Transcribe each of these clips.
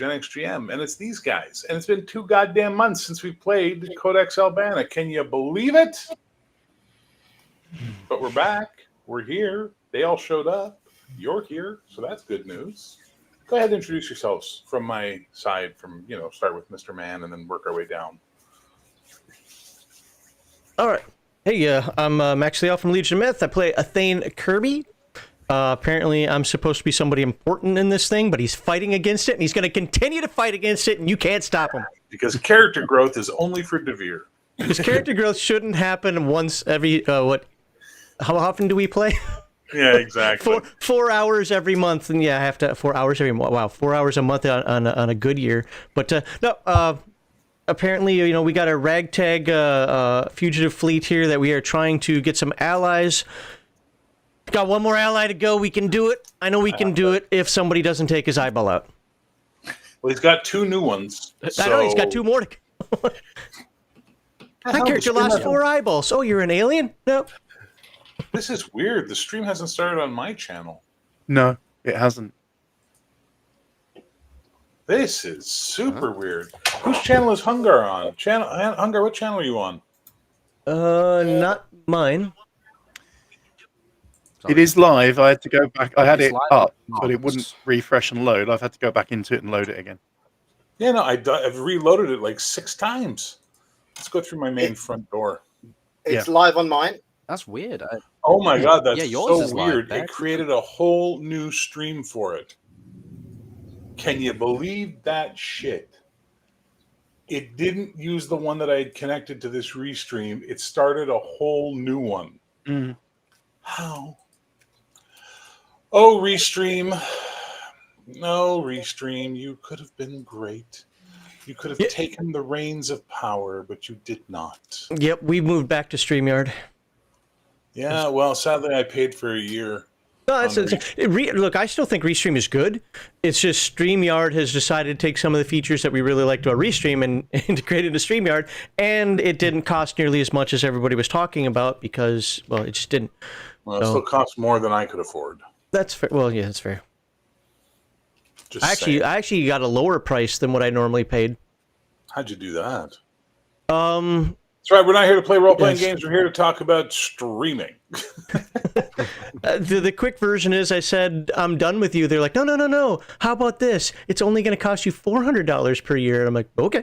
Gen X GM, and it's these guys. And it's been 2 goddamn months since we played Codex Albana. Can you believe it? But we're back. We're here. They all showed up. You're here, so that's good news. Go ahead and introduce yourselves from my side. Start with Mr. Man and then work our way down. All right. Hey, I'm Max Leal from Legion of Myth. I play Athane Kirby. Apparently, I'm supposed to be somebody important in this thing, but he's fighting against it, and he's going to continue to fight against it, and you can't stop him. Because character growth is only for Devere. Because character growth shouldn't happen once every, how often do we play? Yeah, exactly. 4 hours every month, and I have to 4 hours every month. Wow, 4 hours a month on a good year. But apparently, we got a ragtag fugitive fleet here that we are trying to get some allies. Got one more ally to go. We can do it. I know we can do it if somebody doesn't take his eyeball out. Well, he's got 2 new ones. I know he's got 2 more to go. My character lost 4 eyeballs. Oh, you're an alien? No. This is weird. The stream hasn't started on my channel. No, it hasn't. This is super weird. Whose channel is Hungar on? Hungar, what channel are you on? Not mine. It is live. I had to go back. I had it up, but it wouldn't refresh and load. I've had to go back into it and load it again. Yeah, no, I've reloaded it like 6 times. Let's go through my main front door. It's live on mine. That's weird. Oh my god, that's yours is so weird. live, It created a whole new stream for it. Can you believe that shit? It didn't use the one that I had connected to this restream. It started a whole new one. Mm. How? Oh, Restream. No, Restream, you could have been great. You could have taken the reins of power, but you did not. Yep, we moved back to StreamYard. Yeah, well, sadly, I paid for a year. No, look, I still think Restream is good. It's just StreamYard has decided to take some of the features that we really liked about Restream and integrate it into StreamYard, and it didn't cost nearly as much as everybody was talking about because, well, it just didn't. Well, it still costs more than I could afford. That's fair. Well, yeah, that's fair. I Saying. actually got a lower price than what I normally paid. How'd you do that? That's right. We're not here to play role-playing games. We're here to talk about streaming. The quick version is I said, I'm done with you. They're like, no. How about this? It's only going to cost you $400 per year. And I'm like, okay.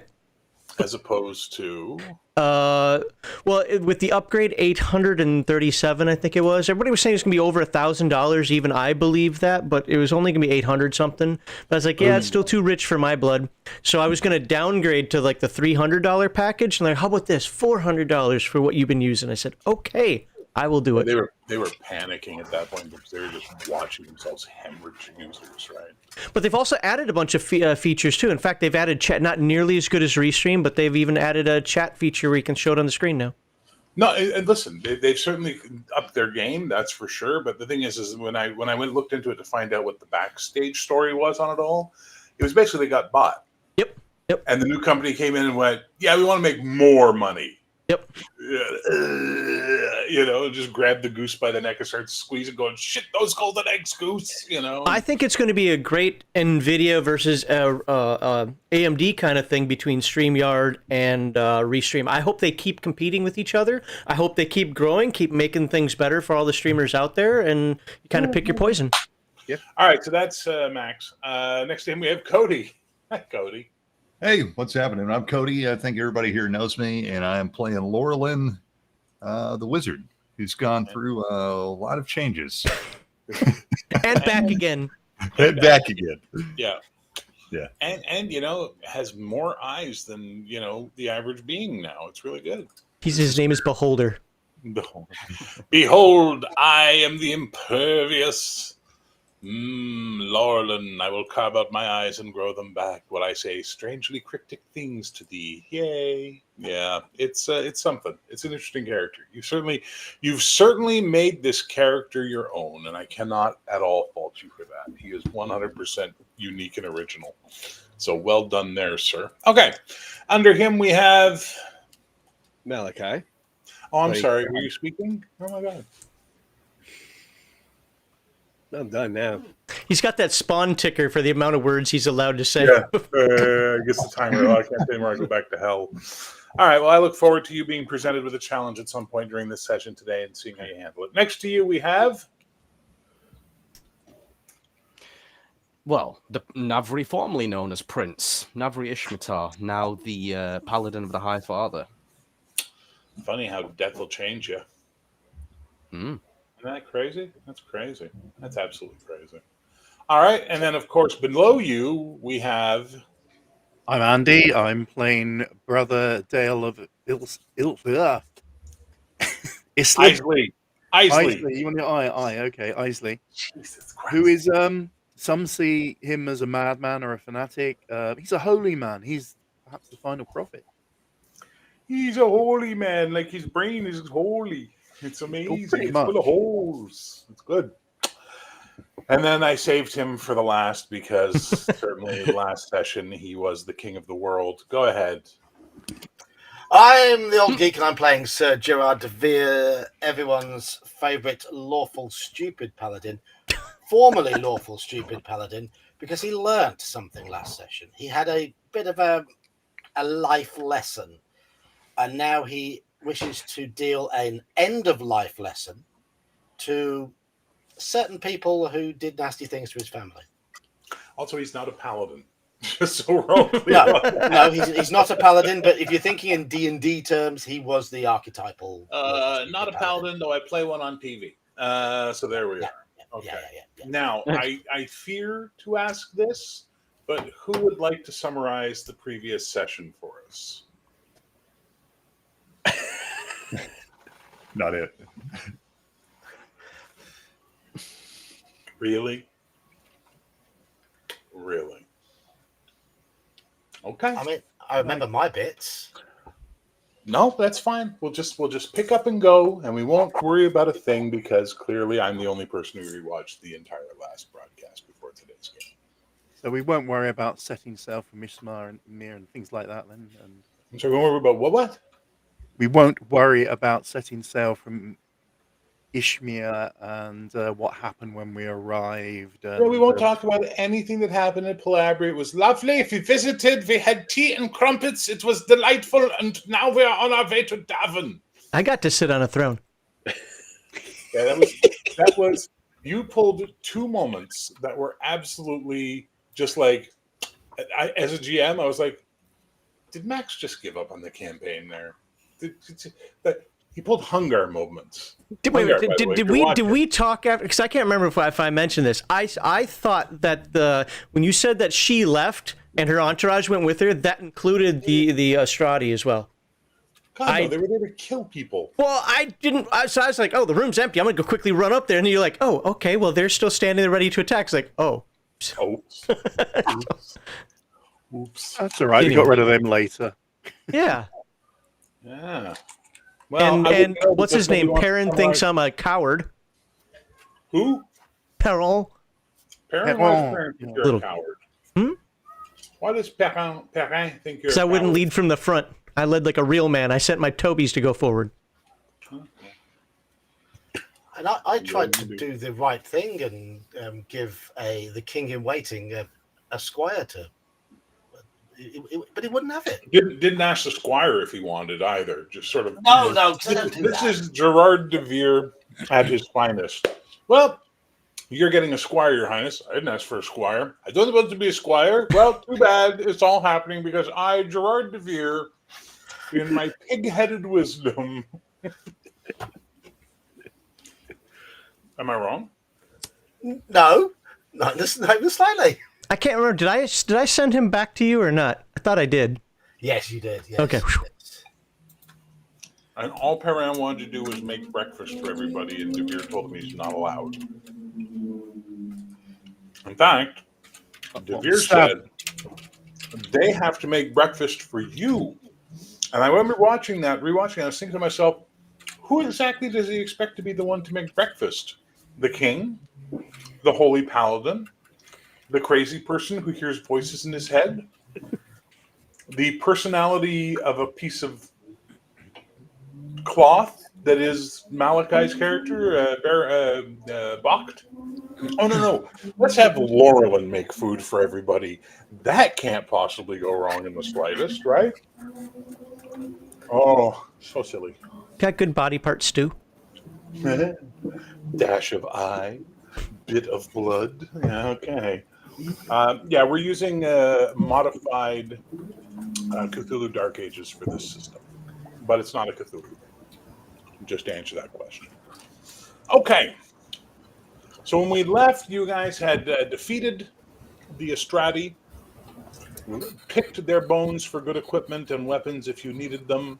As opposed to? With the upgrade, $837, I think it was. Everybody was saying it's going to be over $1,000. Even I believe that, but it was only going to be 800 something. But I was like, it's still too rich for my blood. So I was going to downgrade to like the $300 package. And like, how about this? $400 for what you've been using. I said, okay, I will do it. They were panicking at that point because they were just watching themselves hemorrhage users, right? But they've also added a bunch of features too. In fact, they've added chat, not nearly as good as Restream, but they've even added a chat feature where you can show it on the screen now. No, and listen, they've certainly upped their game, that's for sure. But the thing is when I went and looked into it to find out what the backstage story was on it all, it was basically they got bought. Yep. And the new company came in and went, yeah, we want to make more money. Yep. Just grab the goose by the neck and start squeezing, going, shit, those golden eggs, goose, I think it's going to be a great NVIDIA versus AMD kind of thing between StreamYard and Restream. I hope they keep competing with each other. I hope they keep growing, keep making things better for all the streamers out there, and you kind of pick your poison. Yep. All right, so that's Max. Next to him, we have Cody. Hi, Cody. Hey, what's happening? I'm Cody. I think everybody here knows me, and I'm playing Laurelin, the wizard, who's gone through a lot of changes. And back again. And back again. Yeah. Yeah. And has more eyes than, the average being now. It's really good. His name is Beholder. Behold, I am the impervious Laurelin, I will carve out my eyes and grow them back. What I say, strangely cryptic things to thee. Yay! Yeah, it's something. It's an interesting character. You've certainly made this character your own, and I cannot at all fault you for that. He is 100% unique and original. So well done there, sir. Okay, under him we have Malachi. Oh, I'm sorry. Were you speaking? Oh my God. I'm done now. He's got that spawn ticker for the amount of words he's allowed to say. Yeah, I guess the timer. I can't say anymore. I go back to hell. All right. Well, I look forward to you being presented with a challenge at some point during this session today and seeing how you handle it. Next to you, we have. Well, the Navri, formerly known as Prince, Navri Ishmatar, now the Paladin of the High Father. Funny how death will change you. Mm. Isn't that crazy? That's crazy. That's absolutely crazy. All right. And then, of course, below you, we have. I'm Andy. I'm playing Brother Dale of Isley. Isley. You want the I? Okay, Isley. Jesus Christ. Who is some see him as a madman or a fanatic. He's a holy man. He's perhaps the final prophet. He's a holy man. Like his brain is holy. It's amazing. It's full of holes. It's good. And then I saved him for the last because certainly last session he was the king of the world. Go ahead. I'm the old geek and I'm playing Sir Gerard de Vere, everyone's favourite lawful stupid paladin. Formerly lawful stupid paladin, because he learnt something last session. He had a bit of a life lesson, and now he wishes to deal an end-of-life lesson to certain people who did nasty things to his family. Also, he's not a paladin. Just so wrong. No, he's not a paladin, but if you're thinking in D&D terms, he was the archetypal. Not a paladin, though I play one on TV. So there we are. Okay. Yeah. Now, I fear to ask this, but who would like to summarize the previous session for us? Not it. Really? Okay. I mean, I remember my bits. No, that's fine. We'll just pick up and go, and we won't worry about a thing because clearly I'm the only person who rewatched the entire last broadcast before today's game. So we won't worry about setting sail from Mishmar and Mir and things like that then. And I'm sorry, we won't worry about what? we won't worry about setting sail from Ishmir and what happened when we arrived. And, we won't talk about anything that happened at Palabri. It was lovely. We visited. We had tea and crumpets. It was delightful. And now we are on our way to Davon. I got to sit on a throne. Yeah, that was. You pulled two moments that were absolutely just like. As a GM, I was like, did Max just give up on the campaign there? He pulled Hungar moments. Did we talk after? Because I can't remember if I mentioned this. I thought that when you said that she left and her entourage went with her, that included the Astradi as well. God, no, they were there to kill people. Well, I didn't. So I was like, oh, the room's empty. I'm gonna go quickly run up there, and you're like, oh, okay. Well, they're still standing there ready to attack. It's like, oh. Oops. That's all right. We got rid of them later. Yeah. Yeah. Well, and what's his name? Perrin thinks I'm a coward. Who? Perrin. Perrin thinks you're a coward. Hmm? Why does Perrin think you're a coward? Because I wouldn't lead from the front. I led like a real man. I sent my Tobies to go forward. And I tried to do the right thing and give the king in waiting a squire to. But he wouldn't have it. Didn't ask the squire if he wanted either. Just sort of. No. This is Gerard de Vere at his finest. Well, you're getting a squire, Your Highness. I didn't ask for a squire. I don't want to be a squire. Well, too bad. It's all happening because I, Gerard de Vere, in my pig-headed wisdom. Am I wrong? No, not even slightly. I can't remember. Did I send him back to you or not? I thought I did. Yes, you did. Yes, okay. And all Perrin wanted to do was make breakfast for everybody, and De Vere told him he's not allowed. In fact, De Vere said they have to make breakfast for you. And I remember rewatching that, I was thinking to myself, who exactly does he expect to be the one to make breakfast? The king? The holy paladin? The crazy person who hears voices in his head? The personality of a piece of cloth that is Malachi's character, Bakht? Oh, no. Let's have Laurelin make food for everybody. That can't possibly go wrong in the slightest, right? Oh, so silly. Got good body part stew. Dash of eye, bit of blood. Yeah, okay. Yeah, we're using modified Cthulhu Dark Ages for this system, but it's not a Cthulhu. Just to answer that question. Okay. So when we left, you guys had defeated the Astrati, picked their bones for good equipment and weapons if you needed them,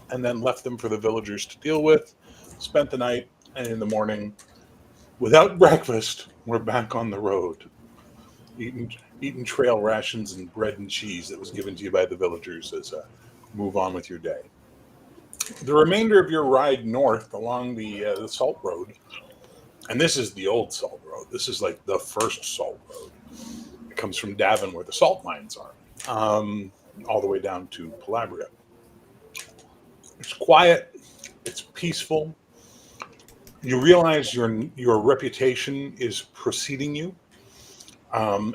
and then left them for the villagers to deal with. Spent the night, and in the morning, without breakfast, we're back on the road, eating trail rations and bread and cheese that was given to you by the villagers as a move on with your day. The remainder of your ride north along the Salt Road, and this is the old Salt Road. This is like the first Salt Road. It comes from Davon, where the salt mines are, all the way down to Palabria. It's quiet. It's peaceful. You realize your reputation is preceding you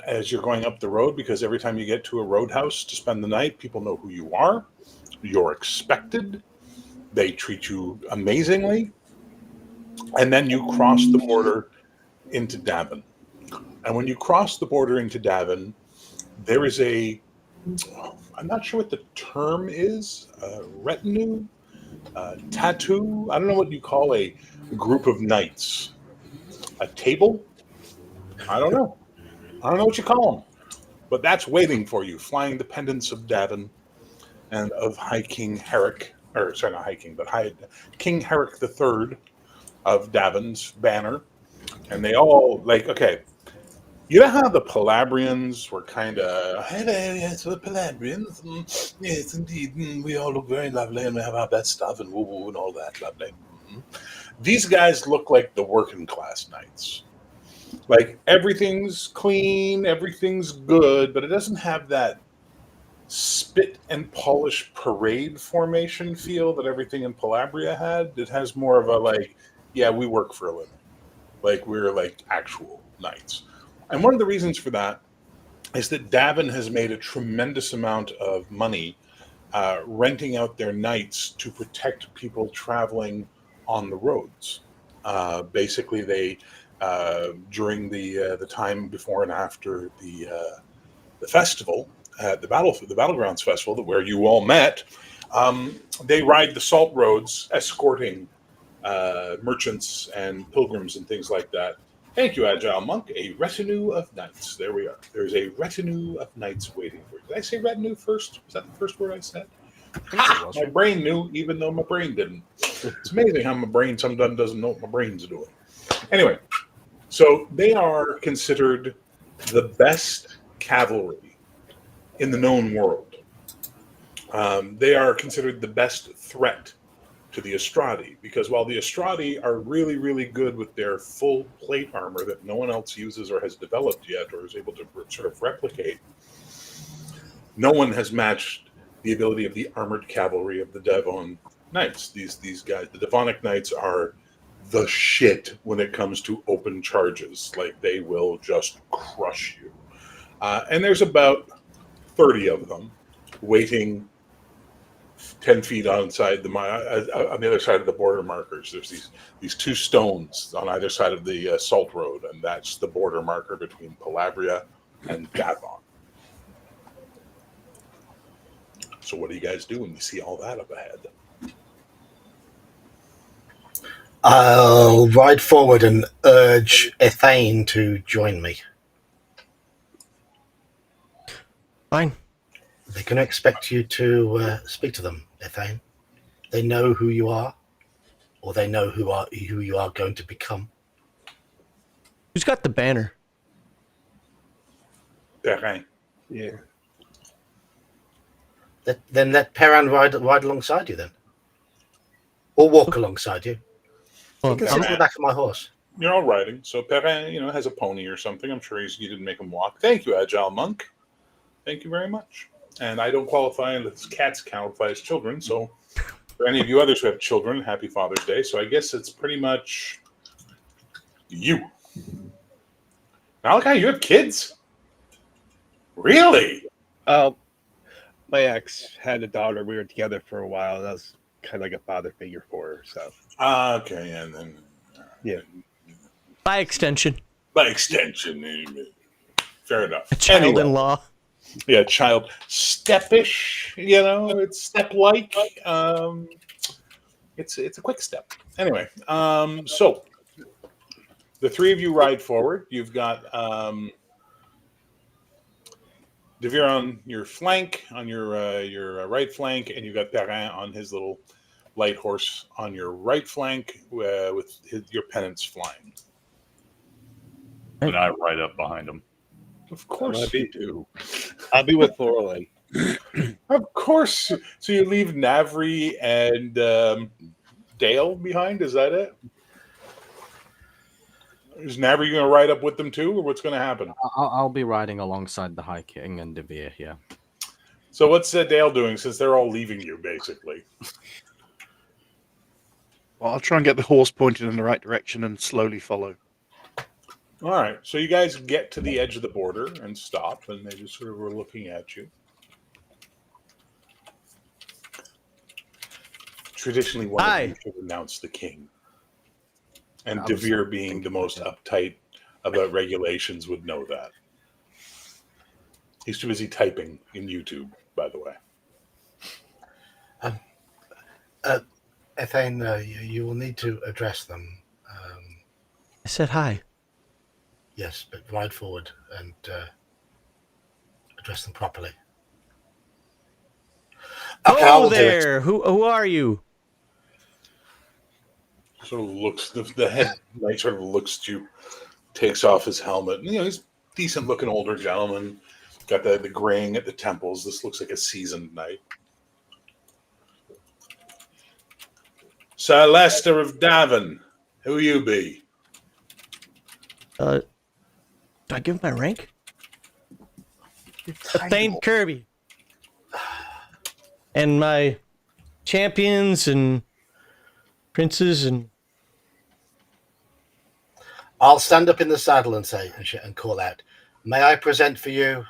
as you're going up the road, because every time you get to a roadhouse to spend the night, people know who you are. You're expected. They treat you amazingly. And then you cross the border into Davon. And when you cross the border into Davon, there is I'm not sure what the term is, retinue, tattoo. I don't know what you call a group of knights. A table? I don't know. I don't know what you call them. But that's waiting for you, flying the pendants of Davon and of High King Herrick, or sorry, not High King, but King Herrick III of Davon's banner. And they all, like, okay, you know how the Palabrians were kind of, hey there, yes, we're Palabrians. Yes, indeed. We all look very lovely and we have our best stuff and woo-woo and all that lovely. These guys look like the working class knights. Like, everything's clean, everything's good, but it doesn't have that spit and polish parade formation feel that everything in Palabria had. It has more of a, like, yeah, we work for a living. Like, we're like actual knights. And one of the reasons for that is that Davon has made a tremendous amount of money renting out their knights to protect people traveling on the roads. Basically, they during the time before and after the festival, the Battlegrounds Festival, where you all met, they ride the salt roads, escorting merchants and pilgrims and things like that. Thank you, Agile Monk. A retinue of knights. There we are. There's a retinue of knights waiting for you. Did I say retinue first? Was that the first word I said? My brain knew, even though my brain didn't. It's amazing how my brain sometimes doesn't know what my brain's doing. Anyway, so they are considered the best cavalry in the known world. They are considered the best threat to the Astrati, because while the Astrati are really, really good with their full plate armor that no one else uses or has developed yet or is able to sort of replicate, no one has matched the ability of the armored cavalry of the Davon Knights. These guys, the Davonic Knights, are the shit when it comes to open charges. Like, they will just crush you. And there's about 30 of them waiting 10 feet on the other side of the border markers. There's these two stones on either side of the Salt Road, and that's the border marker between Palabria and Davon. So what do you guys do when you see all that up ahead? I'll ride forward and urge Ethane to join me. Fine. They can expect you to speak to them, Ethane. They know who you are, or they know who you are going to become. Who's got the banner? Perrin. Yeah. Then let Perrin ride alongside you then. Or walk alongside you. Well, You can sit on the back of my horse. You're all riding. So Perrin, has a pony or something. I'm sure you didn't make him walk. Thank you, Agile Monk. Thank you very much. And I don't qualify unless cats qualify as children. So for any of you others who have children, happy Father's Day. So I guess it's pretty much you. Malachi, you have kids? Really? My ex had a daughter. We were together for a while. And I was kind of like a father figure for her. So Okay, and then yeah. By extension, by extension, fair enough. a child-in-law. Yeah, child stepish. It's step-like. It's a quick step. Anyway, so the three of you ride forward. You've got Devere on your flank, on your right flank, and you've got Perrin on his little light horse on your right flank with your pennants flying. And I ride up behind him. Of course you do. I'll be with Laurelin. Of course. So you leave Navri and Dale behind? Is that it? Is Navri going to ride up with them too, or what's going to happen? I'll be riding alongside the High King and Devere, yeah. So what's Dale doing since they're all leaving you, basically? Well, I'll try and get the horse pointed in the right direction and slowly follow. All right. So you guys get to the edge of the border and stop, and they just sort of were looking at you. Traditionally, one of you should announce the king. And Devere, being the most uptight about regulations, would know that. He's too busy typing in YouTube, by the way. Ethane, you will need to address them. I said hi. Yes, but ride forward and address them properly. Okay, Oh, there! Who are you? Sort of looks, the head knight sort of looks at you, takes off his helmet. He's a decent looking older gentleman. Got the graying at the temples. This looks like a seasoned knight. Sir Lester of Davon, who you be? Do I give him my rank? Thane Kirby. And my champions and princes and... I'll stand up in the saddle and say and call out, "May I present for you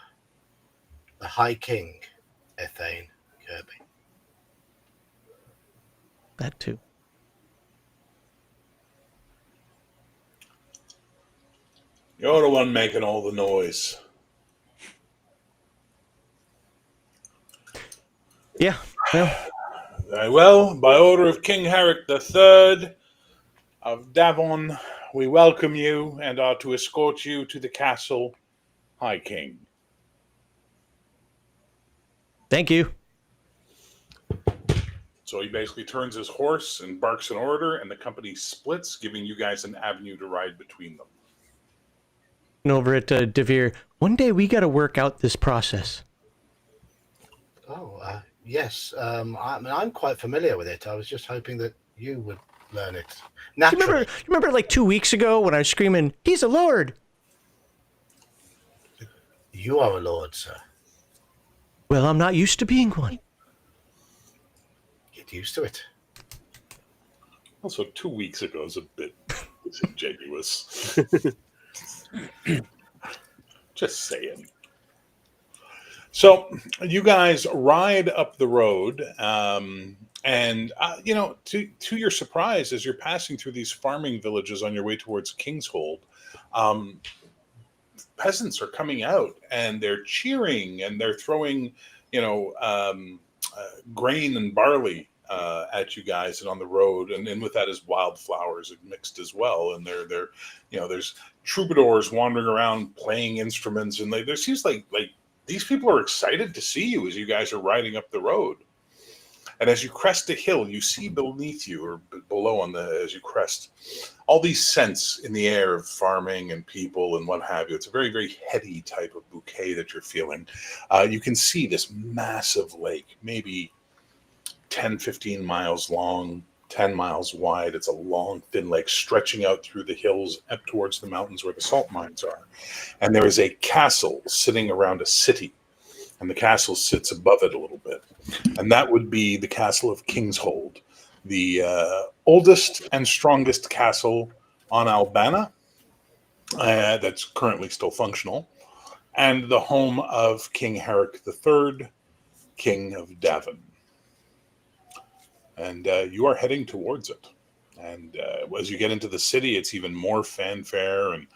the High King, Ethane Kirby." That too. You're the one making all the noise. Yeah, well... Very well. By order of King Herrick III of Davon, we welcome you and are to escort you to the castle, High King. Thank you. So he basically turns his horse and barks an order, and the company splits, giving you guys an avenue to ride between them. And over at Devere, one day we got to work out this process. Oh, yes. I'm quite familiar with it. I was just hoping that you would learn it. Naturally. You remember like 2 weeks ago when I was screaming, "He's a lord"? You are a lord, sir. Well, I'm not used to being one. Get used to it. Also, 2 weeks ago is a bit disingenuous. Just saying. So you guys ride up the road, and to your surprise, as you're passing through these farming villages on your way towards Kingshold, peasants are coming out and they're cheering and they're throwing, grain and barley at you guys and on the road, and with that is wildflowers mixed as well. And they're there's troubadours wandering around playing instruments, and there seems like these people are excited to see you as you guys are riding up the road. And as you crest a hill, you see beneath you or below as you crest, all these scents in the air of farming and people and what have you. It's a very, very heady type of bouquet that you're feeling. You can see this massive lake, maybe 10, 15 miles long, 10 miles wide. It's a long, thin lake stretching out through the hills up towards the mountains where the salt mines are. And there is a castle sitting around a city, and the castle sits above it a little bit. And that would be the castle of Kingshold, the oldest and strongest castle on Albana. that's currently still functional, and the home of King Herrick III, King of Davon. And you are heading towards it. And as you get into the city, it's even more fanfare, and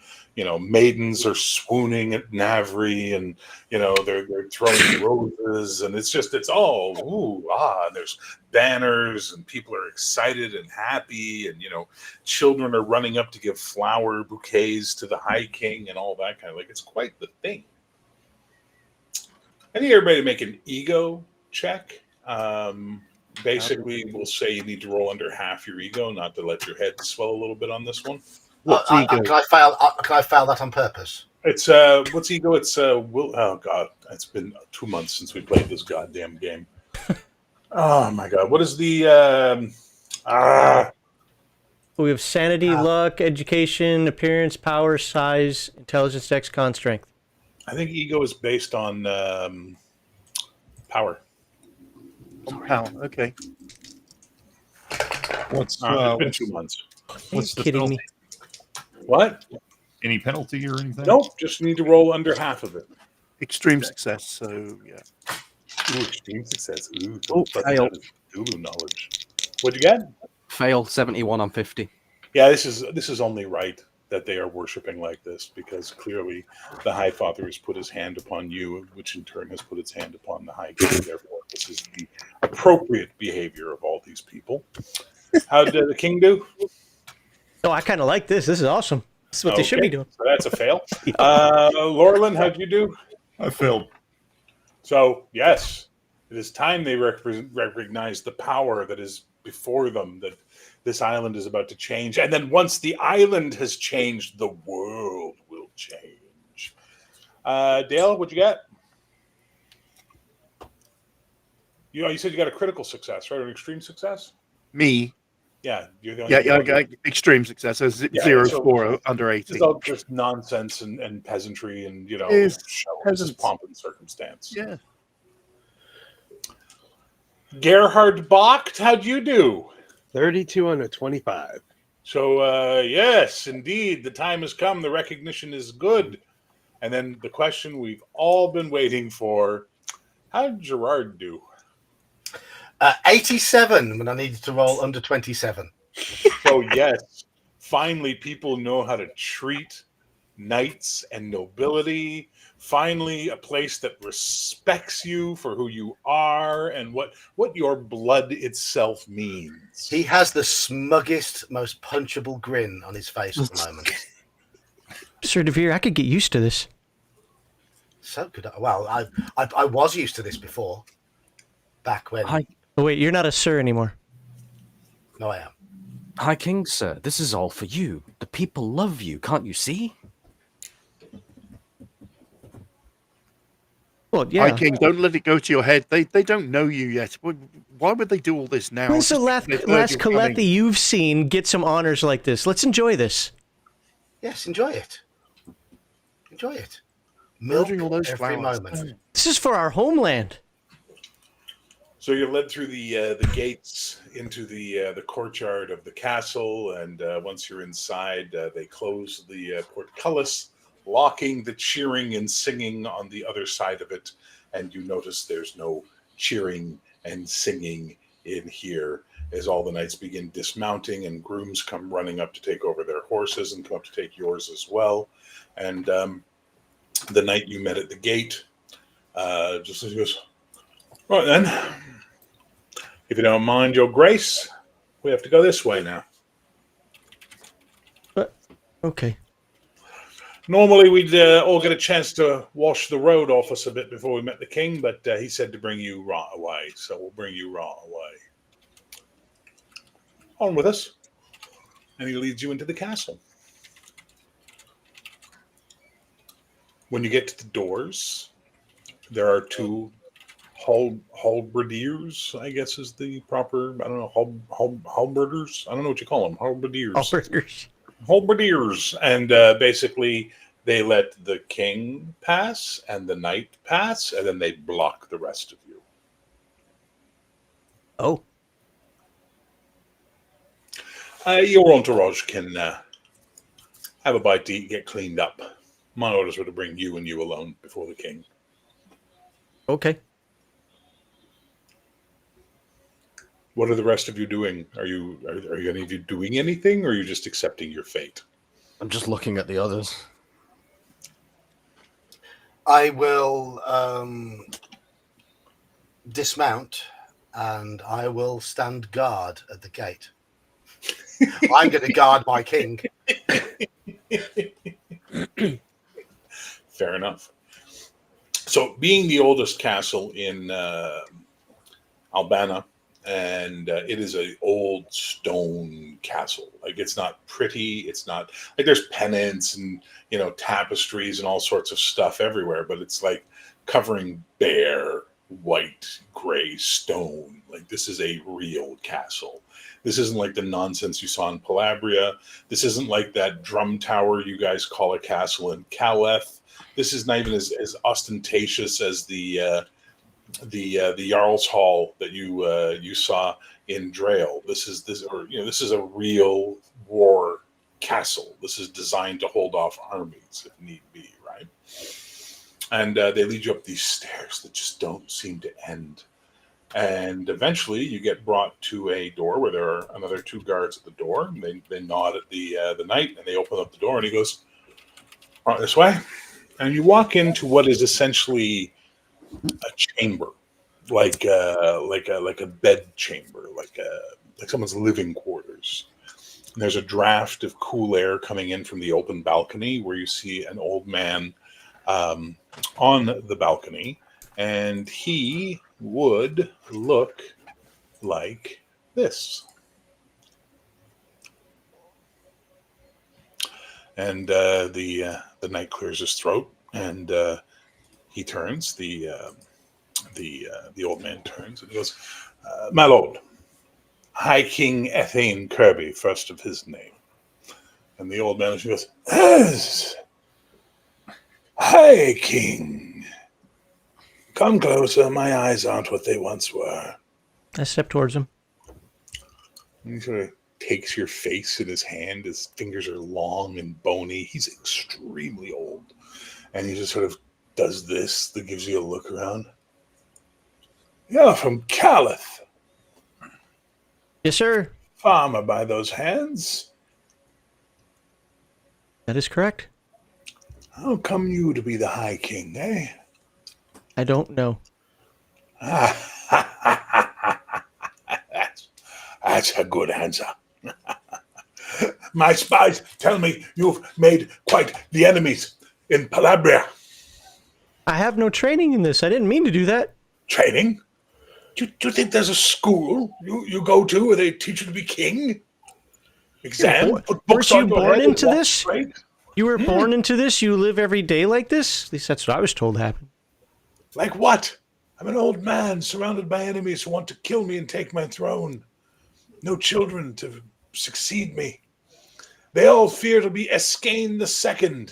maidens are swooning at Navri, and they're throwing roses, and it's all ooh ah. And there's banners, and people are excited and happy, and children are running up to give flower bouquets to the High King and all that kind of it's quite the thing. I need everybody to make an ego check. Basically, we'll say you need to roll under half your ego, not to let your head swell a little bit on this one. What's ego? Can I fail? Can I fail that on purpose? It's what's ego? It's will. Oh God, it's been 2 months since we played this goddamn game. Oh my God, what is the We have sanity, luck, education, appearance, power, size, intelligence, dex, con, strength. I think ego is based on power. Power. Okay. What's It's been 2 months. what's the kidding penalty? me? What? Any penalty or anything? Nope. Just need to roll under half of it. Extreme success. So yeah. Ooh, extreme success. Ooh, fail. Zulu knowledge. What'd you get? Fail 71 on 50. Yeah, this is only right that they are worshiping like this, because clearly the High Father has put his hand upon you, which in turn has put its hand upon the High King. Therefore, this is the appropriate behavior of all these people. How did the king do? Oh, I kind of like this. This is awesome. This is what they should be doing. So that's a fail. Laurelin, how'd you do? I failed. So, yes, it is time they recognize the power that is before them, that this island is about to change. And then once the island has changed, the world will change. Dale, what'd you get? You said you got a critical success, right? Or an extreme success? Me. Yeah, you're the only Yeah, I got extreme success. So 0 4 under 18. It's all just nonsense and peasantry and Yes, this is pomp and circumstance. Yeah. Gerhard Bacht, how'd you do? 32 under 25. So yes, indeed, the time has come. The recognition is good. And then the question we've all been waiting for: how did Gerard do? 87 when I needed to roll under 27. So yes, finally people know how to treat knights and nobility. Finally, a place that respects you for who you are and what your blood itself means. He has the smuggest, most punchable grin on his face at the moment. Sir DeVere, I could get used to this. So good. Well, I was used to this before. Back when. Oh, wait, you're not a sir anymore. No, I am. High King, sir, this is all for you. The people love you, can't you see? Well, yeah. High King, don't let it go to your head. They don't know you yet. Why would they do all this now? When's the last They've heard you're Colette coming. that you've seen get some honors like this? Let's enjoy this. Yes, enjoy it. Enjoy it. Milk Building all those every flowers. moment. This is for our homeland. So you're led through the gates into the courtyard of the castle, and once you're inside, they close the portcullis, locking the cheering and singing on the other side of it. And you notice there's no cheering and singing in here, as all the knights begin dismounting and grooms come running up to take over their horses and come up to take yours as well. And the knight you met at the gate just goes, right then. If you don't mind, Your Grace, we have to go this way now. Okay. Normally, we'd all get a chance to wash the road off us a bit before we met the king, but he said to bring you raw away, so we'll bring you raw away. On with us. And he leads you into the castle. When you get to the doors, there are two halberdiers, I guess is the proper, I don't know, halberders? I don't know what you call them. Halberdiers. Halberdiers. And basically, they let the king pass and the knight pass, and then they block the rest of you. Oh. Your entourage can have a bite to eat, get cleaned up. My orders were to bring you and you alone before the king. Okay. What are the rest of you doing? Are any of you doing anything, or are you just accepting your fate? I'm just looking at the others. I will dismount and I will stand guard at the gate. I'm going to guard my king. Fair enough. So, being the oldest castle in Albana, and it is an old stone castle. Like, it's not pretty. It's not like there's pennants and tapestries and all sorts of stuff everywhere, but it's like covering bare white gray stone. Like, this is a real castle. This isn't like the nonsense you saw in Palabria. This isn't like that drum tower you guys call a castle in Caleth. This is not even as ostentatious as the Jarl's Hall that you saw in Drael. This is a real war castle. This is designed to hold off armies if need be, right? And they lead you up these stairs that just don't seem to end. And eventually, you get brought to a door where there are another two guards at the door. And they nod at the knight, and they open up the door, and he goes, "Right this way." And you walk into what is essentially a chamber, like a bed chamber, like someone's living quarters. And there's a draft of cool air coming in from the open balcony, where you see an old man on the balcony, and he would look like this. And the knight clears his throat, and he turns. The old man turns, and he goes, "My lord, High King Ethane Kirby, first of his name." And the old man goes, "Yes, High King. Come closer. My eyes aren't what they once were." I step towards him. And he sort of takes your face in his hand. His fingers are long and bony. He's extremely old. And he just sort of does this that gives you a look around. "You're from Caleth. Yes, sir. Farmer by those hands. That is correct. How come you to be the High King, eh?" I don't know. That's a good answer. My spies tell me you've made quite the enemies in Palabria. I have no training in this. I didn't mean to do that. Training? Do you think there's a school you go to where they teach you to be king? Exam? Put books Weren't you on your born head and into walk this? straight? You were born into this? You live every day like this? At least that's what I was told happened. Like what? I'm an old man surrounded by enemies who want to kill me and take my throne. No children to succeed me. They all fear to be Escain II.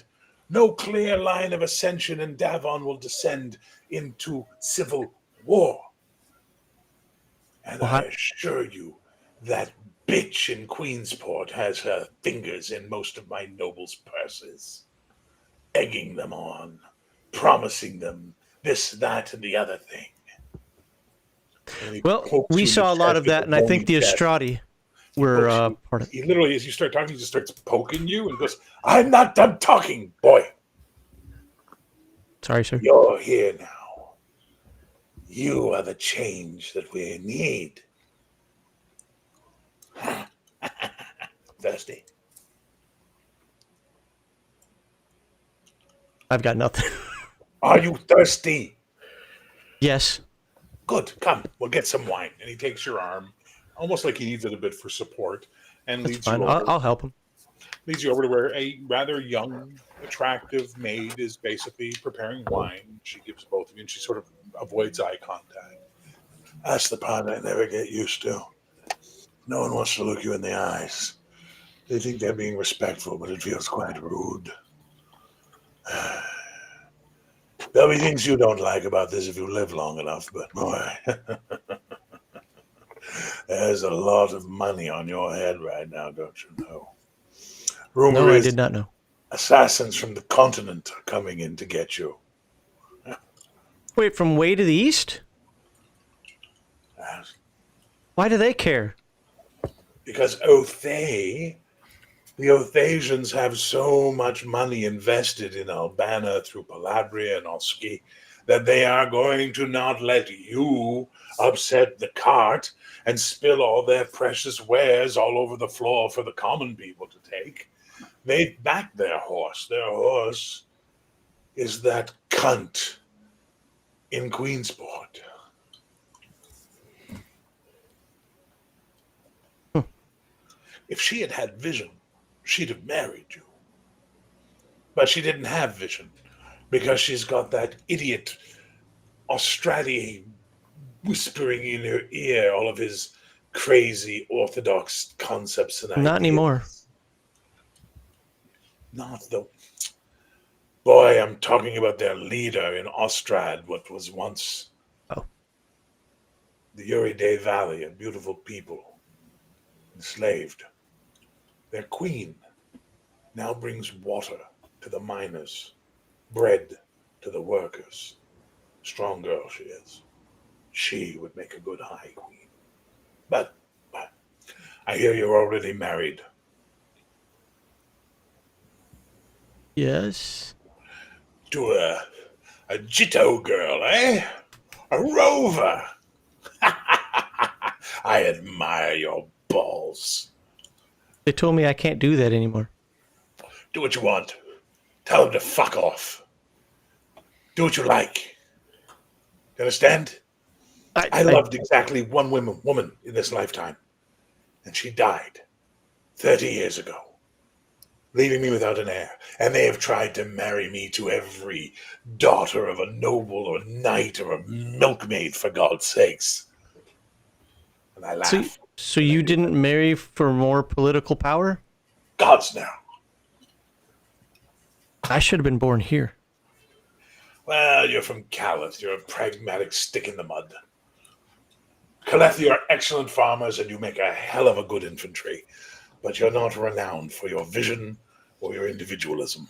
No clear line of ascension, and Davon will descend into civil war. And I assure you, that bitch in Queensport has her fingers in most of my nobles' purses, egging them on, promising them this, that, and the other thing. Well, we saw a lot of that, and I think the Estradi were part of it. He literally, as you start talking, he just starts poking you and goes, "I'm not done talking, boy. Sorry, sir. You're here now. You are the change that we need." Thirsty? I've got nothing. Are you thirsty? Yes. Good. Come, we'll get some wine. And he takes your arm, almost like he needs it a bit for support, and That's leads fine. you over. I'll help him. Leads you over to where a rather young, attractive maid is basically preparing wine. She gives both of you, and she sort of avoids eye contact. That's the part I never get used to. No one wants to look you in the eyes. They think they're being respectful, but it feels quite rude. There'll be things you don't like about this if you live long enough, but boy, there's a lot of money on your head right now, don't you know? No, I did not know. Assassins from the continent are coming in to get you. Wait, from way to the east? Why do they care? Because the Othasians have so much money invested in Albana through Palabria and Olski that they are going to not let you upset the cart and spill all their precious wares all over the floor for the common people to take. They back their horse. Their horse is that cunt in Queensport. If she had had vision, she'd have married you. But she didn't have vision because she's got that idiot Austrati whispering in her ear all of his crazy orthodox concepts and ideas. Not anymore. Not the... Boy, I'm talking about their leader in Ostrad, what was once the Uri Valley, and beautiful people, enslaved. Their queen now brings water to the miners, bread to the workers. Strong girl she is. She would make a good high queen. But I hear you're already married. Yes. To a Jito girl, eh? A rover. I admire your balls. They told me I can't do that anymore. Do what you want. Tell them to fuck off. Do what you like. You understand? I loved exactly one woman in this lifetime. And she died 30 years ago, leaving me without an heir. And they have tried to marry me to every daughter of a noble or a knight or a milkmaid, for God's sakes. And I laugh. So you didn't marry for more political power? Gods now. I should have been born here. Well, you're from Calith. You're a pragmatic stick in the mud. Calethi are excellent farmers, and you make a hell of a good infantry. But you're not renowned for your vision or your individualism.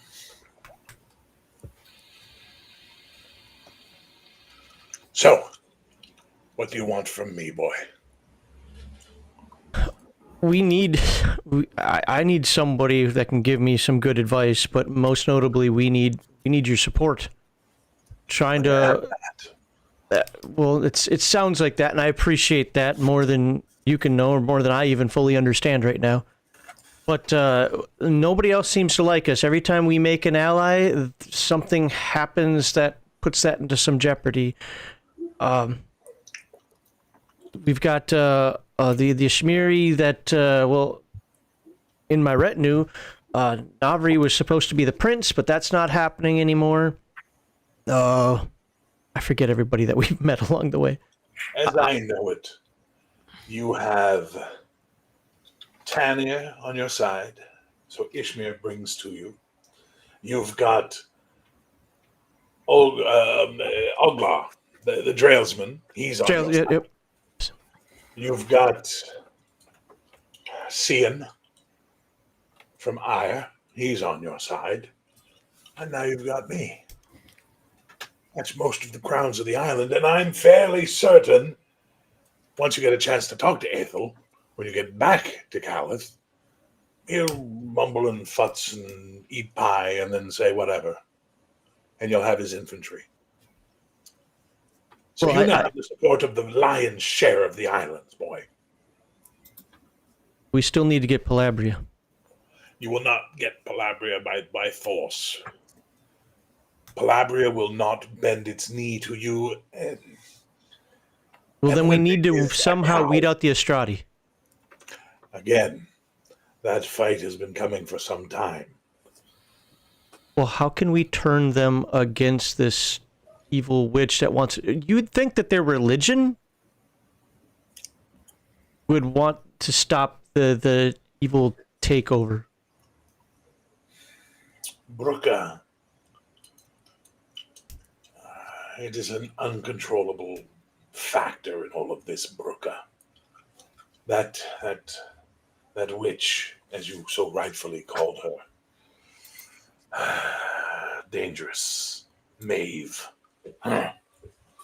So, what do you want from me, boy? I need somebody that can give me some good advice, but most notably, we need your support. Trying to, well, it sounds like that, and I appreciate that more than you can know, or more than I even fully understand right now. But nobody else seems to like us. Every time we make an ally, something happens that puts that into some jeopardy. We've got the Ashmiri that, in my retinue, Navri was supposed to be the prince, but that's not happening anymore. I forget everybody that we've met along the way. As I know it, you have Tanya on your side, so Ishmael brings to you. You've got Ogla, the Drailsman. He's on your side. Yep. You've got Cian from Ire. He's on your side. And now you've got me. That's most of the crowns of the island, and I'm fairly certain, once you get a chance to talk to Ethel, when you get back to Calith, he'll mumble and futz and eat pie and then say whatever. And you'll have his infantry. So you now have the support of the lion's share of the islands, boy. We still need to get Palabria. You will not get Palabria by force. Palabria will not bend its knee to you. Well, then we need to somehow weed out the Astrati. Again, that fight has been coming for some time. Well, how can we turn them against this evil witch that wants... You'd think that their religion would want to stop the evil takeover. Brucca. It is an uncontrollable factor in all of this, Brucca. That witch, as you so rightfully called her, Dangerous. Maeve. Huh.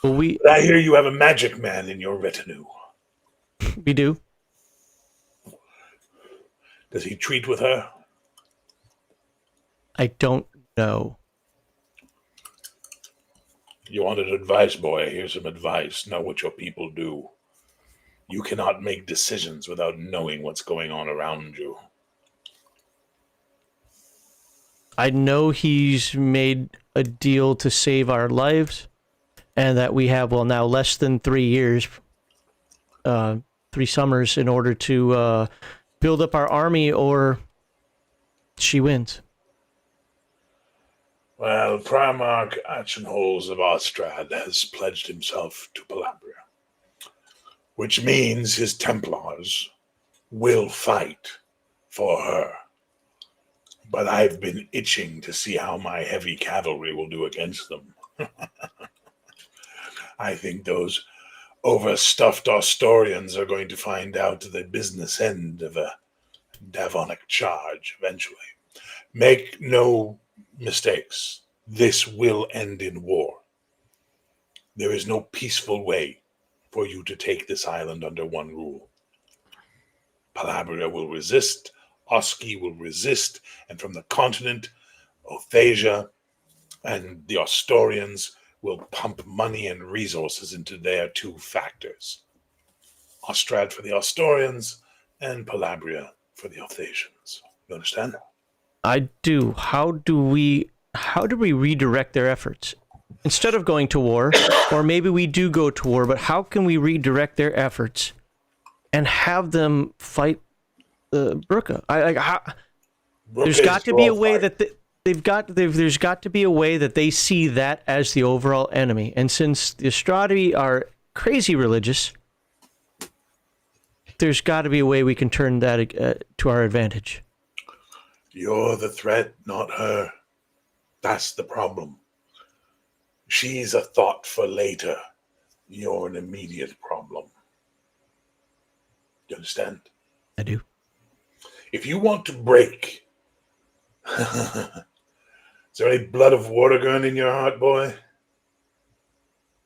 Well, But I hear you have a magic man in your retinue. we do. Does he treat with her? I don't know. You wanted advice, boy. Here's some advice. Know what your people do. You cannot make decisions without knowing what's going on around you. I know he's made a deal to save our lives, and that we have, well, now less than 3 years, 3 summers, in order to build up our army, or she wins. Well, Primarch Achenholz of Ostrad has pledged himself to Palabria, which means his Templars will fight for her. But I've been itching to see how my heavy cavalry will do against them. I think those overstuffed Ostorians are going to find out the business end of a Davonic charge eventually. Make no mistakes. This will end in war. There is no peaceful way for you to take this island under one rule. Palabria will resist, Oski will resist, and from the continent, Othasia and the Ostorians will pump money and resources into their two factors. Ostrad for the Ostorians and Palabria for the Othasians. You understand? I do. How do we redirect their efforts? Instead of going to war, or maybe we do go to war, but how can we redirect their efforts and have them fight Brooke? There's got to be a way that there's got to be a way that they see that as the overall enemy. And since the Ostradi are crazy religious, there's got to be a way we can turn that to our advantage. You're the threat, not her. That's the problem. She's a thought for later. You're an immediate problem. You understand? I do. If you want to break... Is there any blood of Wardagon in your heart, boy?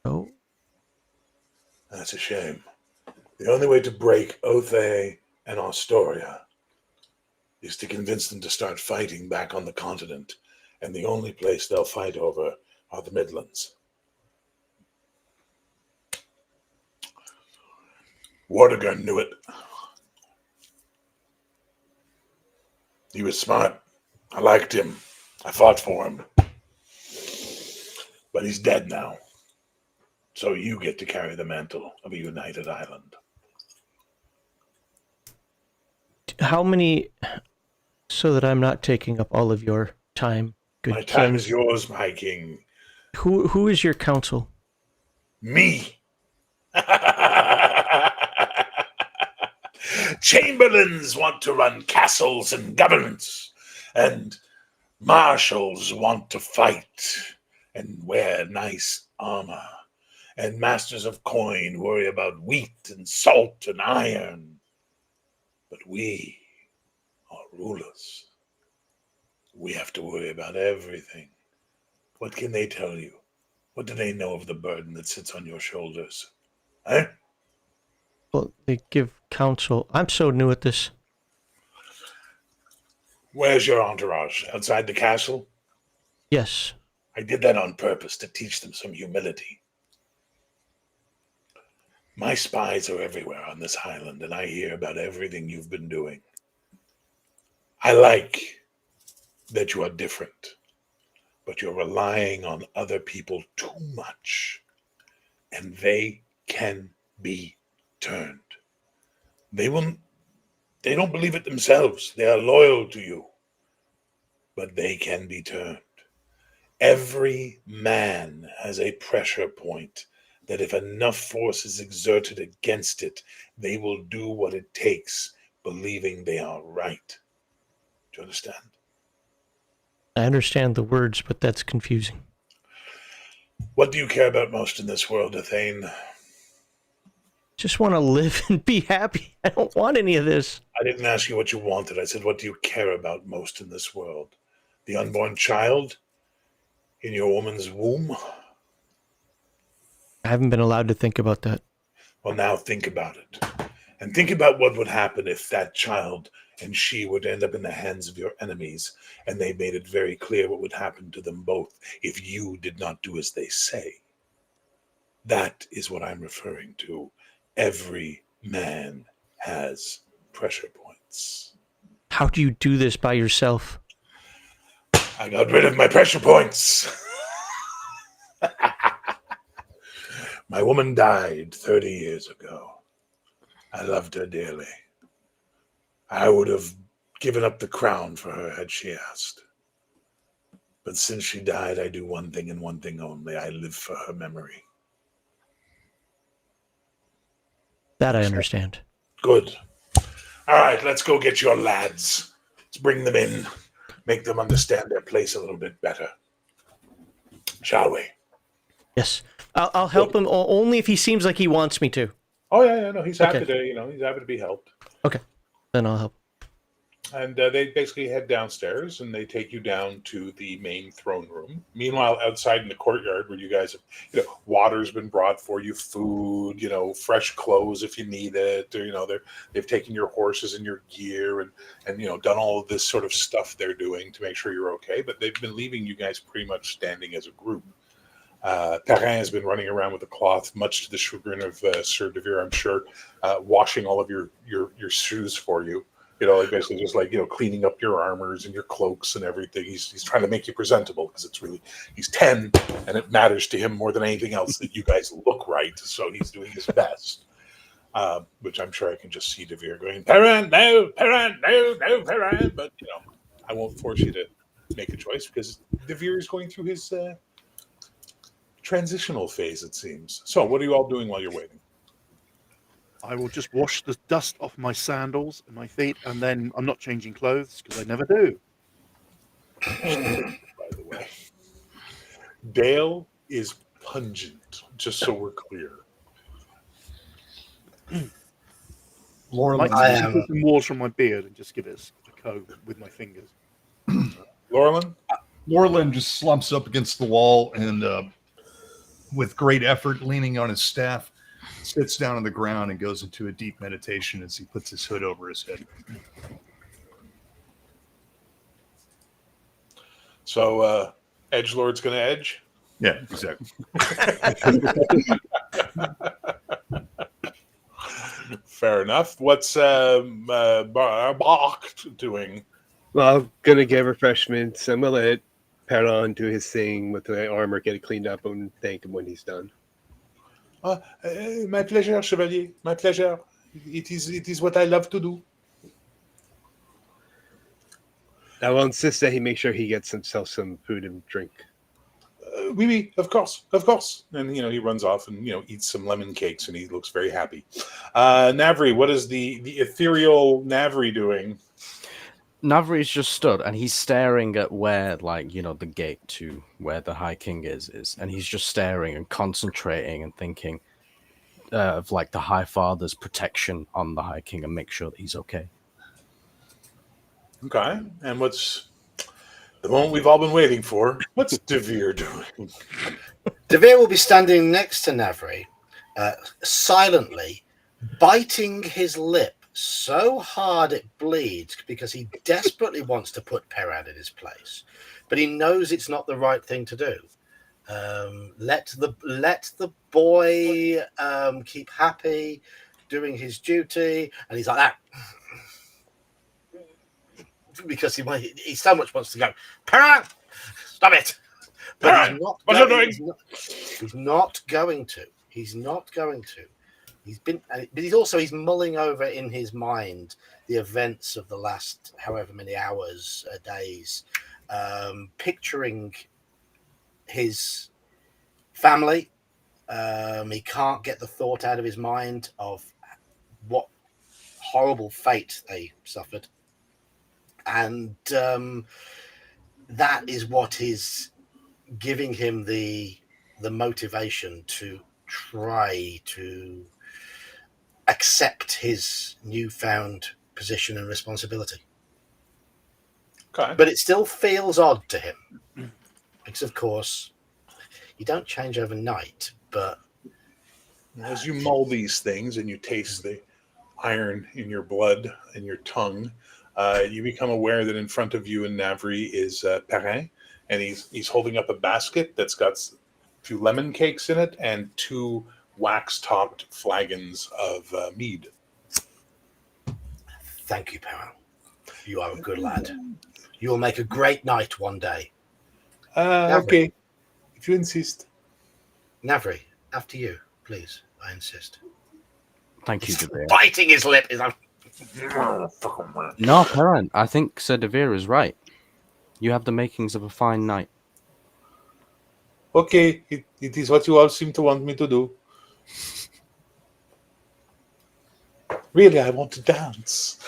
No. That's a shame. The only way to break Othay and Astoria is to convince them to start fighting back on the continent, and the only place they'll fight over are the Midlands. Wardagon knew it. He was smart. I liked him. I fought for him. But he's dead now. So you get to carry the mantle of a united island. How many, so that I'm not taking up all of your time, good My time king. is yours, my king. Who is your counsel? Me. Chamberlains want to run castles and governments, and marshals want to fight and wear nice armor, and masters of coin worry about wheat and salt and iron. But we are rulers. We have to worry about everything. What can they tell you? What do they know of the burden that sits on your shoulders? Huh? Well, they give counsel. I'm so new at this. Where's your entourage? Outside the castle? Yes. I did that on purpose to teach them some humility. My spies are everywhere on this island, and I hear about everything you've been doing. I like that you are different, but you're relying on other people too much, and they can be turned. They don't believe it themselves. They are loyal to you, but they can be turned. Every man has a pressure point that if enough force is exerted against it, they will do what it takes, believing they are right. Do you understand? I understand the words, but that's confusing. What do you care about most in this world, Athane? Just want to live and be happy. I don't want any of this. I didn't ask you what you wanted. I said, what do you care about most in this world? The unborn child in your woman's womb? I haven't been allowed to think about that. Well, now think about it. And think about what would happen if that child and she would end up in the hands of your enemies, and they made it very clear what would happen to them both if you did not do as they say. That is what I'm referring to. Every man has pressure points. How do you do this by yourself? I got rid of my pressure points. My woman died 30 years ago. I loved her dearly. I would have given up the crown for her had she asked. But since she died, I do one thing and one thing only. I live for her memory. That I understand. Good. All right, let's go get your lads. Let's bring them in. Make them understand their place a little bit better. Shall we? Yes. I'll help him only if he seems like he wants me to. Oh, yeah, no, he's happy Okay. to, he's happy to be helped. Okay. Then I'll help. And they basically head downstairs, and they take you down to the main throne room. Meanwhile, outside in the courtyard, where you guys have, water's been brought for you, food, fresh clothes if you need it, or they've taken your horses and your gear, and done all of this sort of stuff they're doing to make sure you're okay. But they've been leaving you guys pretty much standing as a group. Perrin has been running around with a cloth, much to the chagrin of Sir Devere, I'm sure, washing all of your shoes for you. Basically just cleaning up your armors and your cloaks and everything. He's trying to make you presentable because he's 10 and it matters to him more than anything else that you guys look right. So he's doing his best, which I'm sure I can just see Devere going, Perrin, no, Perrin, no, Perrin. But, I won't force you to make a choice because Devere is going through his transitional phase, it seems. So what are you all doing while you're waiting? I will just wash the dust off my sandals and my feet, and then I'm not changing clothes because I never do. By the way, Dale is pungent, just so we're clear. Laura, I might put some water on my beard and just give it a comb with my fingers. Laurelin? Laurelin just slumps up against the wall and, with great effort, leaning on his staff, sits down on the ground and goes into a deep meditation as he puts his hood over his head. So, Edgelord's going to edge? Yeah, exactly. Fair enough. What's Bach doing? Well, I'm gonna get refreshments. I'm gonna let Perrin do his thing with the armor, get it cleaned up, and thank him when he's done. My pleasure, Chevalier. My pleasure. It is what I love to do. I will insist that he make sure he gets himself some food and drink. Oui, of course. And he runs off and eats some lemon cakes, and he looks very happy. Navri, what is the ethereal Navri doing? Navri's just stood and he's staring at where, the gate to where the High King is, and he's just staring and concentrating and thinking of the High Father's protection on the High King and make sure that he's okay. Okay, and what's the moment we've all been waiting for? What's Devere doing? Devere will be standing next to Navri, silently biting his lip so hard it bleeds because he desperately wants to put Perrin in his place, but he knows it's not the right thing to do. Let the boy keep happy, doing his duty, and he's like that because he so much wants to go. Perrin, stop it! But he's not. What are you doing? He's not going to. He's not going to. He's mulling over in his mind the events of the last however many hours, days, picturing his family. He can't get the thought out of his mind of what horrible fate they suffered, and that is what is giving him the motivation to try to accept his newfound position and responsibility. Okay. But it still feels odd to him. Because, of course, you don't change overnight, but... As you mull these things and you taste the iron in your blood and your tongue, you become aware that in front of you in Navri is Perrin, and he's holding up a basket that's got a few lemon cakes in it and 2 wax-topped flagons of mead. Thank you, Perrin. You are a good lad. You will make a great knight one day. Okay, if you insist. Navri, after you, please. I insist. Thank you, Devere. Biting his lip. He's like, No, Perrin, I think Sir Devere is right. You have the makings of a fine knight. Okay, it is what you all seem to want me to do. Really, I want to dance.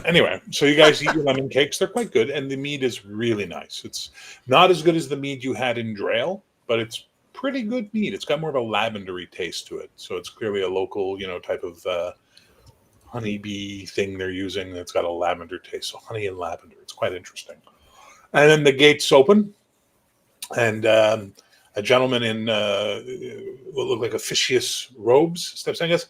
Anyway, so you guys eat your lemon cakes. They're quite good, and the mead is really nice. It's not as good as the mead you had in Drail, but it's pretty good mead. It's got more of a lavendery taste to it. So it's clearly a local, type of honeybee thing they're using that's got a lavender taste. So honey and lavender. It's quite interesting. And then the gates open, and a gentleman in what look like officious robes steps in and goes,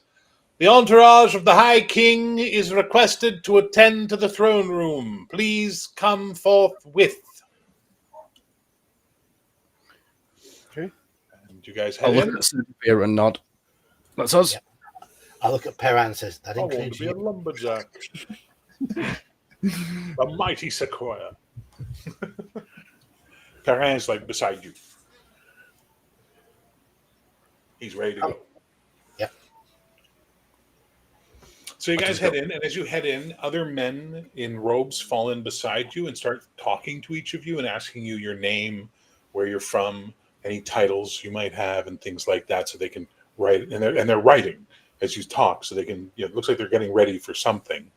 "The entourage of the High King is requested to attend to the throne room. Please come forthwith." Okay. And you guys I'll head look in. at Sir Devere and nod. That's us. Yeah. I look at Perrin and says, that I want includes to be a you. lumberjack. A mighty sequoia. Perrin's like beside you. He's ready to go. Yep. So you guys head in, and as you head in, other men in robes fall in beside you and start talking to each of you and asking you your name, where you're from, any titles you might have, and things like that, so they can write. And they're writing as you talk, so they can. It looks like they're getting ready for something.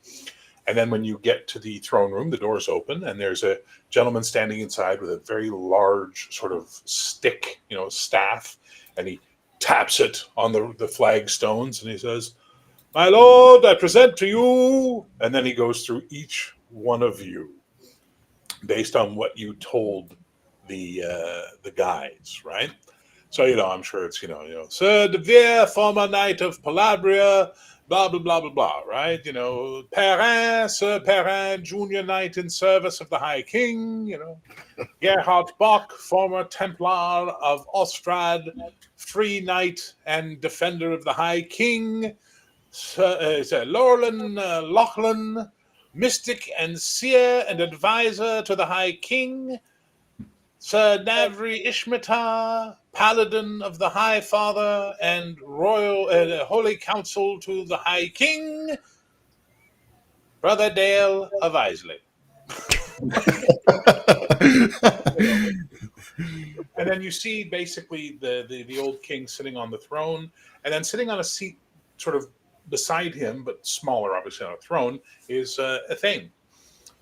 And then when you get to the throne room, the doors open, and there's a gentleman standing inside with a very large sort of stick, staff, and he taps it on the flagstones, and he says, "My lord, I present to you," and then he goes through each one of you based on what you told the guides, right? So I'm sure it's Sir Devere, former knight of Palabria, blah blah blah blah blah, right? Perrin, Sir Perrin, junior knight in service of the High King, Gerhard Bach, former Templar of Ostrad, free knight and defender of the High King, Sir Lorlan Lachlan, mystic and seer and advisor to the High King, Sir Navri Ishmatar, paladin of the High Father and royal holy council to the High King, Brother Dale of Isley. And then you see basically the old king sitting on the throne, and then sitting on a seat sort of beside him, but smaller, obviously, on a throne, is Athene.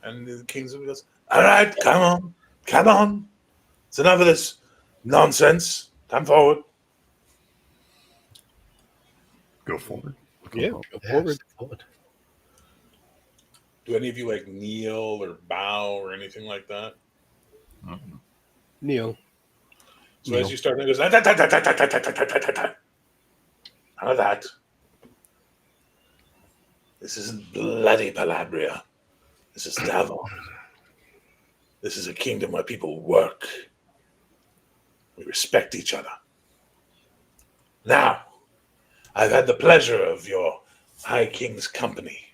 And the king goes, "All right, come on. It's enough of this nonsense. Come forward." Go forward. Yeah, go Yeah, forward. step forward. Do any of you kneel or bow or anything like that? Neil. So as you start, it goes, "Ta, ta, ta, ta, ta, ta, ta, ta, ta, ta, ta." None of that. This isn't bloody Palabria. This is Davon. This is a kingdom where people work. We respect each other. Now, I've had the pleasure of your High King's company,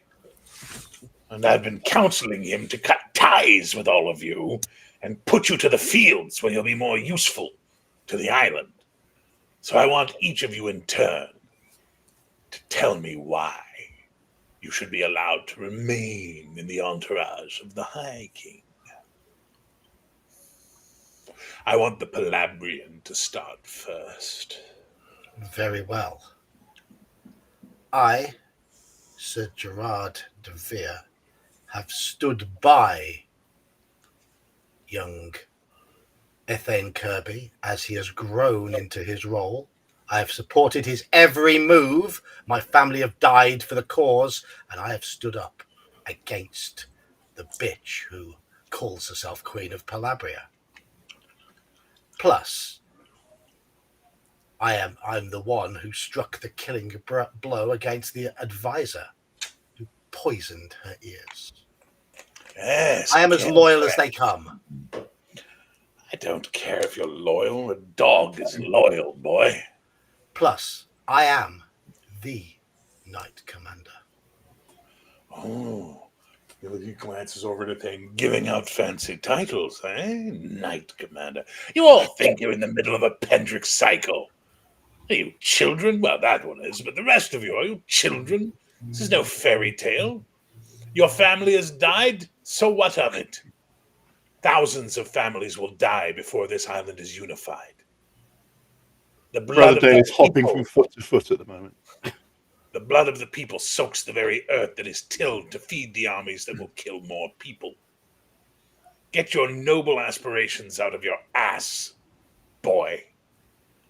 and I've been counseling him to cut ties with all of you and put you to the fields where you'll be more useful to the island. So I want each of you in turn to tell me why you should be allowed to remain in the entourage of the High King. I want the Palabrian to start first. Very well. I, Sir Gerard de Vere, have stood by young Ethane Kirby as he has grown into his role. I have supported his every move. My family have died for the cause, and I have stood up against the bitch who calls herself Queen of Palabria. Plus, I'm the one who struck the killing blow against the advisor who poisoned her ears. Yes, I am as loyal as they come. I don't care if you're loyal. A dog is loyal, boy. Plus, I am the Knight Commander. Oh, he glances over to thing, giving out fancy titles, eh? Knight Commander. You all think you're in the middle of a Pendrick cycle. Are you children? Well, that one is, but the rest of you, are you children? This is no fairy tale. Your family has died, so what of it? Thousands of families will die before this island is unified. The blood Brother of Dane the is hopping people- from foot to foot at the moment. The blood of the people soaks the very earth that is tilled to feed the armies that will kill more people. Get your noble aspirations out of your ass, boy.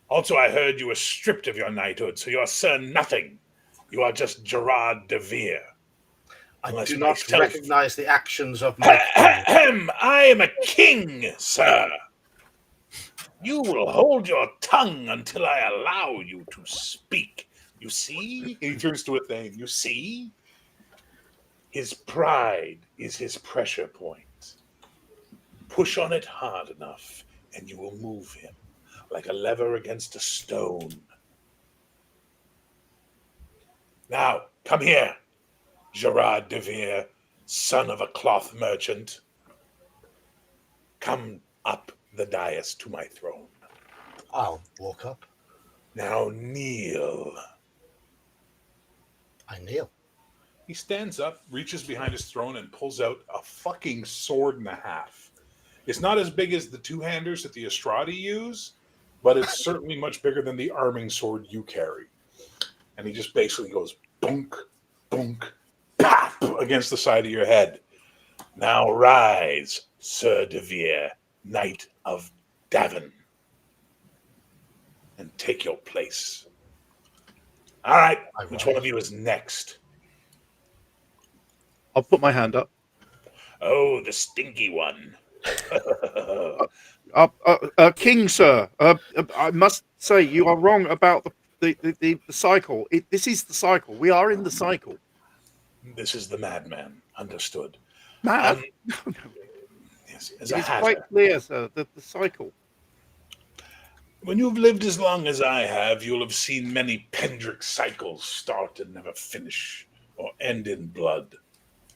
Also, I heard you were stripped of your knighthood, so you are Sir Nothing. You are just Gerard de Vere. I Unless do not myself- recognize the actions of my king. Ahem, I am a king, sir. You will hold your tongue until I allow you to speak. You see? He turns to a thing. You see? His pride is his pressure point. Push on it hard enough, and you will move him like a lever against a stone. Now, come here, Gerard de Vere, son of a cloth merchant. Come up the dais to my throne. I'll walk up. Now kneel. I kneel. He stands up, reaches behind his throne, and pulls out a fucking sword and a half. It's not as big as the two-handers that the Estradi use, but it's certainly much bigger than the arming sword you carry. And he just basically goes bunk, bunk, pop against the side of your head. Now rise, Sir de Vere, Knight of Davon, and take your place. All right, which one of you is next? I'll put my hand up. Oh, the stinky one. King, sir, I must say you are wrong about the cycle. This is the cycle. We are in the cycle. This is the madman. Understood. Mad? Yes, as It a is hazard. quite clear, sir, the cycle. When you've lived as long as I have, you'll have seen many Pendrick cycles start and never finish or end in blood.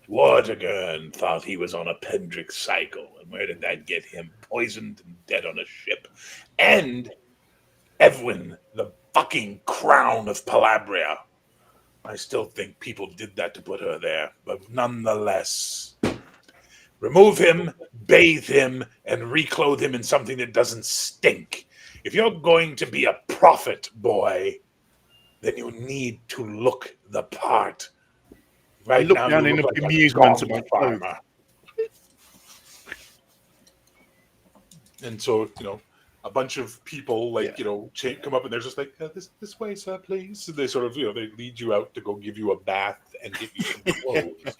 Vortigern thought he was on a Pendrick cycle, and where did that get him? Poisoned and dead on a ship. And Evelyn, the fucking crown of Palabria. I still think people did that to put her there, but nonetheless. Remove him, bathe him, and reclothe him in something that doesn't stink. If you're going to be a prophet, boy, then you need to look the part. Right look now, down you in look like a amusement dog at my farmer. And so, a bunch of people, come up and they're just like, this way, sir, please. And they sort of, they lead you out to go give you a bath and get you some clothes.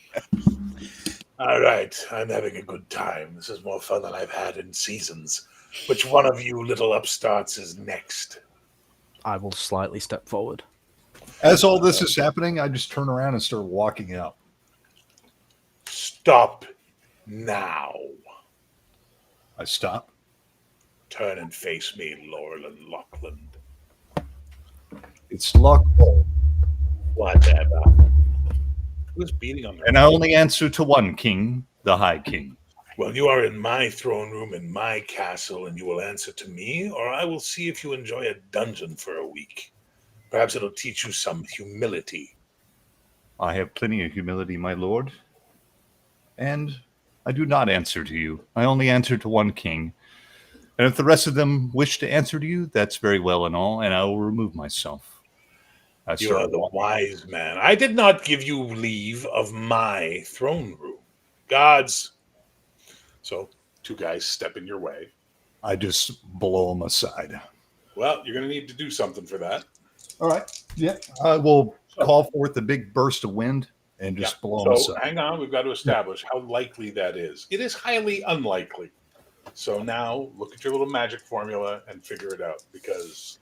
All right, I'm having a good time. This is more fun than I've had in seasons. Which one of you little upstarts is next? I will slightly step forward. As all this is happening, I just turn around and start walking out. Stop now. I stop. Turn and face me, Laurel and Lockland. It's Lockwood. Whatever. Who's beating on their And I only answer to one king, the High King. Well, you are in my throne room in my castle, and you will answer to me, or I will see if you enjoy a dungeon for a week. Perhaps it'll teach you some humility. I have plenty of humility, my lord. And I do not answer to you. I only answer to one king. And if the rest of them wish to answer to you, that's very well and all, and I will remove myself. You are the wise man. I did not give you leave of my throne room. Gods. So, two guys step in your way. I just blow them aside. Well, you're going to need to do something for that. All right. Yeah. I will call forth a big burst of wind and just Yeah. blow them So aside. hang on, we've got to establish how likely that is. It is highly unlikely. So now look at your little magic formula and figure it out, because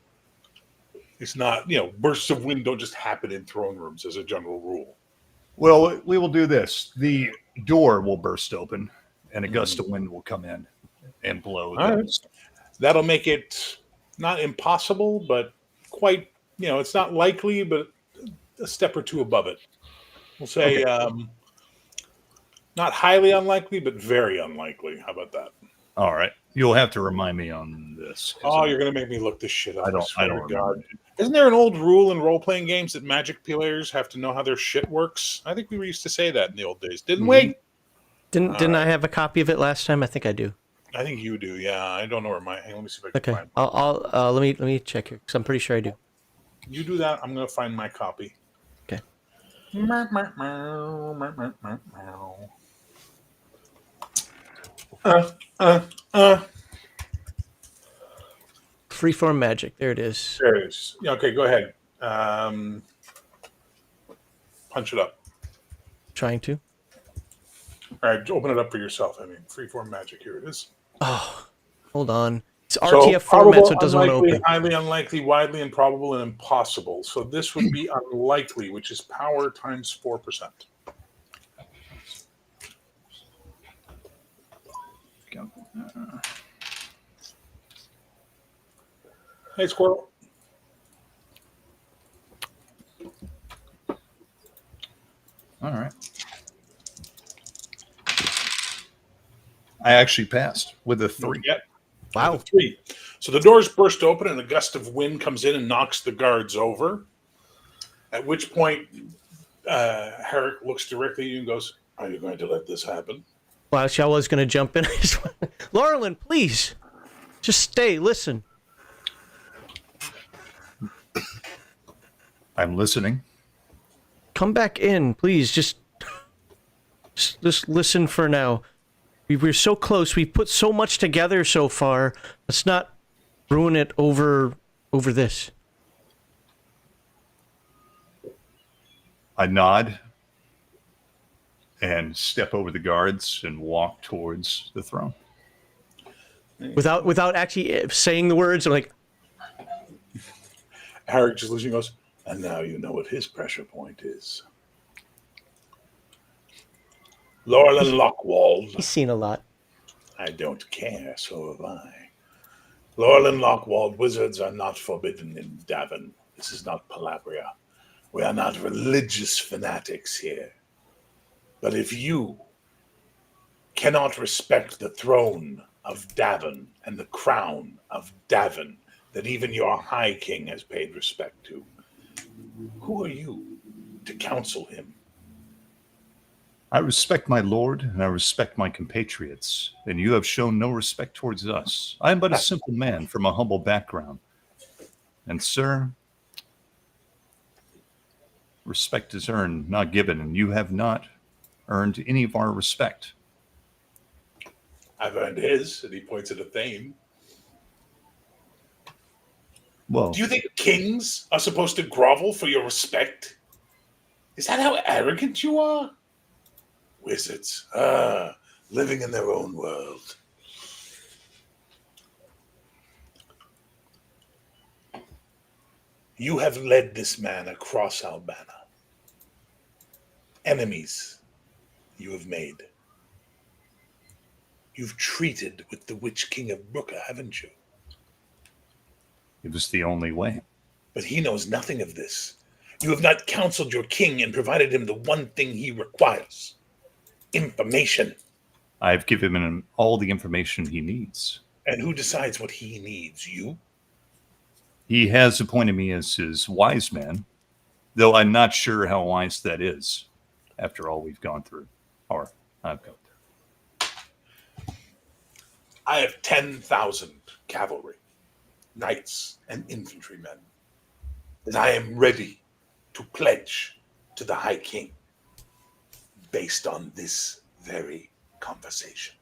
it's not, bursts of wind don't just happen in throne rooms as a general rule. Well, we will do this. The door will burst open, and a gust of wind will come in and blow All them. right. That'll make it not impossible, but quite, it's not likely, but a step or two above it. We'll say not highly unlikely, but very unlikely. How about that? All right. You'll have to remind me on this. Oh, you're going to make me look this shit up. I don't swear to God. remember. Isn't there an old rule in role-playing games that magic players have to know how their shit works? I think we used to say that in the old days, didn't we? Didn't I have a copy of it last time? I think I do. I think you do. Yeah, I don't know where my. Let me see if I can Okay, find. I'll let me check here because I'm pretty sure I do. You do that. I'm going to find my copy. Okay. Freeform magic. There it is. There it is. Yeah, okay, go ahead. Punch it up. Trying to. All right, open it up for yourself. I mean, freeform magic. Here it is. Oh, hold on. It's So, RTF format, probable, so it doesn't want to unlikely, open. highly unlikely, widely improbable, and impossible. So this would be unlikely, which is power times 4%. Hey, squirrel. All right. I actually passed with a 3. Yeah. Wow. 3. So the doors burst open and a gust of wind comes in and knocks the guards over. At which point, Herrick looks directly at you and goes, "Are you going to let this happen?" Well, actually, I was going to jump in. Laurelyn, please. Just stay. Listen. I'm listening. Come back in, please. Just listen for now. We're so close. We put so much together so far. Let's not ruin it over this. I nod and step over the guards and walk towards the throne. Without actually saying the words, I'm like, Herrick just listening goes, "And now you know what his pressure point is." Laurelyn Lockwald. he's seen a lot. I don't care, so have I. Laurelyn Lockwald, wizards are not forbidden in Davon. This is not Palabria. We are not religious fanatics here. But if you cannot respect the throne of Davon and the crown of Davon that even your High King has paid respect to, who are you to counsel him? I respect my lord, and I respect my compatriots, and you have shown no respect towards us. I am but a simple man from a humble background. And, sir, respect is earned, not given, and you have not earned any of our respect. I've earned his, and he points at a Thane. Well, Do you think kings are supposed to grovel for your respect? Is that how arrogant you are? Wizards, living in their own world. You have led this man across Albana. Enemies you have made. You've treated with the Witch King of Brooker, haven't you? it was the only way. But he knows nothing of this. You have not counseled your king and provided him the one thing he requires: information. I have given him all the information he needs. And who decides what he needs? You? He has appointed me as his wise man, though I'm not sure how wise that is after all we've gone through, or I've gone through. I have 10,000 cavalry, knights, and infantrymen that I am ready to pledge to the High King based on this very conversation.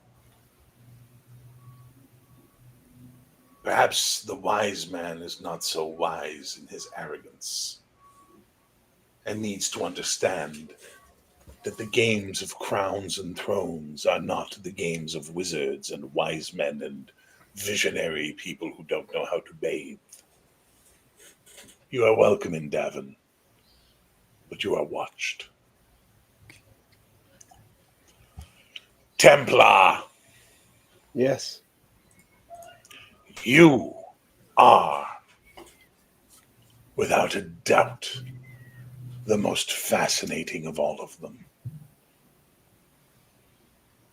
Perhaps the wise man is not so wise in his arrogance and needs to understand that the games of crowns and thrones are not the games of wizards and wise men and visionary people who don't know how to bathe. You are welcome in Davon, but you are watched. Templar, Yes. you are, without a doubt, the most fascinating of all of them.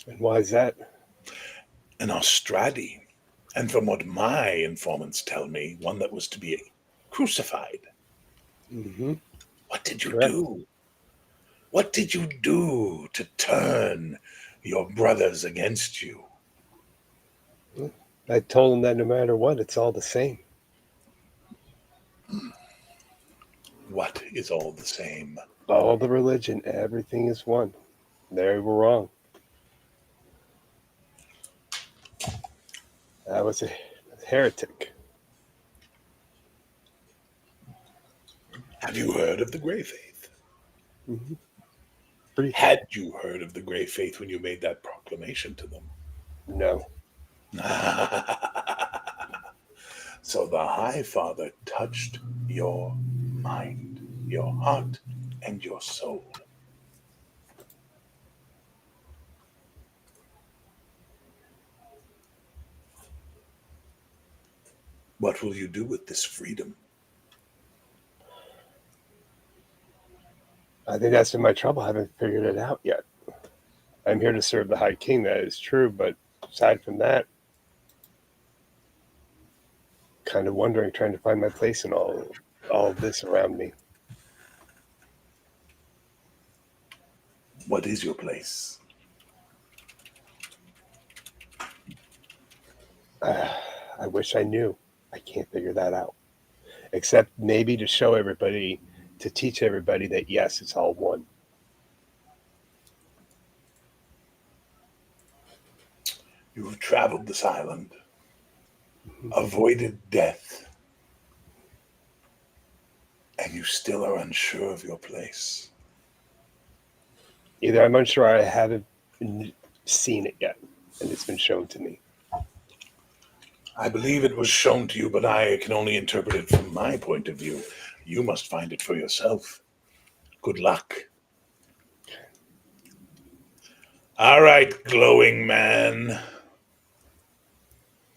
And why is that? An Austradi, and from what my informants tell me, one that was to be crucified. Mm-hmm. What did you Correct. do? What did you do to turn your brothers against you? I told him that no matter what, it's all the same. What is all the same? All the religion, everything is one. They were wrong. I was a heretic. Have you heard of the Grey Faith? Mm-hmm. Pretty Had you heard of the Grey Faith when you made that proclamation to them? No. So the High Father touched your mind, your heart, and your soul. What will you do with this freedom? I think that's been my trouble. I haven't figured it out yet. I'm here to serve the High King, that is true, but aside from that, kind of wondering, trying to find my place in all of this around me. What is your place? I wish I knew. I can't figure that out. Except maybe to show everybody, to teach everybody that yes, it's all one. You have traveled this island, avoided death, and you still are unsure of your place. Either I'm unsure or I haven't seen it yet, and it's been shown to me. I believe it was shown to you, but I can only interpret it from my point of view. You must find it for yourself. Good luck. All right, glowing man.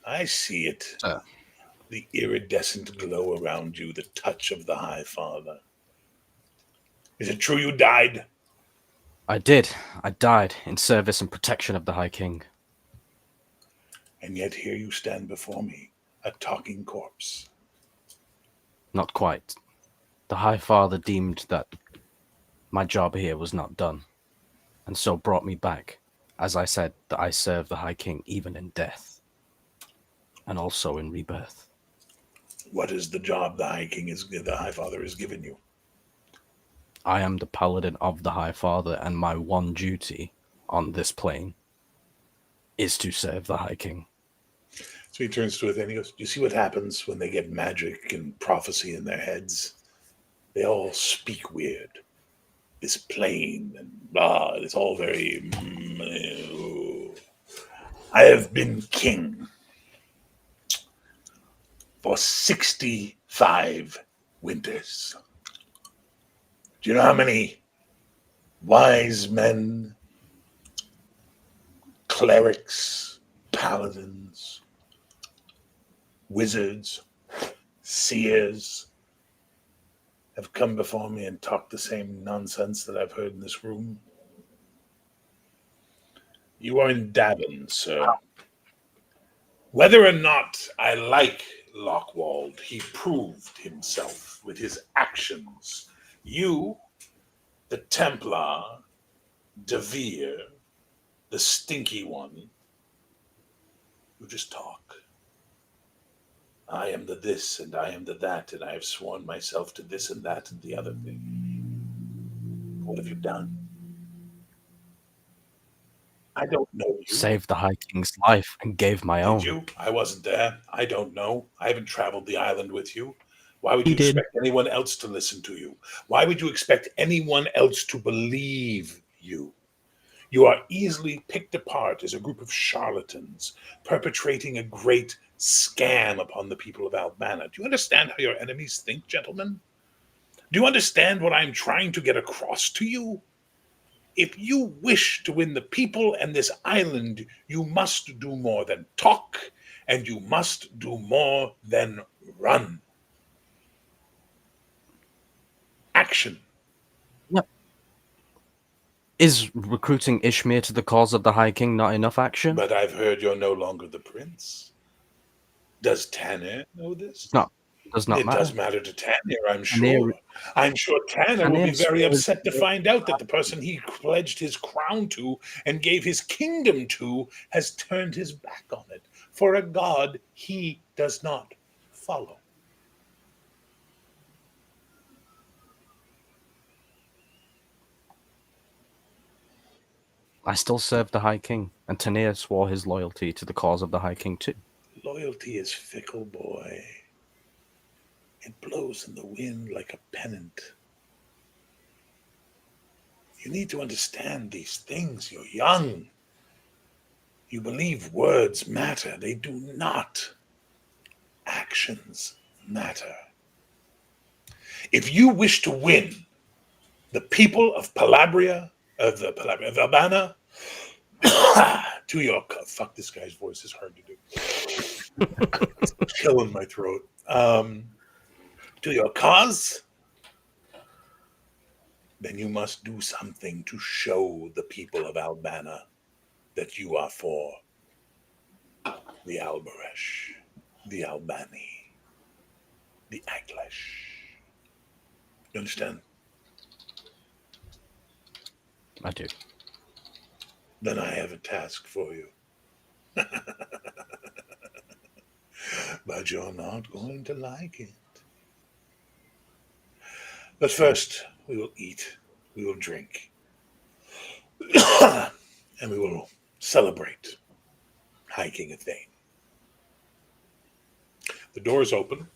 I see it. The iridescent glow around you, the touch of the High Father. Is it true you died? I did. I died in service and protection of the High King. And yet here you stand before me, a talking corpse. Not quite. The High Father deemed that my job here was not done, and so brought me back. As I said, that I serve the High King even in death, and also in rebirth. What is the job the High Father has given you? I am the paladin of the High Father, and my one duty on this plane is to serve the High King. So he turns to it and he goes, "You see what happens when they get magic and prophecy in their heads? They all speak weird. This plane and blah, it's all very... I have been king for 65 winters. Do you know how many wise men, clerics, paladins, wizards, seers have come before me and talked the same nonsense that I've heard in this room? You are in Davon, sir. Whether or not I like Lockwald, he proved himself with his actions. You, the Templar, Devere, the stinky one, you just talk. I am the this and I am the that, and I have sworn myself to this and that and the other thing. What have you done? I don't know you. Saved the High King's life and gave my own. Did you? I wasn't there. I don't know. I haven't traveled the island with you. Why would He you did. expect anyone else to listen to you? Why would you expect anyone else to believe you. You are easily picked apart as a group of charlatans perpetrating a great scam upon the people of Albana. Do you understand how your enemies think, gentlemen? Do you understand what I'm trying to get across to you? If you wish to win the people and this island, you must do more than talk, and you must do more than run. Action. Is recruiting Ishmir to the cause of the High King not enough action? But I've heard you're no longer the prince. Does Tanner know this? No, does not It matter. does matter to Tanner, I'm Tanner- sure. I'm sure Tanner will be Tanner very swears- upset to find out that the person he pledged his crown to and gave his kingdom to has turned his back on it for a god he does not follow. I still serve the High King, and Tanir swore his loyalty to the cause of the High King too. Loyalty is fickle, boy. It blows in the wind like a pennant. You need to understand these things. You're young. You believe words matter. They do not. Actions matter. If you wish to win the people of of Albana, to your fuck, this guy's voice is hard to do. It's killing my throat. To your cause, then you must do something to show the people of Albana that you are for the Albaresh, the Albani, the Aglesh. You understand? I do. Then I have a task for you. But you're not going to like it. But first, we will eat, we will drink, and we will celebrate High King Athene. The doors open,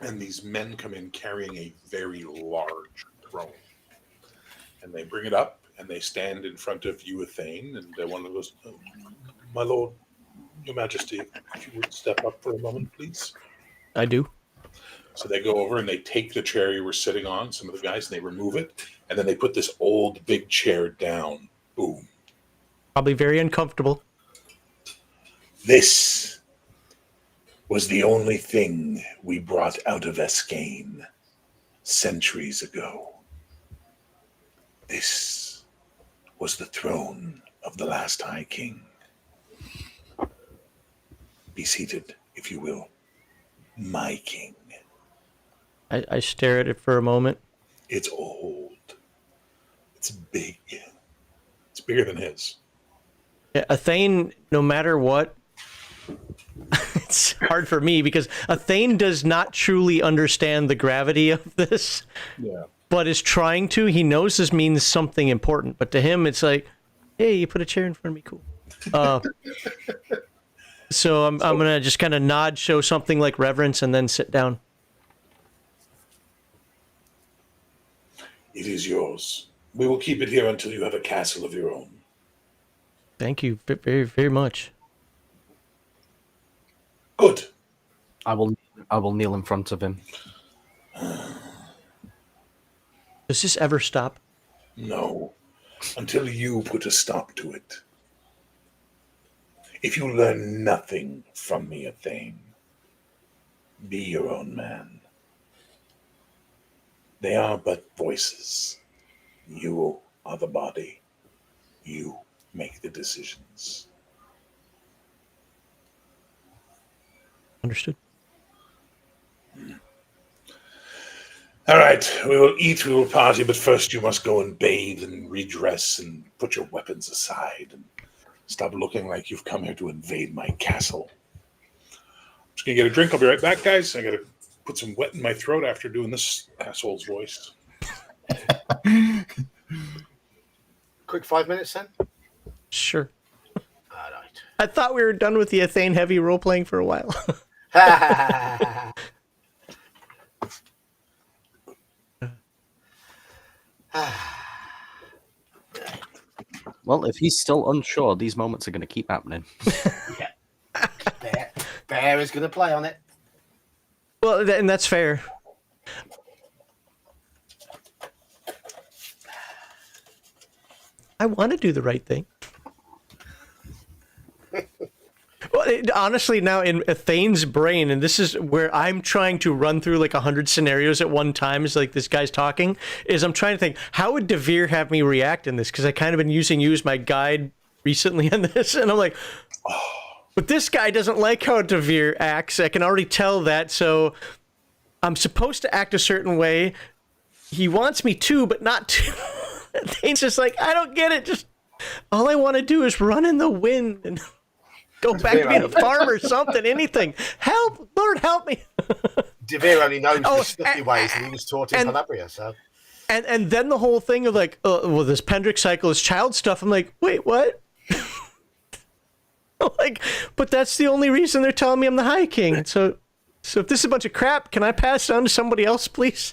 and these men come in carrying a very large throne. And they bring it up, and they stand in front of you, Athene, and one of those, my lord, your majesty, if you would step up for a moment, please. I do. So they go over and they take the chair you were sitting on, some of the guys, and they remove it, and then they put this old big chair down. Boom. Probably very uncomfortable. This was the only thing we brought out of Escaine centuries ago. This was the throne of the last High King. Be seated, if you will. My king. I stare at it for a moment. It's old. It's big. It's bigger than his. Yeah, Athane, no matter what, it's hard for me because Athane does not truly understand the gravity of this, Yeah. but is trying to. He knows this means something important, but to him, it's like, hey, you put a chair in front of me, cool. So I'm gonna just kind of nod, show something like reverence, and then sit down. It is yours. We will keep it here until you have a castle of your own. Thank you very, very much. Good. I will kneel in front of him. Does this ever stop? No, until you put a stop to it. If you learn nothing from me, Athane, be your own man. They are but voices. You are the body. You make the decisions. Understood. All right, we will eat, we will party, but first you must go and bathe and redress and put your weapons aside and stop looking like you've come here to invade my castle. I'm just going to get a drink. I'll be right back, guys. I got to put some wet in my throat after doing this asshole's voice. Quick 5 minutes then. Sure. All right. I thought we were done with the Athane heavy role playing for a while. Well, if he's still unsure, these moments are going to keep happening. Bear is going to play on it. Well, and that's fair. I want to do the right thing. Well, honestly, now in Thane's brain, and this is where I'm trying to run through like 100 scenarios at one time as like this guy's talking, is I'm trying to think, how would Devere have me react in this? Because I kind of been using you as my guide recently on this, and I'm like, but this guy doesn't like how Devere acts. I can already tell that, so I'm supposed to act a certain way. He wants me to, but not to. Thane's just like, I don't get it. Just all I want to do is run in the wind and go back to being a farmer or something, anything. Help, Lord, help me. Devere only knows the stuffy ways, and he was taught in Calabria, so. And then the whole thing of like, well, this Pendrick cycle is child stuff. I'm like, wait, what? Like, but that's the only reason they're telling me I'm the High King. So if this is a bunch of crap, can I pass it on to somebody else, please?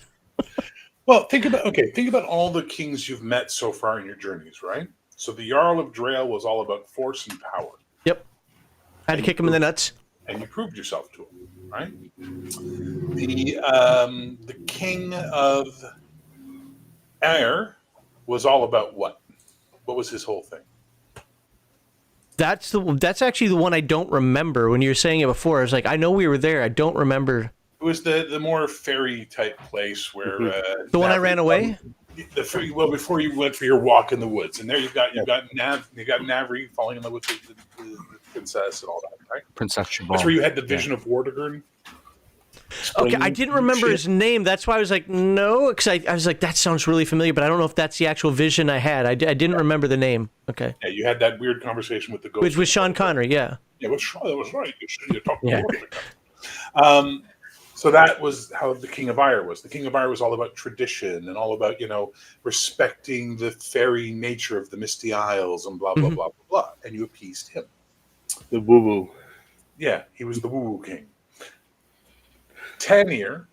Well, think about all the kings you've met so far in your journeys, right? So the Jarl of Drael was all about force and power. Yep. I had to kick him in the nuts. And you proved yourself to him, right? The king of Air was all about what? What was his whole thing? That's actually the one I don't remember. When you were saying it before, I was like, I know we were there. I don't remember. It was the more fairy type place where the one I ran away. Well, before you went for your walk in the woods, and there you got Navri falling in love with the princess and all that, right? Princess Siobhan. That's where you had the vision of Vortigern. Okay, I didn't remember his name. That's why I was like, no, because I was like, that sounds really familiar, but I don't know if that's the actual vision I had. I didn't remember the name. Okay. Yeah, you had that weird conversation with the ghost. With Sean Connery, yeah. Yeah, that was right. You talked to Vortigern. So that was how the King of Ire was. The King of Ire was all about tradition and all about, respecting the fairy nature of the Misty Isles and blah, blah, blah, blah, blah. And you appeased him. The woo-woo. Yeah, he was the woo-woo king. Tanir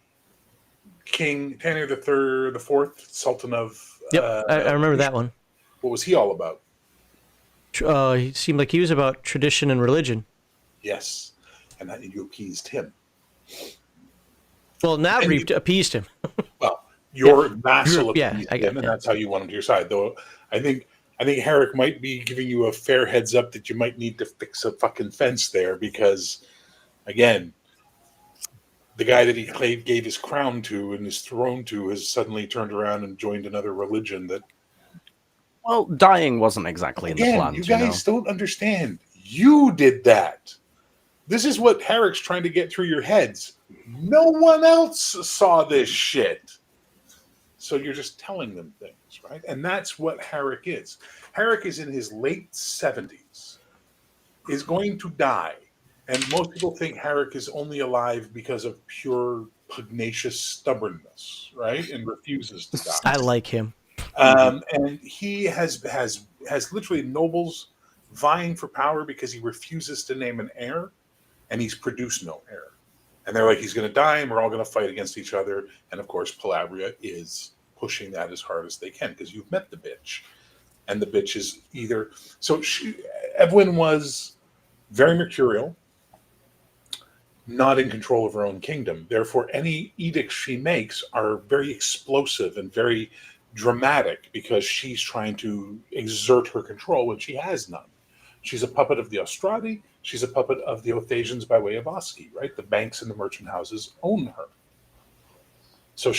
the fourth Sultan of... Yep, I remember that one. What was he all about? He seemed like he was about tradition and religion. Yes, and you appeased him. Well, Navri appeased him. Well, your vassal appeased him, and that's how you want him to your side. Though I think Herrick might be giving you a fair heads up that you might need to fix a fucking fence there because, again, the guy that he gave his crown to and his throne to has suddenly turned around and joined another religion that... Well, dying wasn't exactly in the plans. You guys don't understand. You did that. This is what Herrick's trying to get through your heads. No one else saw this shit. So you're just telling them things, right? And that's what Herrick is. Herrick is in his late 70s, is going to die. And most people think Herrick is only alive because of pure pugnacious stubbornness, right? And refuses to die. I like him. And he has literally nobles vying for power because he refuses to name an heir, and he's produced no heir. And they're like, he's going to die, and we're all going to fight against each other. And of course, Calabria is pushing that as hard as they can because you've met the bitch, and the bitch is either Evelyn was very mercurial, not in control of her own kingdom. Therefore, any edicts she makes are very explosive and very dramatic because she's trying to exert her control when she has none. She's a puppet of the Ostradi. She's a puppet of the Othasians by way of Oski, right? The banks and the merchant houses own her. So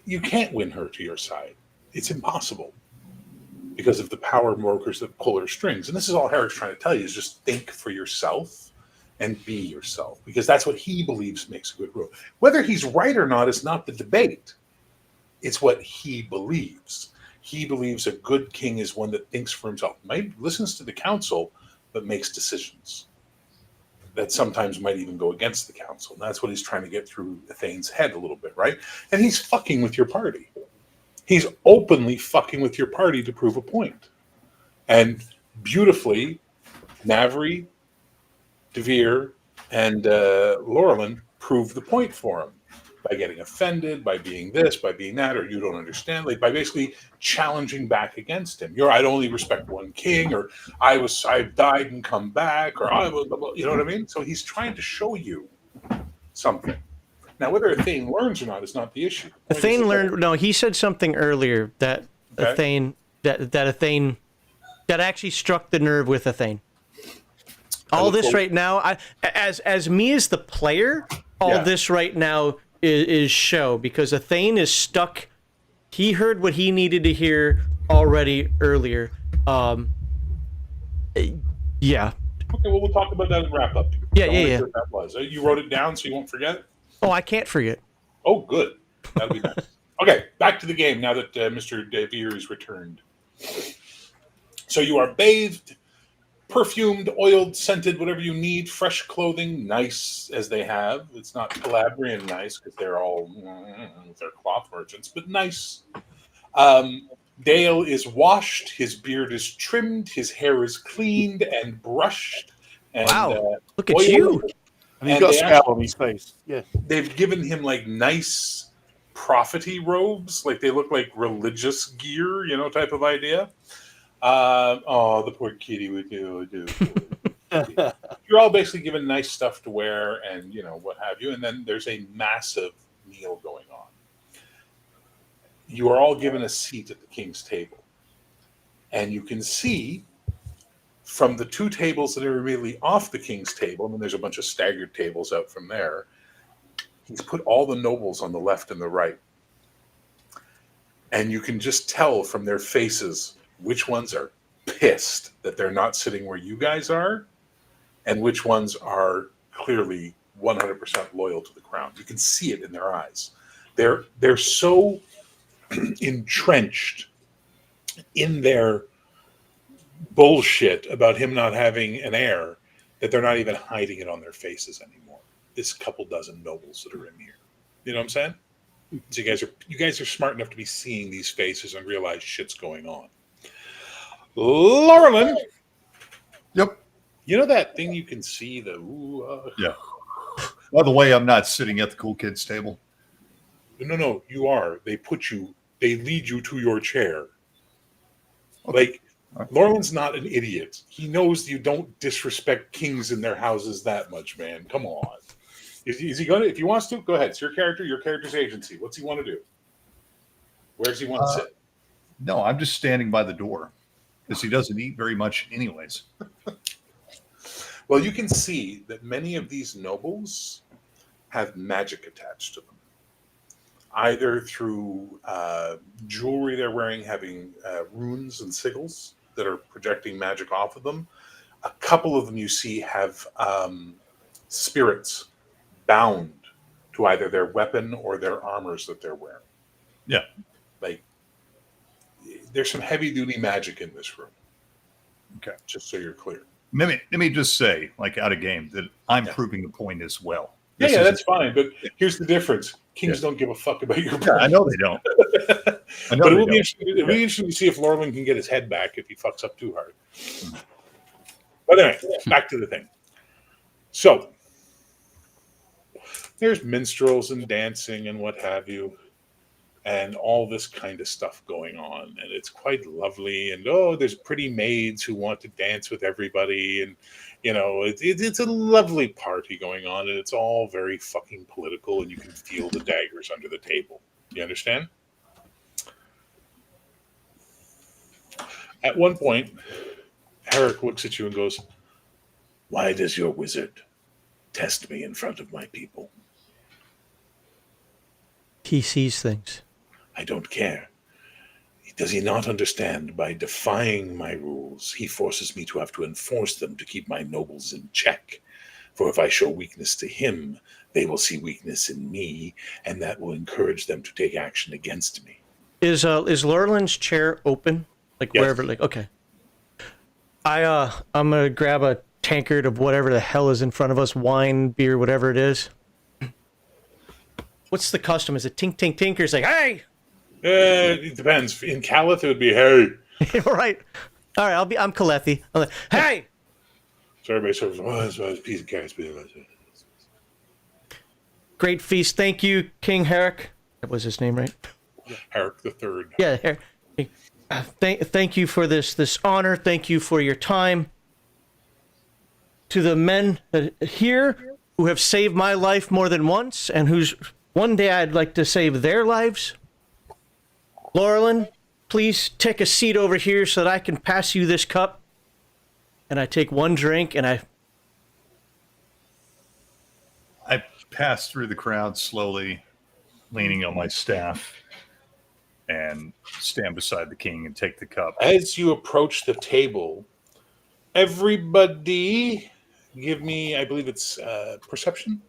you can't win her to your side. It's impossible because of the power brokers that pull her strings. And this is all Herrick's trying to tell you is just think for yourself and be yourself because that's what he believes makes a good ruler. Whether he's right or not is not the debate. It's what he believes. He believes a good king is one that thinks for himself, listens to the council, but makes decisions that sometimes might even go against the council. And that's what he's trying to get through Thane's head a little bit, right? And he's fucking with your party. He's openly fucking with your party to prove a point. And beautifully, Navri, Devere, and Laurelin prove the point for him by by getting offended, by being this, by being that, or you don't understand, like by basically challenging back against him. I'd only respect one king, or I've died and come back, or I was, you know what I mean? So he's trying to show you something. Now, whether a Thane learns or not is not the issue. A Thane learned. No, he said something earlier that a Thane that actually struck the nerve with a Thane. All this right now, as me as the player, all this right now is show, because a Thane is stuck. He heard what he needed to hear already earlier. Yeah. Okay, well, we'll talk about that and wrap up. Yeah. What that was. You wrote it down so you won't forget? Oh, I can't forget. Oh, good. That'll be nice. Okay, back to the game now that Mr. DeVere is returned. So you are bathed, perfumed, oiled, scented, whatever you need, fresh clothing, nice as they have. It's not Calabrian nice because they're all they're cloth merchants, but nice. Dale is washed, his beard is trimmed, his hair is cleaned and brushed. And, wow, look at you. And he's got a scowl on his face. Yeah. They've given him like nice prophety robes, like they look like religious gear, type of idea. The poor kitty would do. You're all basically given nice stuff to wear and, what have you. And then there's a massive meal going on. You are all given a seat at the king's table. And you can see from the two tables that are immediately off the king's table, and then there's a bunch of staggered tables out from there, he's put all the nobles on the left and the right. And you can just tell from their faces which ones are pissed that they're not sitting where you guys are, and which ones are clearly 100% loyal to the crown. You can see it in their eyes. They're so entrenched in their bullshit about him not having an heir that they're not even hiding it on their faces anymore. This couple dozen nobles that are in here. You know what I'm saying? So you guys are smart enough to be seeing these faces and realize shit's going on. Laurelin. Yep. You know that thing you can see Yeah. By the way, I'm not sitting at the cool kids table. No, you are. They lead you to your chair. Okay. Like, Lauren's not an idiot. He knows you don't disrespect kings in their houses that much, man. Come on. Is he going to? If he wants to, go ahead. It's your character's agency. What's he want to do? Where does he want to sit? No, I'm just standing by the door because he doesn't eat very much anyways. Well, you can see that many of these nobles have magic attached to them. Either through jewelry they're wearing having runes and sigils that are projecting magic off of them. A couple of them you see have spirits bound to either their weapon or their armors that they're wearing. Yeah. Like, there's some heavy-duty magic in this room. Okay. Just so you're clear. Let me just say, like out of game, that I'm proving the point as well. Yeah, that's fine. But here's the difference. Kings don't give a fuck about your point. Yeah, I know they don't. But it will be interesting to see if Lorwyn can get his head back if he fucks up too hard. But anyway, back to the thing. So, there's minstrels and dancing and what have you, and all this kind of stuff going on. And it's quite lovely. And, there's pretty maids who want to dance with everybody. And, it's a lovely party going on. And it's all very fucking political. And you can feel the daggers under the table. You understand? At one point, Herrick looks at you and goes, "Why does your wizard test me in front of my people?" He sees things. "I don't care. Does he not understand by defying my rules, he forces me to have to enforce them to keep my nobles in check? For if I show weakness to him, they will see weakness in me, and that will encourage them to take action against me." Is Lorlin's chair open? Like Yes. wherever, like, okay. I'm gonna grab a tankard of whatever the hell is in front of us, wine, beer, whatever it is. What's the custom? Is it tink tink tink, or is it like, hey? It depends. In Calith, it would be, "Hey." Right. All right, I'm Kalethi. I'm like, hey! So everybody sort of, it's a piece of carrots. great feast. Thank you, King Herrick. That was his name, right? Herrick the Third. Yeah, Herrick. Thank you for this honor. Thank you for your time. To the men here who have saved my life more than once, and who's one day I'd like to save their lives. Laurelin, please take a seat over here so that I can pass you this cup. And I take one drink, and I pass through the crowd slowly, leaning on my staff, and stand beside the king and take the cup. As you approach the table, everybody give me, I believe it's perception.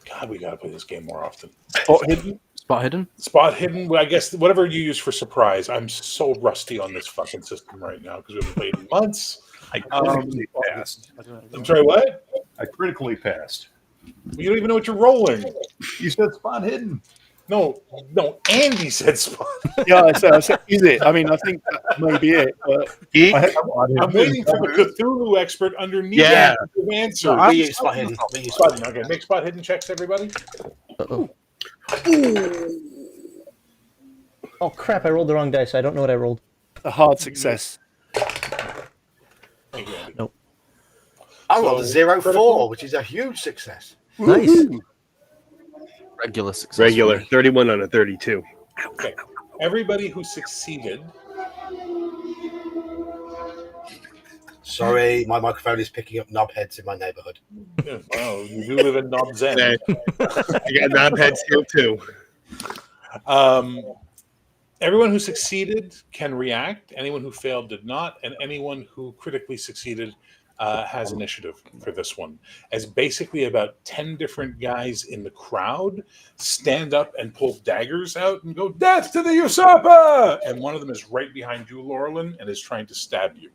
God, we got to play this game more often. Spot hidden. Spot hidden. Spot hidden. Well, I guess whatever you use for surprise. I'm so rusty on this fucking system right now because we haven't played in months. I critically passed. I'm sorry, what? I critically passed. You don't even know what you're rolling. You said spot hidden. No, Andy said spot. Yeah, I said, is it? I mean, I think that may be it. But I'm waiting for the Cthulhu expert underneath the answer. We use spot hidden. Okay, make spot hidden checks, everybody. Uh-oh. Oh, crap, I rolled the wrong dice. I don't know what I rolled. a hard success. Thank you, Andy. Nope. I rolled a So, 0-4, which is a huge success. Nice. Regular success. Regular, 31 on a 32. Okay. Everybody who succeeded. Sorry, my microphone is picking up knobheads in my neighborhood. Well, you do live in Knobs End. I got knobheads here too. Everyone who succeeded can react. Anyone who failed did not, and anyone who critically succeeded has initiative for this one. As basically about 10 different guys in the crowd stand up and pull daggers out and go, "Death to the usurper!" And one of them is right behind you, Laurelin, and is trying to stab you.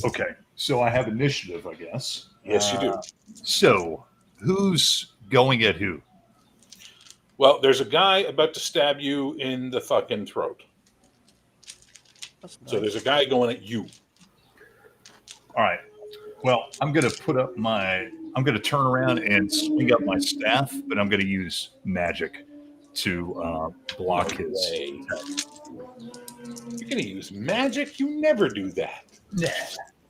Okay, so I have initiative, I guess. Yes, you do. So, who's going at who? Well, there's a guy about to stab you in the fucking throat. So there's a guy going at you. All right. Well, I'm going to turn around and swing up my staff, but I'm going to use magic to block his. You're going to use magic? You never do that. Nah.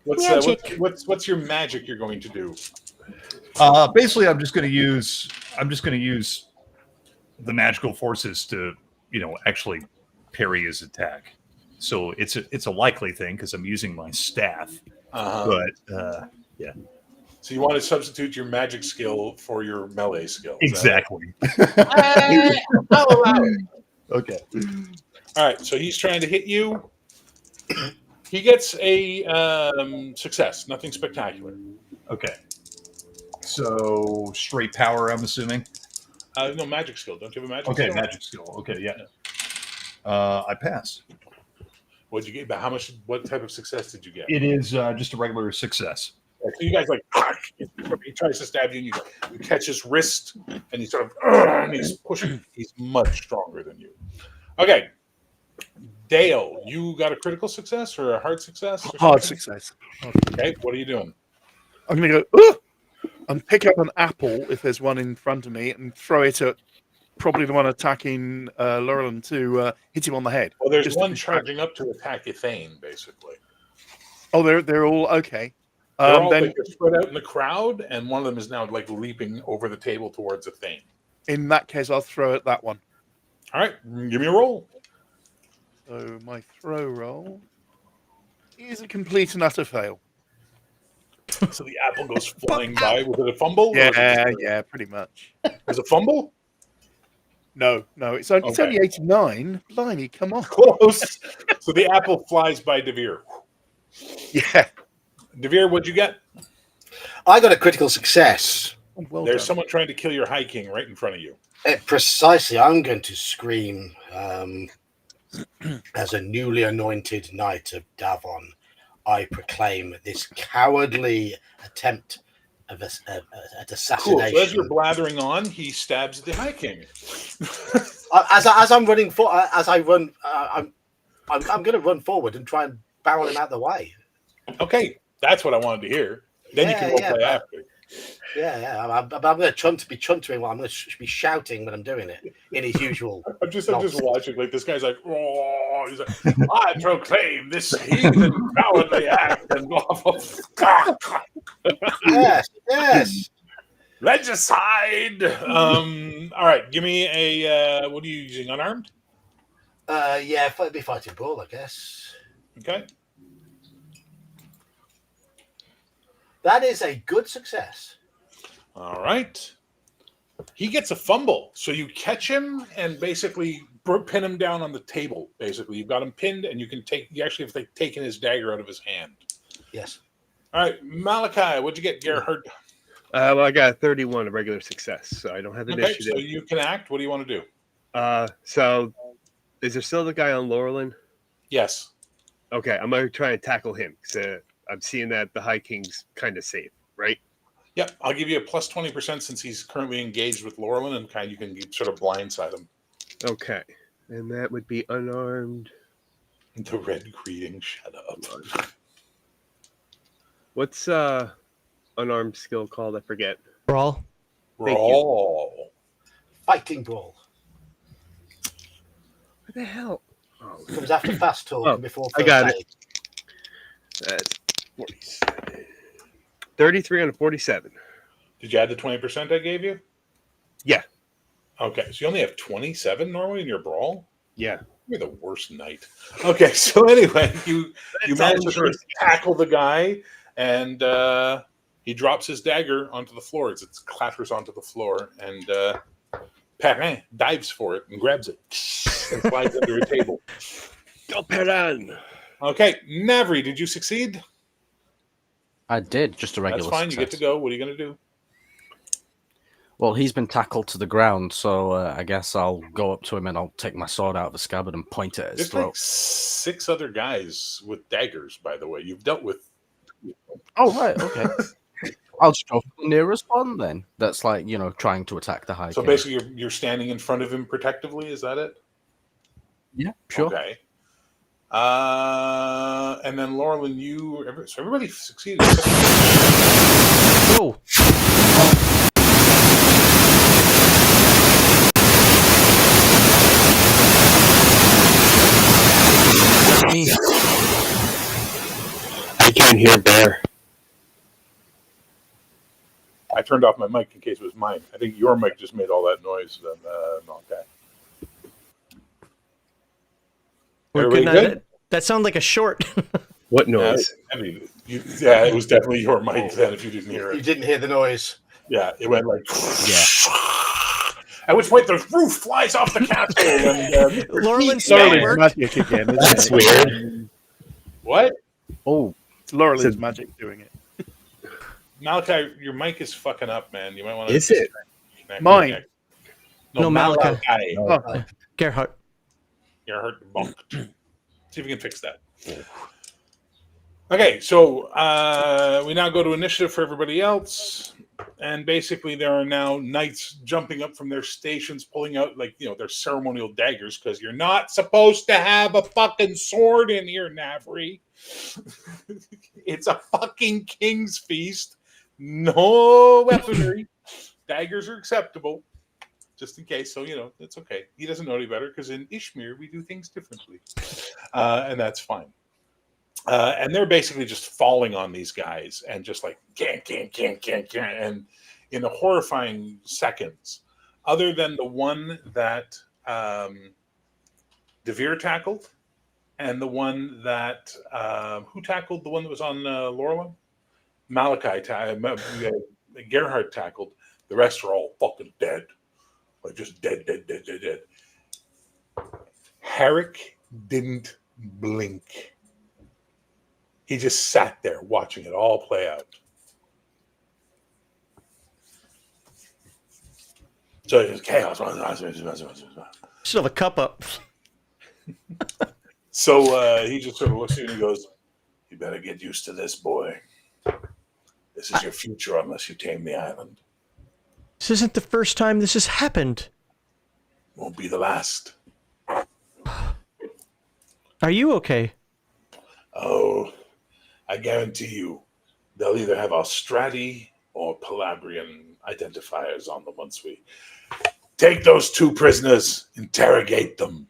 What's your magic you're going to do? Basically, I'm just going to use the magical forces to, actually parry his attack. So it's a likely thing because I'm using my staff. But yeah. So you want to substitute your magic skill for your melee skill? Exactly. I'll allow it. Okay. All right. So he's trying to hit you. He gets a success. Nothing spectacular. Okay. So straight power, I'm assuming. No magic skill. Don't you have a magic Okay, skill? magic skill. Okay, yeah. I pass. What'd you get? But how much? What type of success did you get? It is just a regular success. So you guys he tries to stab you, and you catch his wrist, and you sort of and he's pushing. He's much stronger than you. Okay, Dale, you got a critical success or a hard success? Or Hard something? success. Okay, what are you doing? I'm going to go, "Ugh!" and pick up an apple if there's one in front of me and throw it at probably the one attacking Laurelin to hit him on the head. Well, there's Just to one distract- charging up to attack Ithane, basically. Oh, they're all okay. They're all Then like, they're spread out in the crowd, and one of them is now like leaping over the table towards Ithane. in that case, I'll throw at that one. All right, give me a roll. So my throw roll is a complete and utter fail. So the apple goes flying by. Was it a fumble? or was it Yeah, just yeah, pretty much. Was it a fumble? No, it's only Okay. 89. Blimey, come on. Close. So the apple flies by Devere. Yeah. Devere, what'd you get? I got a critical success. Well There's done. someone trying to kill your High King right in front of you. Precisely, I'm going to scream as a newly anointed knight of Davon. I proclaim this cowardly attempt of an Cool. assassination. So as you're blathering on, he stabs the High King. As I'm running I'm going to run forward and try and barrel him out of the way. Okay, that's what I wanted to hear. Then you can roll play but after. Yeah. I'm going to be chuntering while I'm going to be shouting when I'm doing it in his usual. I'm just nonsense. watching. Like this guy's like, oh, he's like, I proclaim this heathen cowardly act and blah blah. Yes. Regicide. All right, give me a. What are you using? Unarmed. Yeah, it'd be fighting brawl, I guess. Okay. That is a good success. All right. He gets a fumble, so you catch him and basically pin him down on the table. Basically, you've got him pinned, and you can take. You actually have taken his dagger out of his hand. Yes. All right, Malachi, what'd you get, Gerhard? Well, I got a 31, a regular success, so I don't have initiative. Okay, so you can act. What do you want to do? So is there still the guy on Laurelin? Yes. Okay, I'm gonna try and tackle him because I'm seeing that the High King's kind of safe, right? Yep, I'll give you a plus 20% since he's currently engaged with Laurelin, and you can sort of blindside him. Okay, and that would be unarmed. The red greeting, shut up. What's unarmed skill called? I forget. Brawl. Thank Brawl. Fighting brawl. What the hell? Oh, Comes after fast talk and before. I got it. That's 47. 33 on a 47. Did you add the 20% I gave you? Yeah. Okay, so you only have 27 normally in your brawl? Yeah. You're the worst knight. Okay, so anyway, you manage to sort of tackle the guy, and he drops his dagger onto the floor. It clatters onto the floor, and Perrin dives for it and grabs it and slides under a table. Go Perrin! Okay, Navri, did you succeed? I did, just a regular That's fine, success. you get to go. What are you going to do? Well, he's been tackled to the ground, so I guess I'll go up to him and I'll take my sword out of the scabbard and point it at his There's throat. like 6 other guys with daggers, by the way. You've dealt with... Oh, right, okay. I'll just go for the nearest one then. That's like, trying to attack the High So King. basically, you're standing in front of him protectively, is that it? Yeah, sure. Okay. And then Laurelin, so everybody succeeded. Whoa. Not me. I can't hear Bear. I turned off my mic in case it was mine. I think your mic just made all that noise. Okay. We're Everybody good now. good? That sounded like a short. What noise? Yeah, it was definitely your mic then if you didn't hear You it. didn't hear the noise. Yeah, it went like... Yeah. At which point the roof flies off the castle. And, Laurelin's Laurel's work. magic again. Isn't That's it? weird. what? Oh, It's Laurel's magic doing it. Malachi, your mic is fucking up, man. You might want to... Is it? Mine? No, Malachi. Oh, Gerhardt. You're hurt. Bonked. See if we can fix that. Okay, so we now go to initiative for everybody else, and basically there are now knights jumping up from their stations, pulling out their ceremonial daggers because you're not supposed to have a fucking sword in here, Navri. It's a fucking king's feast. No weaponry. Daggers are acceptable. Just in case, so it's okay. He doesn't know any better because in Ishmir we do things differently, and that's fine. And they're basically just falling on these guys and just like can't, and in the horrifying seconds, other than the one that Devere tackled, and the one that who tackled the one that was on Laurelin? Malachi, Gerhard tackled. The rest are all fucking dead. Like just dead. Herrick didn't blink. He just sat there watching it all play out. So it was chaos. Should have a cup up. So he just sort of looks at you and he goes, "You better get used to this, boy. This is your future unless you tame the island. This isn't the first time this has happened. Won't be the last." Are you okay? Oh, I guarantee you, they'll either have Austrati or Palabrian identifiers on them once we take those 2 prisoners, interrogate them.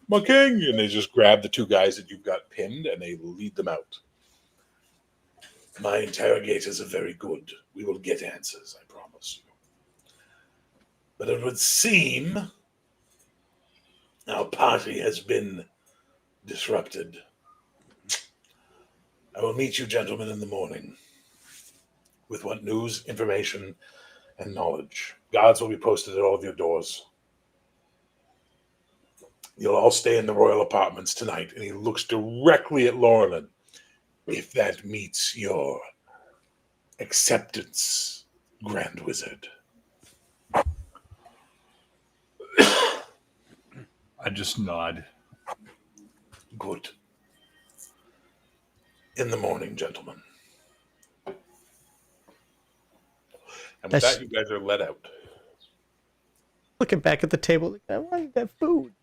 My king! And they just grab the 2 guys that you've got pinned and they lead them out. My interrogators are very good. We will get answers, I promise you. But it would seem our party has been disrupted. I will meet you gentlemen in the morning with what news, information, and knowledge. Guards will be posted at all of your doors. You'll all stay in the royal apartments tonight. And he looks directly at Laurelin. If that meets your acceptance, Grand Wizard. I just nod. Good. In the morning, gentlemen. And with that, you guys are let out. Looking back at the table, like, I want that food.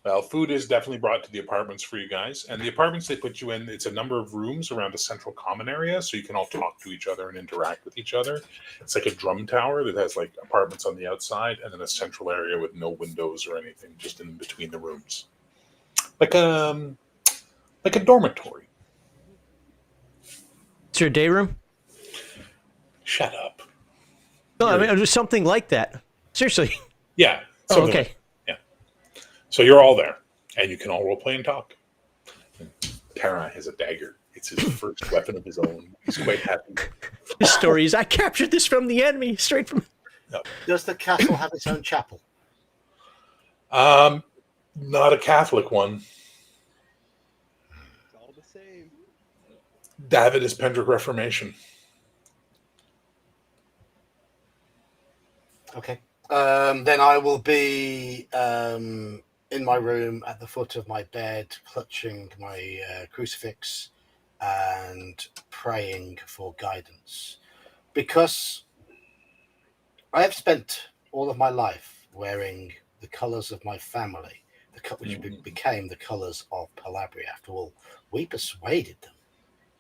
Well, food is definitely brought to the apartments for you guys. And the apartments they put you in, it's a number of rooms around a central common area, so you can all talk to each other and interact with each other. It's like a drum tower that has like apartments on the outside and then a central area with no windows or anything, just in between the rooms. Like a dormitory. It's your day room? Shut up. No, I mean, just something like that. Seriously. Yeah. Oh, okay. So you're all there, and you can all roleplay and talk. Tara has a dagger. It's his first weapon of his own. He's quite happy. His story is, I captured this from the enemy, straight from... No. Does the castle have its own chapel? Not a Catholic one. It's all the same. Davon is Pendrick Reformation. Okay. Then I will be in my room at the foot of my bed, clutching my crucifix and praying for guidance. Because I have spent all of my life wearing the colours of my family, which became the colours of Palabria. After all, we persuaded them.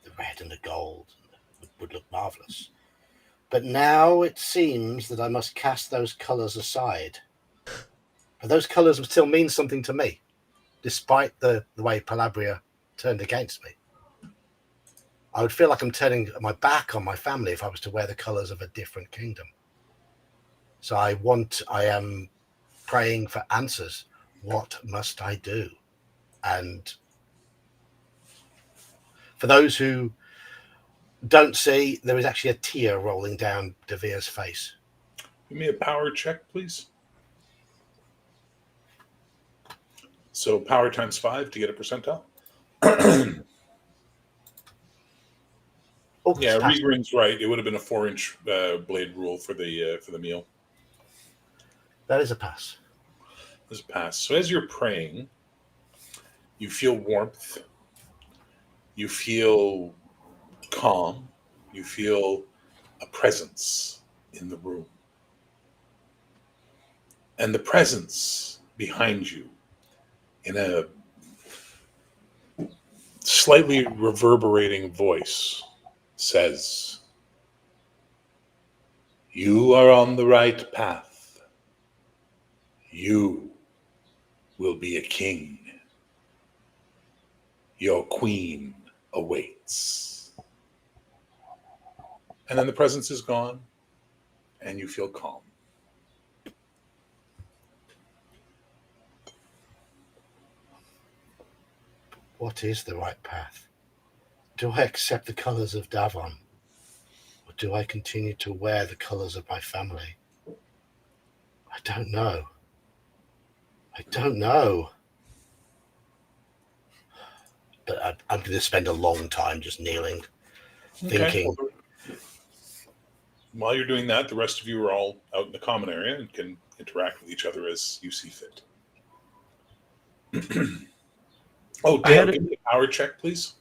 The red and the gold would look marvellous. But now it seems that I must cast those colours aside. But those colours still mean something to me, despite the way Palabria turned against me. I would feel like I'm turning my back on my family if I was to wear the colours of a different kingdom. So I am praying for answers. What must I do? And for those who don't see, there is actually a tear rolling down Devere's face. Give me a power check, please. So power times 5 to get a percentile. Yeah, Regrin's right. It would have been a 4-inch blade rule for the meal. That is a pass. That's a pass. So as you're praying, you feel warmth. You feel calm. You feel a presence in the room. And the presence behind you, in a slightly reverberating voice, says, "You are on the right path. You will be a king. Your queen awaits." And then the presence is gone, and you feel calm. What is the right path? Do I accept the colours of Davon? Or do I continue to wear the colours of my family? I don't know. But I'm going to spend a long time just kneeling, thinking. Okay. While you're doing that, the rest of you are all out in the common area and can interact with each other as you see fit. Oh, Dale, give me a power check, please.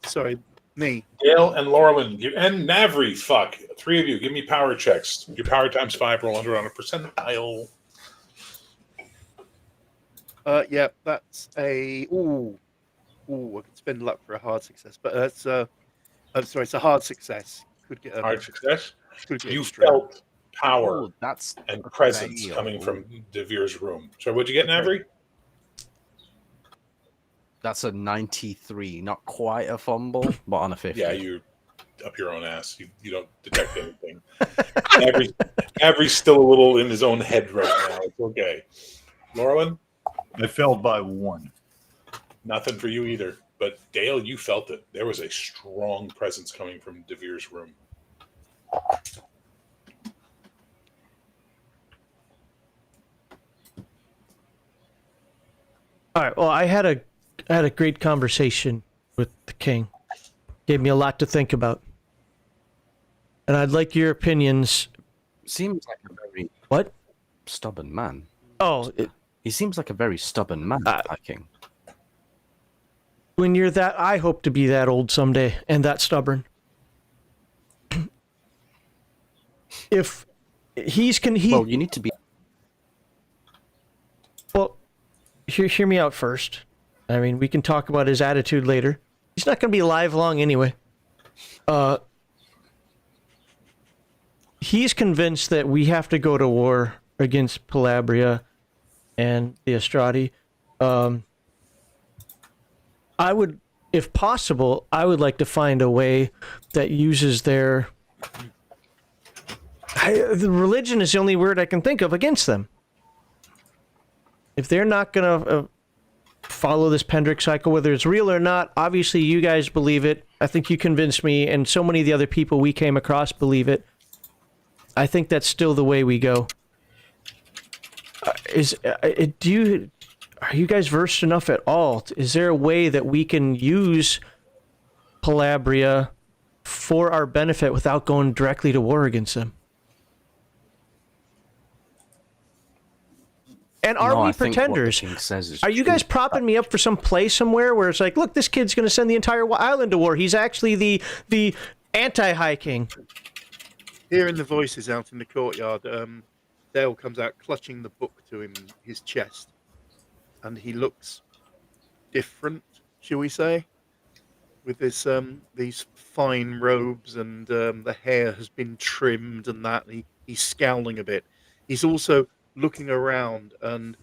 Sorry, me. Dale and Laurelin and Navri, fuck. 3 of you, give me power checks. Your power times 5 roll under on a percentile. Yeah, that's a I could spend luck for a hard success, but that's sorry, it's a hard success. Could get a Hard success. could get You extreme. felt power Oh, that's and a presence fail. coming from Devere's room. So what'd you get, Okay. Navri? That's a 93. Not quite a fumble, but on a 50. Yeah, you're up your own ass. You don't detect anything. Navri's still a little in his own head right now. It's okay. Laurelin, I fell by 1. nothing for you either. But Dale, you felt it. There was a strong presence coming from Devere's room. All right. Well, I had a great conversation with the king. Gave me a lot to think about, and I'd like your opinions. Seems like a very What? stubborn man. Oh, He seems like a very stubborn man, High King. when you're that, I hope to be that old someday and that stubborn. If Well, you need to be. Well, hear me out first. I mean, we can talk about his attitude later. He's not going to be alive long anyway. He's convinced that we have to go to war against Calabria and the Estradi. I would, if possible, I would like to find a way that uses their... the religion is the only word I can think of against them. If they're not going to follow this Pendrick cycle, whether it's real or not, obviously you guys believe it. I think you convinced me, and so many of the other people we came across believe it. I think that's still the way we go. Are you guys versed enough at all? Is there a way that we can use Calabria for our benefit without going directly to war against them? And are we I think what the pretenders? king says is Are you true. guys propping me up for some play somewhere where it's like, look, this kid's going to send the entire island to war. He's actually the anti-High King. Hearing the voices out in the courtyard, Dale comes out clutching the book to his chest, and he looks different, shall we say, with this these fine robes, and the hair has been trimmed and that. And he's scowling a bit. He's also looking around and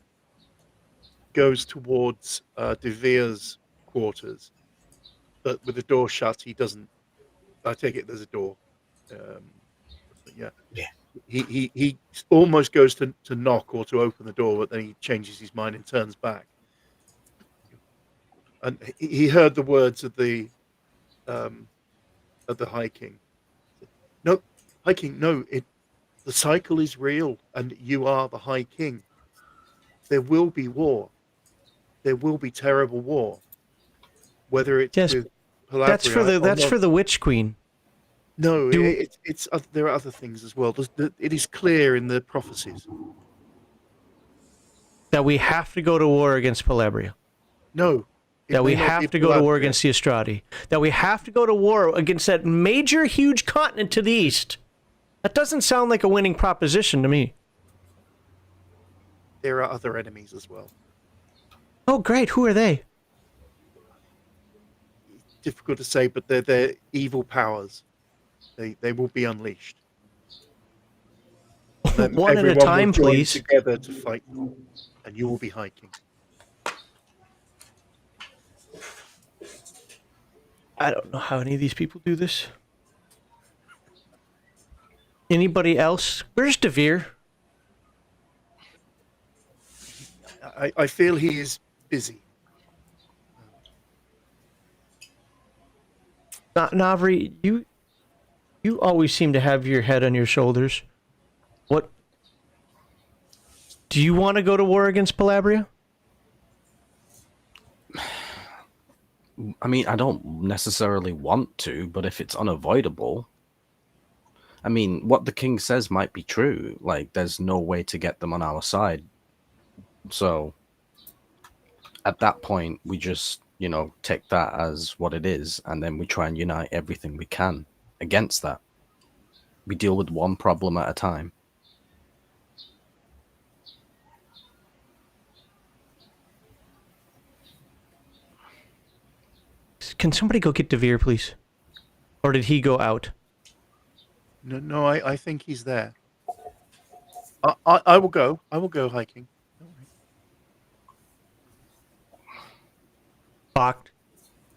goes towards De Vere's quarters, but with the door shut, he doesn't. I take it there's a door. Yeah. He almost goes to knock or to open the door, but then he changes his mind and turns back. And he heard the words of the High King. No, High King, no, the cycle is real, and you are the High King. There will be war. There will be terrible war. Whether it's Yes, with That's for Calabria or not. the Witch Queen. No, it's there are other things as well. It is clear in the prophecies. That we have to go to war against Calabria. No. it That we may not have be to go to war Calabria. against the Estradi. That we have to go to war against that major, huge continent to the east. That doesn't sound like a winning proposition to me. There are other enemies as well. Oh, great. Who are they? Difficult to say, but they're evil powers. They will be unleashed. Then One at a everyone will time, join please. Together to fight them, and you will be hiking. I don't know how any of these people do this. Anybody else? Where's Devere? I feel he is busy. Navri, you always seem to have your head on your shoulders. What? Do you want to go to war against Calabria? I mean, I don't necessarily want to, but if it's unavoidable, I mean, what the king says might be true. Like, there's no way to get them on our side. So, at that point, we just, take that as what it is, and then we try and unite everything we can against that. We deal with one problem at a time. Can somebody go get Devere, please? Or did he go out? No, I think he's there. I will go. I will go hiking. Don't worry. Locked.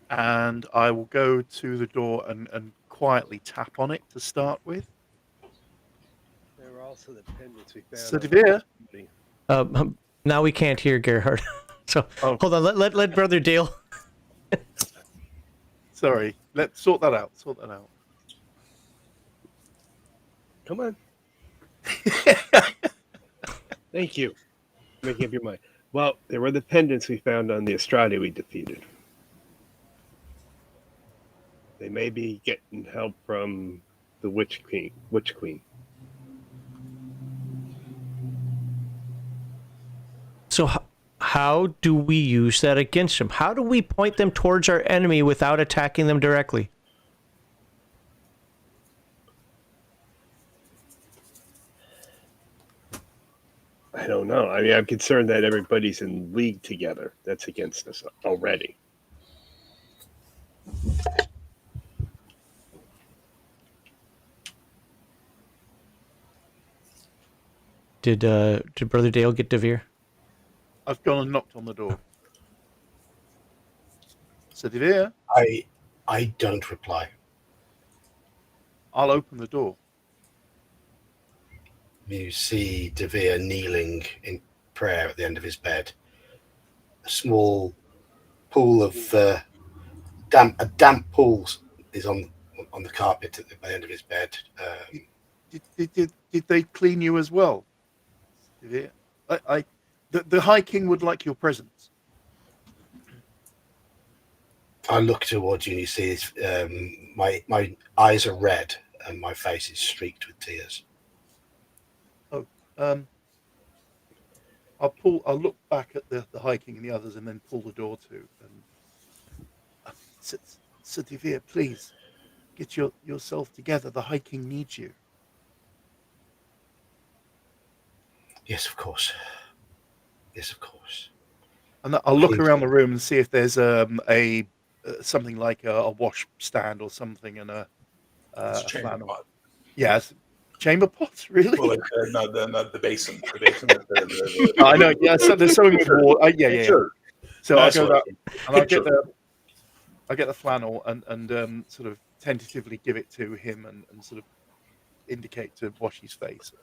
And I will go to the door and quietly tap on it to start with. There were also the pendants we found. So Devere. Now we can't hear Gerhard. So Oh. hold on. Let Brother Dale. Sorry. Let's sort that out. Sort that out. Come on. Thank you. Making up your mind. Well, there were the pendants we found on the Estrada we defeated. They may be getting help from the Witch Queen. So how do we use that against them? How do we point them towards our enemy without attacking them directly? I don't know. I mean, I'm concerned that everybody's in league together. That's against us already. Did Brother Dale get Devere? I've gone and knocked on the door. So Devere, I don't reply. I'll open the door. You see Devere kneeling in prayer at the end of his bed. A small pool of damp pool is on the carpet at the end of his bed. Did they clean you as well? Devere? The High King would like your presence. I look towards you and you see my eyes are red and my face is streaked with tears. I'll look back at the High King and the others and then pull the door to. And Sir Devere, please get yourself together. The High King needs you. Yes, of course. Yes, of course. And I'll look around the room and see if there's something like a wash stand or something and a chamber pot. Yes, chamber pots, really? Well, not the basin. The basin. I know. Yeah, so there's something with water. Yeah. Sure. So That's I'll go what that, and I'll get the flannel and sort of tentatively give it to him and sort of indicate to wash his face.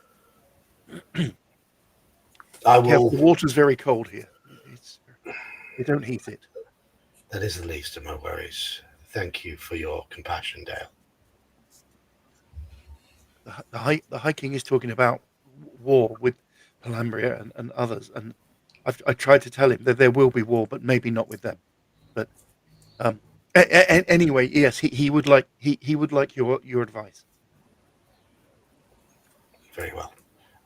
I will. The water's very cold here. We don't heat it. That is the least of my worries. Thank you for your compassion, Dale. The High King is talking about war with Palambria and others, and I tried to tell him that there will be war, but maybe not with them. But anyway, yes, he would like your advice. Very well.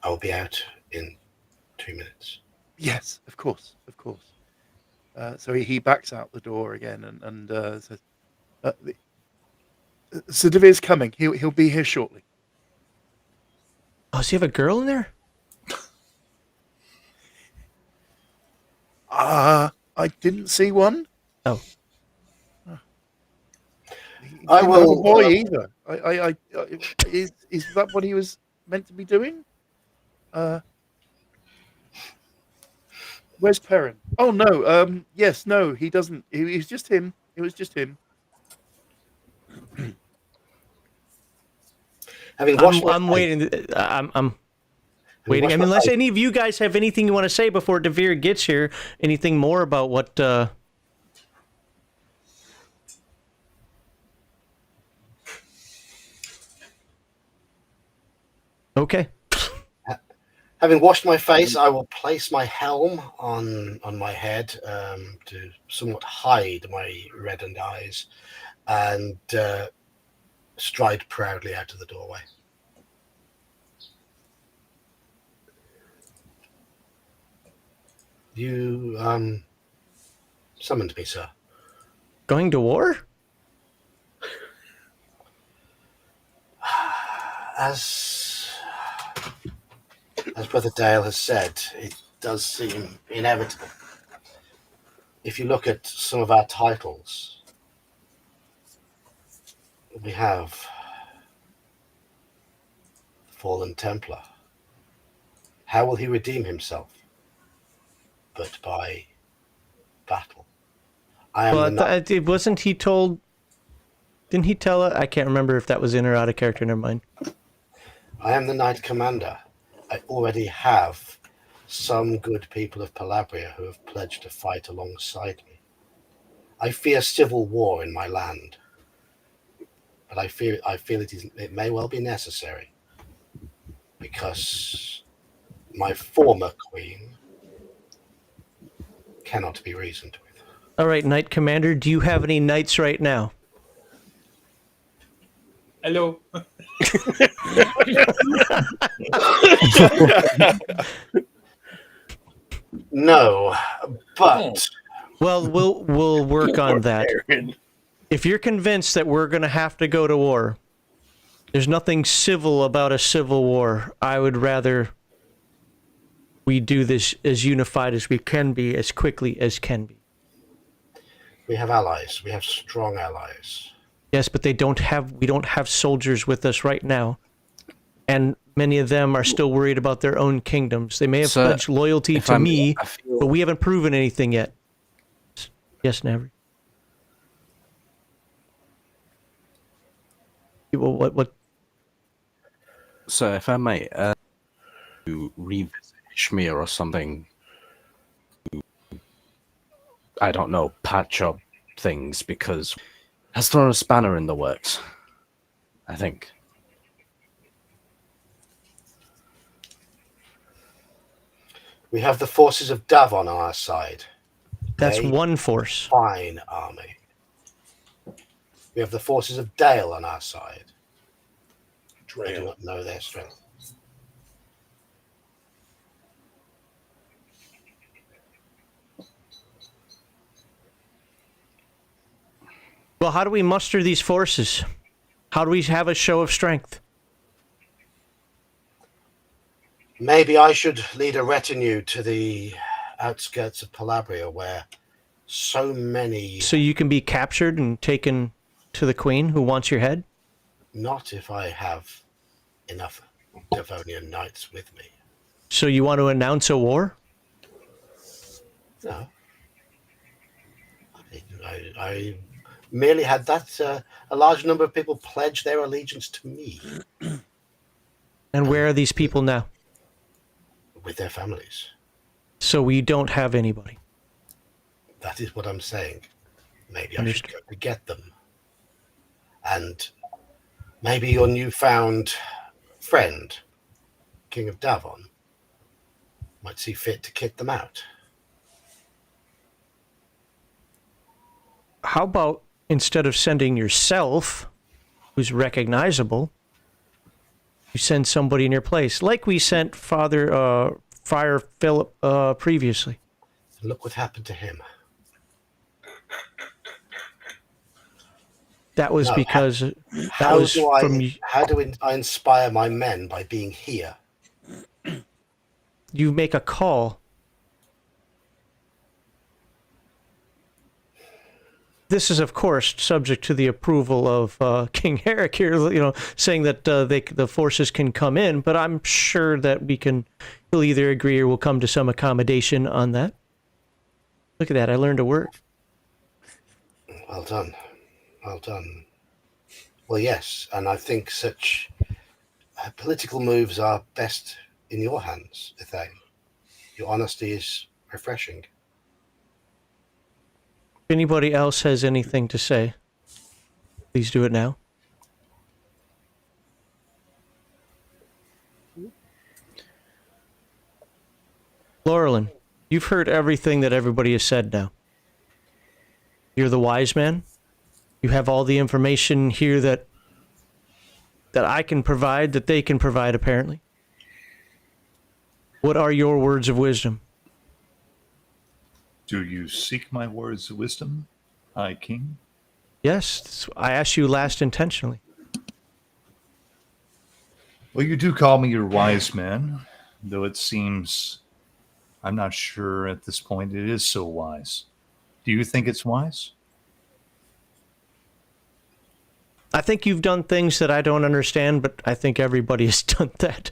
I will be out in 2 minutes. Yes, of course. So he backs out the door again and says, "Sir Devere's coming. He'll be here shortly." Oh, does he have a girl in there? I didn't see one. Oh. I will. Have a boy either. Is that what he was meant to be doing? Where's Perrin? Oh no. Yes, no, he doesn't. It was just him. It was just him. I'm waiting. I'm waiting. I mean, unless any of you guys have anything you want to say before Devere gets here, anything more about what? Okay. Having washed my face, I will place my helm on my head to somewhat hide my reddened eyes, and stride proudly out of the doorway. You summoned me, sir. Going to war? As Brother Dale has said, it does seem inevitable. If you look at some of our titles, we have fallen Templar. How will he redeem himself? But by battle. I am the knight. It wasn't he told? Didn't he tell it? I can't remember if that was in or out of character. Never mind. I am the knight commander. I already have some good people of Palabria who have pledged to fight alongside me. I fear civil war in my land, but I feel it may well be necessary, because my former queen cannot be reasoned with. All right, Knight Commander, do you have any knights right now? Hello. No, but Well, we'll work on that. Aaron. If you're convinced that we're going to have to go to war, there's nothing civil about a civil war. I would rather we do this as unified as we can be, as quickly as can be. we have allies. We have strong allies. Yes, but we don't have soldiers with us right now. And many of them are still worried about their own kingdoms. They may have Sir, pledged loyalty if to I'm- me, I feel- but we haven't proven anything yet. Yes, Navry. What? So, if I may, to revisit Ishmir or something, I don't know, patch up things, because has thrown a spanner in the works, I think. We have the forces of Davon on our side. That's They one force. fine army. We have the forces of Dale on our side. I do not know their strength. Well, how do we muster these forces? How do we have a show of strength? Maybe I should lead a retinue to the outskirts of Palabria, where so many... So you can be captured and taken to the queen who wants your head? Not if I have enough Devonian knights with me. So you want to announce a war? No. I merely had that a large number of people pledge their allegiance to me And where are these people now? with their families. So we don't have anybody. That is what I'm saying. Maybe I Understood. should go to get them. And maybe your newfound friend, King of Davon, might see fit to kick them out. How about instead of sending yourself, who's recognizable, you send somebody in your place, like we sent Friar Philip previously. Look what happened to him. That was No, because that How was do from I inspire my men? By being here. you make a call. This is, of course, subject to the approval of King Eric here, saying that the forces can come in, but I'm sure that he'll either agree or we'll come to some accommodation on that. Look at that, I learned a word. Well done. Well done. Well, yes, and I think such political moves are best in your hands, Ithane. Your honesty is refreshing. If anybody else has anything to say, please do it now. Laurelin, you've heard everything that everybody has said now. You're the wise man. You have all the information here that I can provide, that they can provide, apparently. What are your words of wisdom? Do you seek my words of wisdom, High King? Yes, I asked you last intentionally. Well, you do call me your wise man, though it seems I'm not sure at this point it is so wise. Do you think it's wise? I think you've done things that I don't understand, but I think everybody has done that.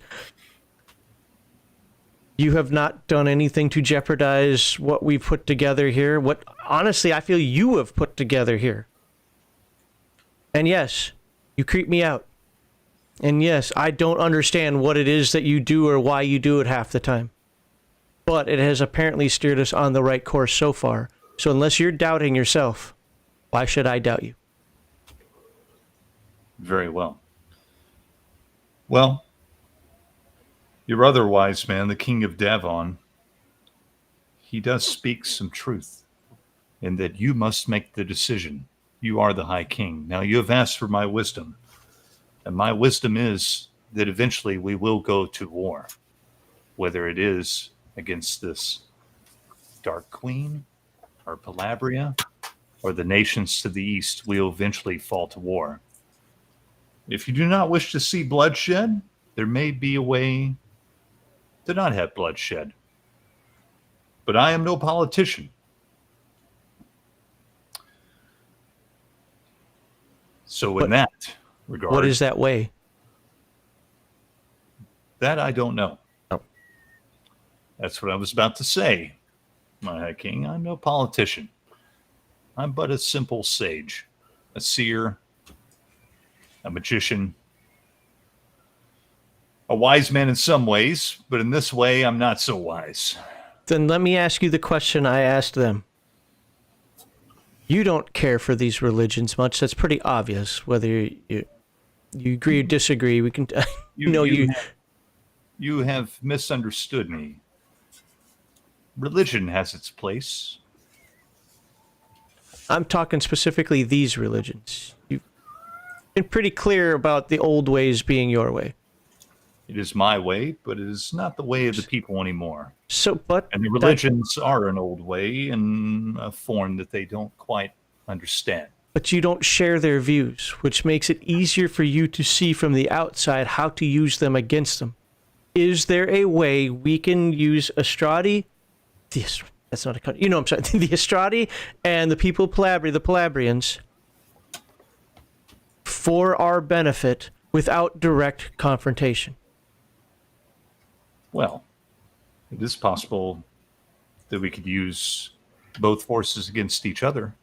You have not done anything to jeopardize what we've put together here. What, honestly, I feel you have put together here. And yes, you creep me out. And yes, I don't understand what it is that you do or why you do it half the time. But it has apparently steered us on the right course so far. So unless you're doubting yourself, why should I doubt you? Very well. Well, your other wise man, the king of Davon, he does speak some truth in that you must make the decision. You are the high king. Now, you have asked for my wisdom, and my wisdom is that eventually we will go to war, whether it is against this Dark Queen or Palabria or the nations to the east. We will eventually fall to war. If you do not wish to see bloodshed, there may be a way to not have bloodshed. But I am no politician. So in that regard... What is that way? That I don't know. Oh. That's what I was about to say, my High King. I'm no politician. I'm but a simple sage, a seer, a magician, a wise man in some ways, but in this way, I'm not so wise. Then let me ask you the question I asked them. You don't care for these religions much. That's pretty obvious. Whether you agree or disagree, we can. You have misunderstood me. Religion has its place. I'm talking specifically these religions. You've been pretty clear about the old ways being your way. It is my way, but it is not the way of the people anymore. And the religions are an old way in a form that they don't quite understand. But you don't share their views, which makes it easier for you to see from the outside how to use them against them. Is there a way we can use Astradi? That's not a country. I'm sorry. The Astradi and the people of Palabria, the Palabrians, for our benefit without direct confrontation? Well, it is possible that we could use both forces against each other.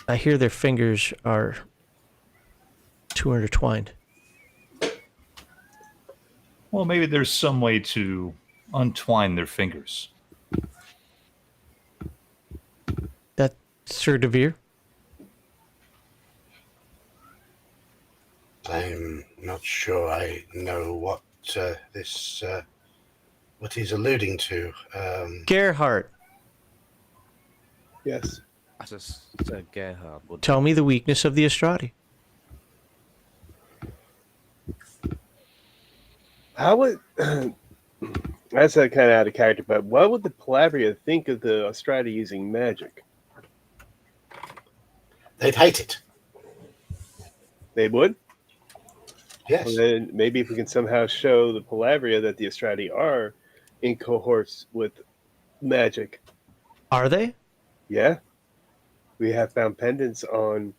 I hear their fingers are too intertwined. Well, maybe there's some way to untwine their fingers. That Sir Devere? I'm not sure I know what what he's alluding to. Gerhardt. Yes. I just said Gerhard would Tell me the weakness of the Astradi. How would that's kind of out of character, but what would the Palabria think of the Astradi using magic? They'd hate it. They would? Yes. Well, then maybe if we can somehow show the Palabria that the Astradi are in cohorts with magic. Are they? Yeah. We have found pendants on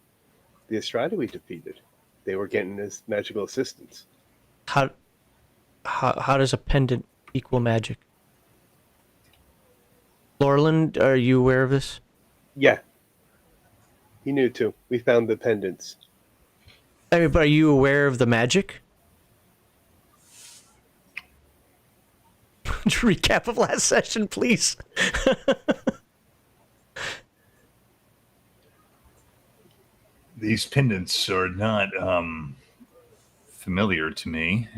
the Astradi we defeated. They were getting this magical assistance. How does a pendant equal magic? Lorland, are you aware of this? Yeah. He knew too. We found the pendants. I mean, but are you aware of the magic? Recap of last session, please. These pendants are not familiar to me.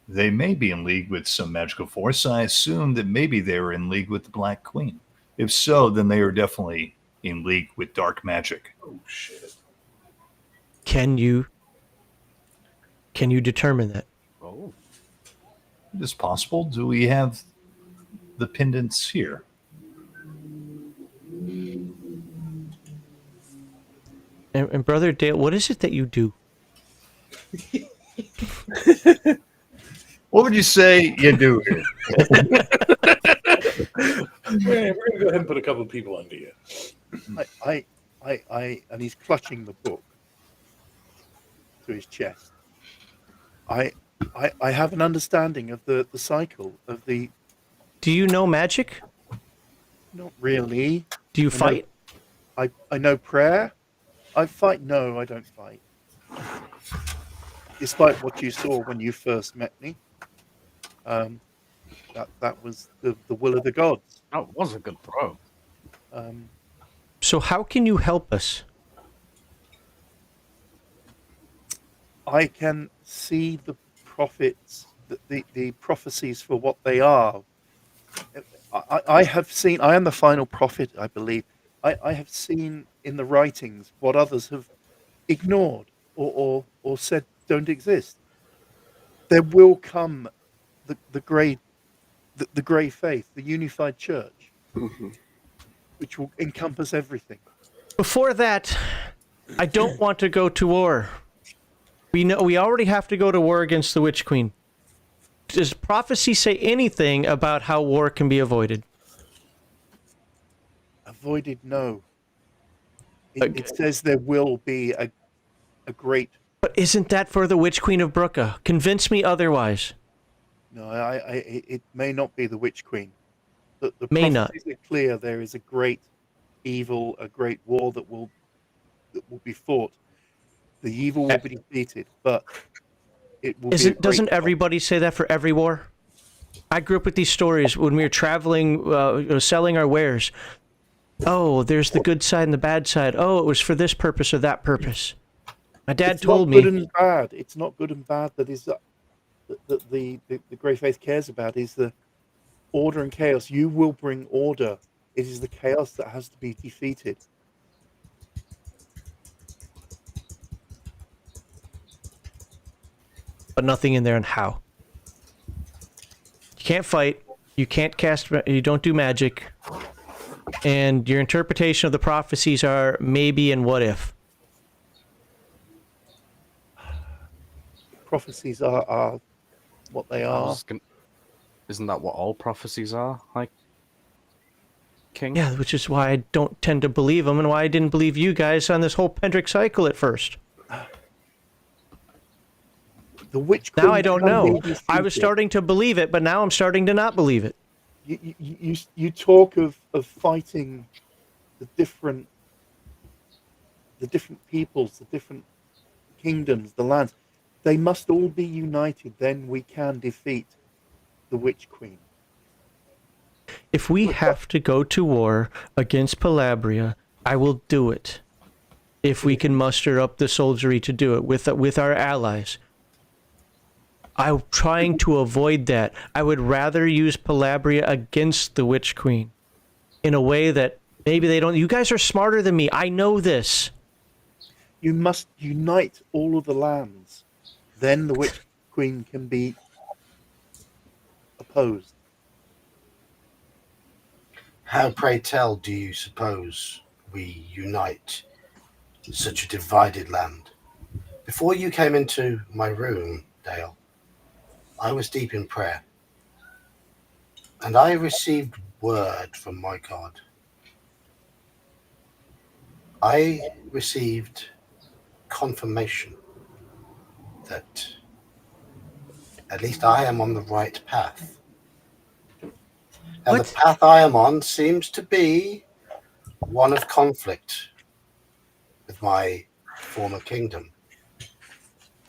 They may be in league with some magical force. I assume that maybe they were in league with the Black Queen. If so, then they are definitely in league with dark magic. Oh, shit. Can you determine that? Oh. It is possible. Do we have the pendants here? And Brother Dale, what is it that you do? What would you say you do here? We're going to go ahead and put a couple of people under you. I and he's clutching the book to his chest. I have an understanding of the cycle of the. Do you know magic? Not really. Do you I know- fight? I know prayer. I fight. No, I don't fight. Despite what you saw when you first met me, that was the will of the gods. That was a good throw. So how can you help us? I can see the prophets, the prophecies for what they are. I have seen. I am the final prophet, I believe. I have seen in the writings what others have ignored or said don't exist. There will come the grey faith, the unified church, which will encompass everything. Before that, I don't want to go to war. We know we already have to go to war against the Witch Queen. Does prophecy say anything about how war can be avoided? Avoided, no. Okay. It says there will be a great. But isn't that for the Witch Queen of Brooka? Convince me otherwise. No, it may not be the Witch Queen. The May not. prophecies are clear. There is a great evil, a great war that will be fought. The evil will be defeated, but it will be. Doesn't everybody say that for every war? I grew up with these stories when we were traveling, selling our wares. Oh, there's the good side and the bad side. Oh, it was for this purpose or that purpose. My dad told me. It's not good and bad. It's not good and bad. That is the Grey Faith cares about is the order and chaos. You will bring order. It is the chaos that has to be defeated. But nothing in there on how. You can't fight. You can't cast. You don't do magic. And your interpretation of the prophecies are maybe and what if. Prophecies are what they are. Isn't that what all prophecies are? Like, King? Yeah, which is why I don't tend to believe them and why I didn't believe you guys on this whole Pendrick cycle at first. The Witch Queen Now I don't can know. be defeated. I was starting to believe it, but now I'm starting to not believe it. You talk of fighting the different peoples, the different kingdoms, the lands. They must all be united. Then we can defeat the Witch Queen. If we have to go to war against Palabria, I will do it. If we can muster up the soldiery to do it with our allies. I'm trying to avoid that. I would rather use Palabria against the Witch Queen in a way that maybe they don't. You guys are smarter than me. I know this. You must unite all of the lands. Then the Witch Queen can be opposed. How, pray tell, do you suppose we unite such a divided land? Before you came into my room, Dale, I was deep in prayer, and I received word from my God. I received confirmation that at least I am on the right path. And the path I am on seems to be one of conflict with my former kingdom.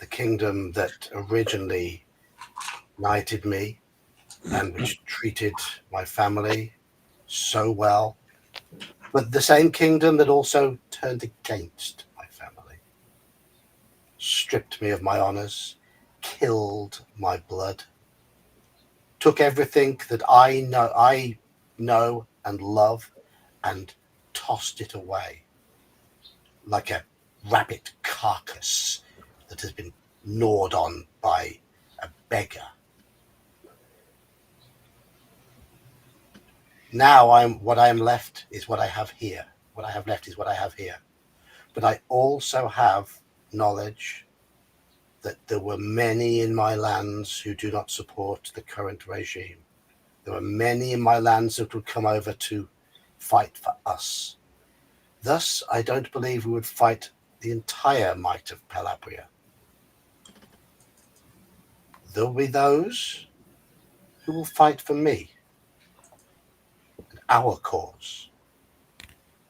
The kingdom that originally knighted me and which treated my family so well, but the same kingdom that also turned against my family, stripped me of my honors, killed my blood, took everything that I know and love and tossed it away like a rabbit carcass that has been gnawed on by a beggar. Now what I am left is what I have here. What I have left is what I have here. But I also have knowledge that there were many in my lands who do not support the current regime. There were many in my lands that would come over to fight for us. Thus, I don't believe we would fight the entire might of Calabria. There will be those who will fight for me, and our cause.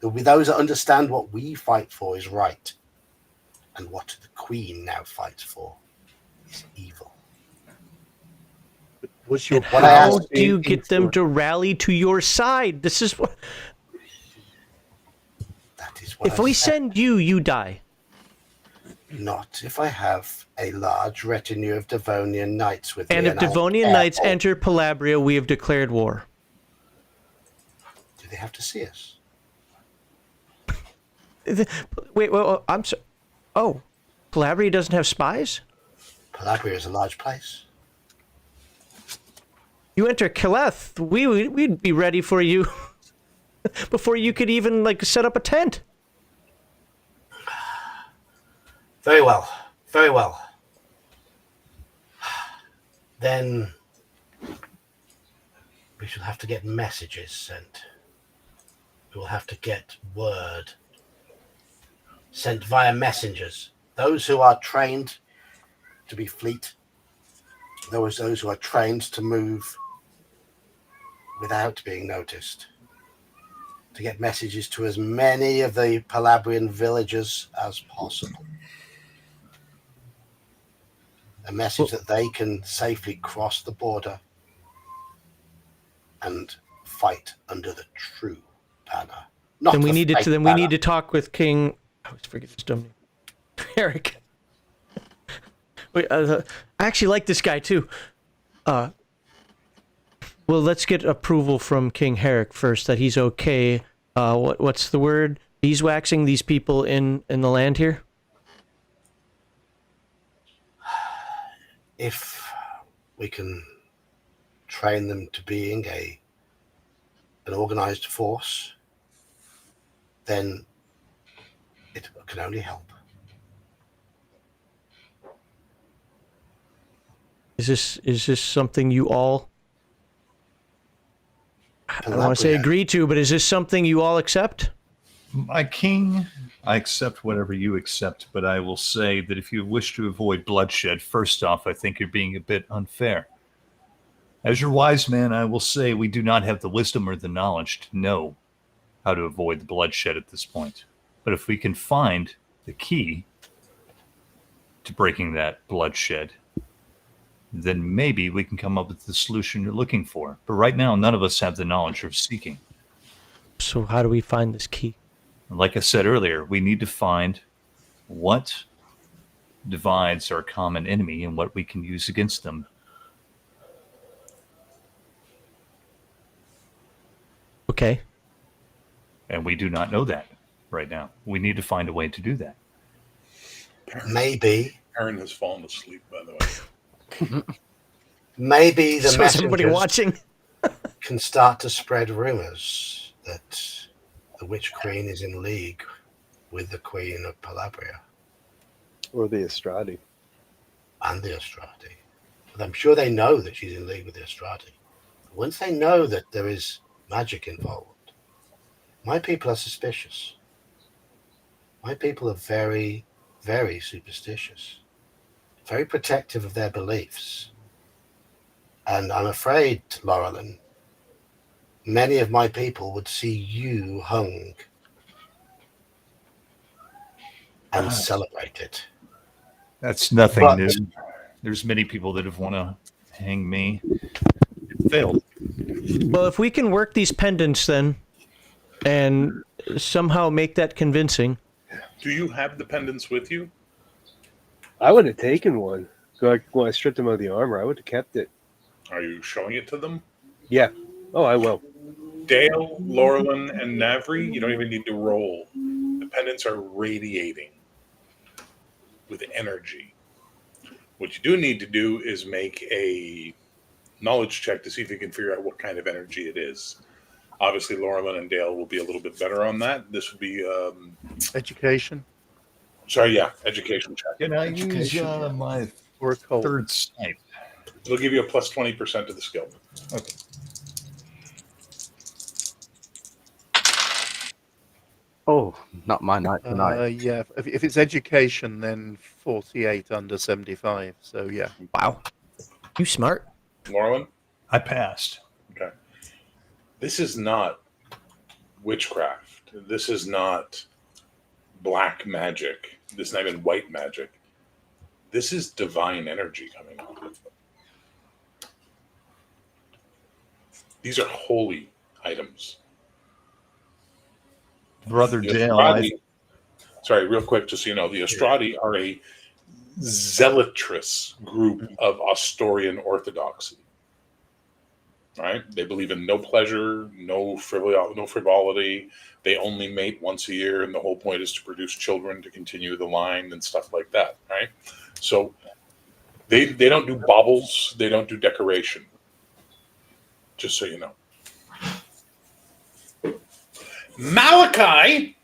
There will be those that understand what we fight for is right, and what the Queen now fights for is evil. Was your What I How asked do you get them to rally to your side? This is what. That is what If I we said. send you, you die. Not if I have a large retinue of Devonian knights with And me. if I am Devonian knights careful. enter Palabria, we have declared war. Do they have to see us? Wait, I'm so. Oh, Palabria doesn't have spies? Calabria is a large place. You enter Keleth, we'd be ready for you before you could even set up a tent. Very well. Very well. Then we shall have to get messages sent. We will have to get word sent via messengers. Those who are trained to be fleet, those who are trained to move without being noticed, to get messages to as many of the Palabrian villages as possible. A message that they can safely cross the border and fight under the true banner. Not Then we the need to. fake Then we banner. need to talk with King. I always forget his dumb name. Eric. Wait, I actually like this guy too. Well, let's get approval from King Herrick first that he's okay. What's the word? Beeswaxing these people in the land here. If we can train them to being an organized force, then it can only help. Is this something you all? I don't want to say Calabria. agree to, but is this something you all accept? My king, I accept whatever you accept, but I will say that if you wish to avoid bloodshed, first off, I think you're being a bit unfair. As your wise man, I will say we do not have the wisdom or the knowledge to know how to avoid the bloodshed at this point. But if we can find the key to breaking that bloodshed, then maybe we can come up with the solution you're looking for. But right now, none of us have the knowledge of seeking. So how do we find this key? Like I said earlier, we need to find what divides our common enemy and what we can use against them. Okay. And we do not know that right now. We need to find a way to do that. Maybe Aaron has fallen asleep, by the way. maybe the So is everybody messengers watching? can start to spread rumors that the Witch Queen is in league with the Queen of Palabria Or the Estradi. and the Estradi. But I'm sure they know that she's in league with the Estradi. Once they know that there is magic involved, my people are suspicious. My people are very, very superstitious, very protective of their beliefs. And I'm afraid, Laurelin, many of my people would see you hung and celebrate it. That's nothing But- new. There's many people that have want to hang me. It failed. Well, if we can work these pendants then, and somehow make that convincing. Do you have the pendants with you? I would have taken one. Like when I stripped him of the armor, I would have kept it. Are you showing it to them? Yeah. Oh, I will. Dale, Laurelin, and Navri, you don't even need to roll. The pendants are radiating with energy. What you do need to do is make a knowledge check to see if you can figure out what kind of energy it is. Obviously, Laurelin and Dale will be a little bit better on that. This would be, Education education check. Can I use my or a cold. third sight? It'll give you a plus 20% to the skill. Okay. Oh, not my night tonight. Yeah, if it's education, then 48 under 75. So yeah. Wow. You smart. Morlin? I passed. Okay. This is not witchcraft. This is not black magic. This is not even white magic. This is divine energy coming on. These are holy items. Brother The Dale, Ostrati, sorry, real quick, just so you know, the Ostrati are a zealotrous group of Ostorian orthodoxy. Right? They believe in no pleasure, no frivolity. They only mate once a year, and the whole point is to produce children to continue the line and stuff like that. Right? So they don't do baubles. They don't do decoration. Just so you know. Malachi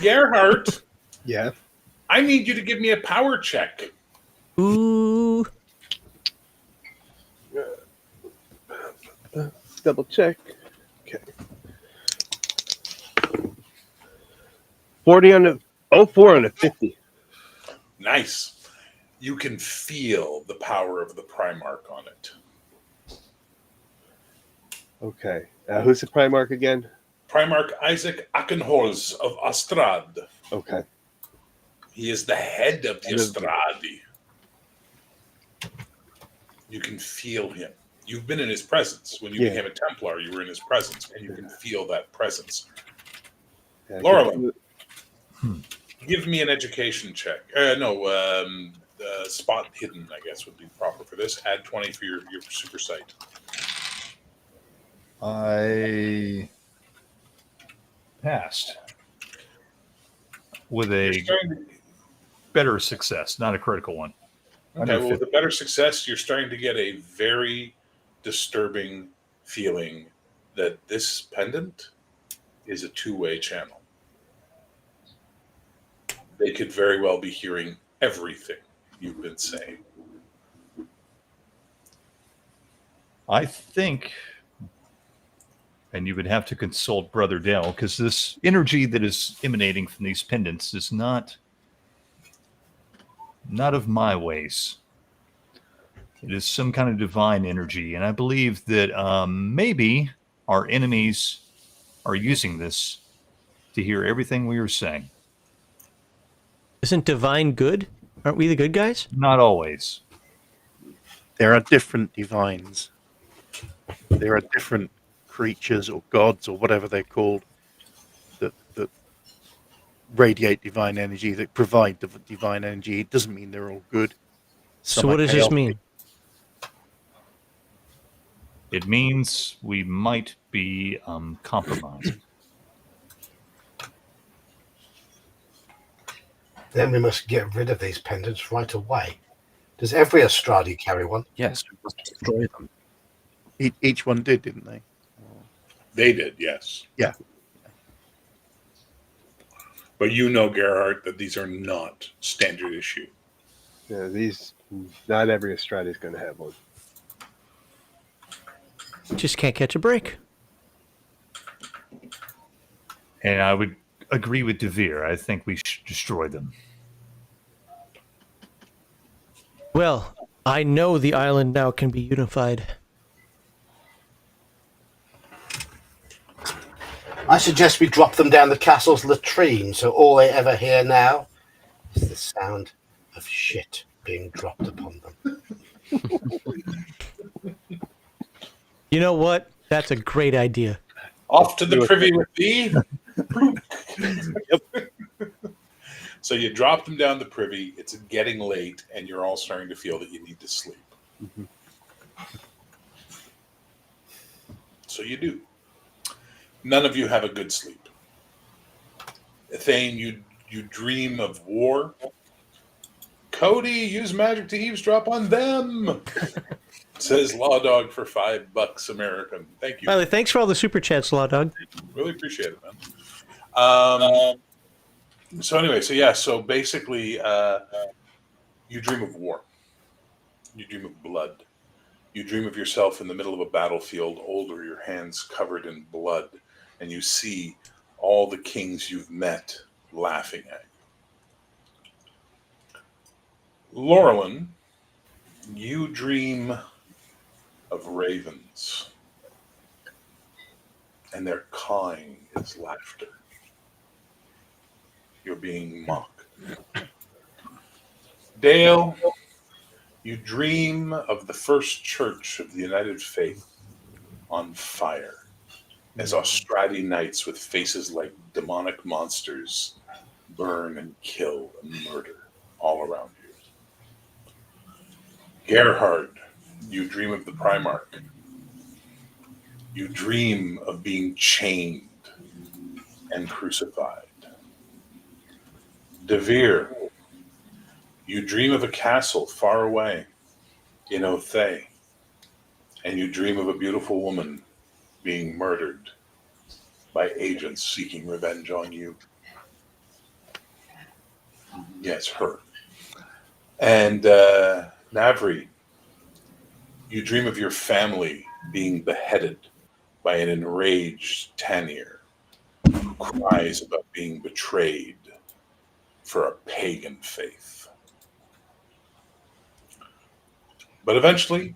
Gerhardt, Yeah. I need you to give me a power check. Ooh. Double check. Okay. 40 on the 04 on the 50. Nice. You can feel the power of the Primarch on it. Okay. Who's the Primarch again? Primarch Isaac Achenholz of Ostrad. Okay. He is the head of the Ostradi. You can feel him. You've been in his presence. When you became a Templar, you were in his presence, and you can feel that presence. Yeah, Laura, give me an education check. Spot hidden, I guess, would be proper for this. Add 20 for your super sight. I passed with a better success, not a critical one. Okay, well, with a better success, you're starting to get a very disturbing feeling that this pendant is a two-way channel. They could very well be hearing everything you've been saying. I think, and you would have to consult Brother Dale, because this energy that is emanating from these pendants is not of my ways. It is some kind of divine energy, and I believe that maybe our enemies are using this to hear everything we are saying. Isn't divine good? Aren't we the good guys? Not always. There are different divines. There are different creatures or gods or whatever they're called that radiate divine energy, that provide divine energy. It doesn't mean they're all good. So what does this mean? It means we might be compromised. Then we must get rid of these pendants right away. Does every Ostradi carry one? Yes, we must destroy them. Each one did, didn't they? They did, yes. Yeah. But you know, Gerhardt, that these are not standard issue. Yeah, not every Ostradi is going to have one. Just can't catch a break. And I would agree with DeVere. I think we should destroy them. Well, I know the island now can be unified. I suggest we drop them down the castle's latrine, so all they ever hear now is the sound of shit being dropped upon them. You know what? That's a great idea. Off to the privy with thee. Yep. So you drop them down the privy. It's getting late, and you're all starting to feel that you need to sleep. Mm-hmm. So you do. None of you have a good sleep. Thane, you dream of war. Cody, use magic to eavesdrop on them. Says Law Dog for $5 American. Thank you. By the way, thanks for all the super chats, Law Dog. Really appreciate it, man. So basically, you dream of war. You dream of blood. You dream of yourself in the middle of a battlefield, older, your hands covered in blood, and you see all the kings you've met laughing at you. Laurelin, you dream of ravens, and their cawing is laughter. You're being mocked. Dale, you dream of the first church of the United Faith on fire as Austrati knights with faces like demonic monsters burn and kill and murder all around you. Gerhard, you dream of the Primarch. You dream of being chained and crucified. Devere, you dream of a castle far away in Othay, and you dream of a beautiful woman being murdered by agents seeking revenge on you. Yes, her. And Navri, you dream of your family being beheaded by an enraged Tanir who cries about being betrayed for a pagan faith. But eventually,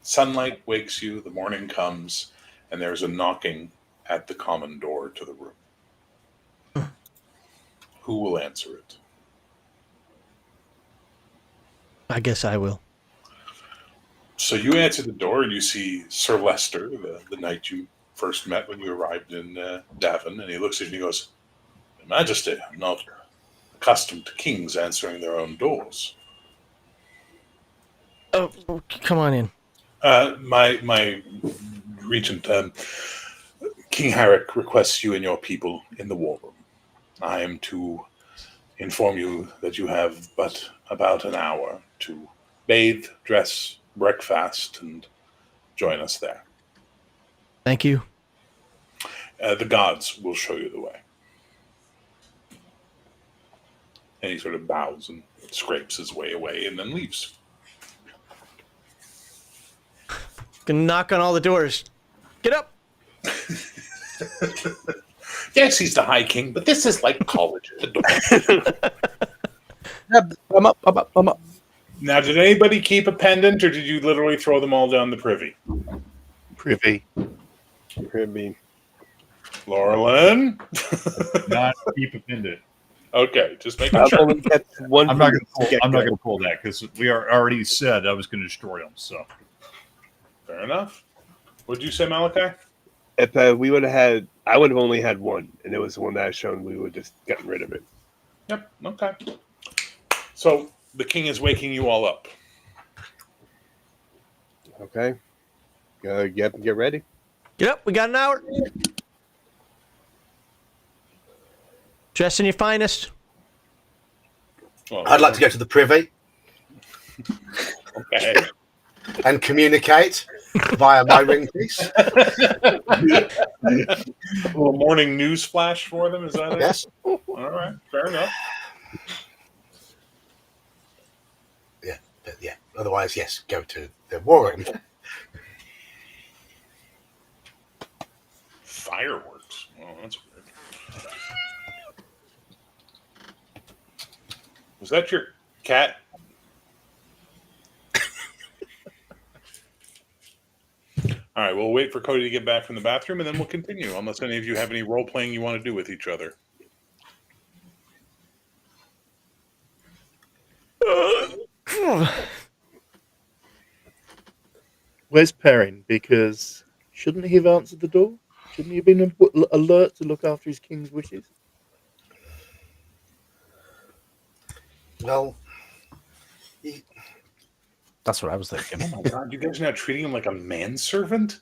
sunlight wakes you, the morning comes, and there's a knocking at the common door to the room. Who will answer it? I guess I will. So you answer the door and you see Sir Lester, the knight you first met when you arrived in Davon, and he looks at you and he goes, Your Majesty, I'm not accustomed to kings answering their own doors. Oh, come on in. My regent, King Harrick requests you and your people in the war room. I am to inform you that you have but about an hour to bathe, dress, breakfast, and join us there. Thank you. The gods will show you the way. And he sort of bows and scrapes his way away and then leaves. Gonna knock on all the doors. Get up! Yes, he's the High King, but this is like college at the door. I'm up. Now, did anybody keep a pendant, or did you literally throw them all down the privy? Privy. Privy. Laurelin? Not keep a pendant. Okay, just making sure. I'm not going to pull that because we are already said I was going to destroy them. So Fair enough. What'd you say, Malachi? If we would have had, I would have only had one, and it was the one that I shown. We would have just gotten rid of it. Yep. Okay. So the king is waking you all up. Okay. Get ready. Get up, we got an hour. Dress in your finest. Well, I'd like to go to the privy Okay. and communicate via my ring piece. A little morning news flash for them. Is that it? Yes. All right. Fair enough. But yeah. Otherwise, yes. Go to the war room. Fireworks. Oh, that's weird. Was that your cat? All right, we'll wait for Cody to get back from the bathroom, and then we'll continue, unless any of you have any role-playing you want to do with each other. Where's Perrin? Because shouldn't he have answered the door? Shouldn't he have been alert to look after his king's wishes? Well, That's what I was thinking. Oh my god, you guys are now treating him like a manservant?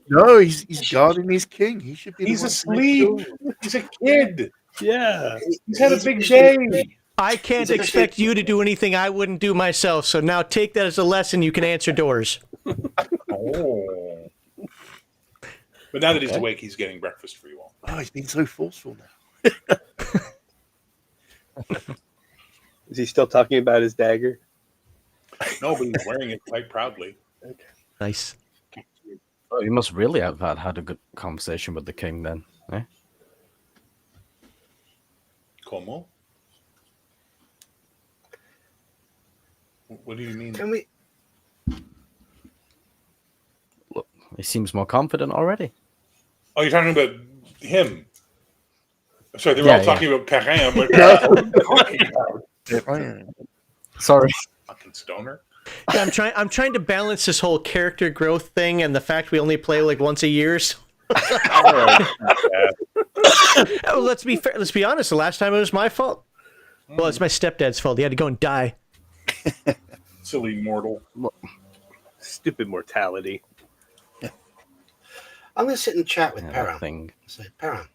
No, he's guarding his king. He should be. He's the one to make asleep. sure. He's a kid. Yeah. He's had a big day. I can't expect you to do anything I wouldn't do myself, so now take that as a lesson. You can answer doors. Oh. But now that he's awake, he's getting breakfast for you all. Oh, he's been so forceful now. Is he still talking about his dagger? No, but he's wearing it quite proudly. Nice. Oh, you must really have had a good conversation with the king then, eh? Como? What do you mean? Can we? Look, he seems more confident already. Oh, you're talking about him. Sorry, they were Yeah, all talking about Perrin. I'm like, what are you talking about? Sorry. Fucking stoner. Yeah, I'm trying to balance this whole character growth thing and the fact we only play like once a year. So. All right. Oh, let's be fair. Let's be honest. The last time it was my fault. Well, it's my stepdad's fault. He had to go and die. Silly mortal. Stupid mortality. I'm going to sit and chat with Yeah, Perrin. that thing. Say, Perrin,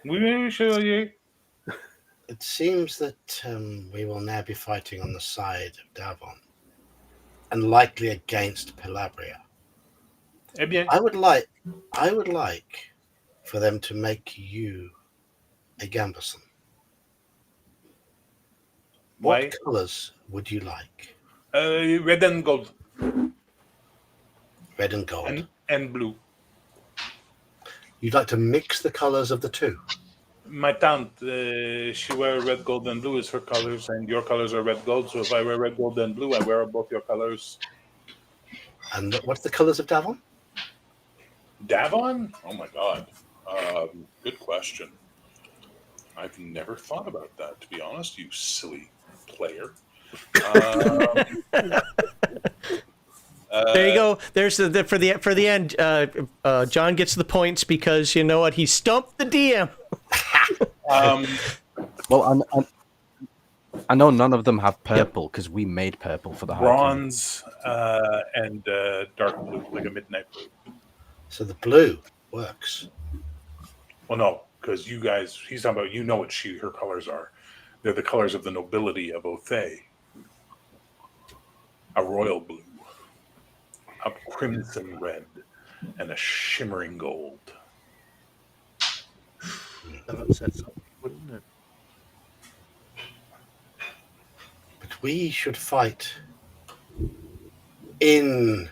Oui, chevalier. it seems that we will now be fighting on the side of Davon, and likely against Pelabria. Eh bien. I would like for them to make you a gambeson. Why? What colours would you like? Red and gold. Red and gold. And blue. You'd like to mix the colours of the two? My tante, she wear red, gold, and blue is her colors, and your colors are red, gold. So if I wear red, gold, and blue, I wear both your colors. And what's the colours of Davon? Davon? Oh my god. Good question. I've never thought about that, to be honest, you silly player. There you go. There's the for the end. John gets the points because you know what? He stumped the DM. Well, I know none of them have purple because we made purple for the High King. Bronze and dark blue, like a midnight blue. So the blue works. Well, no, because you guys, he's talking about, you know what her colors are. They're the colors of the nobility of Othay. A royal blue, a crimson red, and a shimmering gold. That said something, wouldn't it? But we should fight in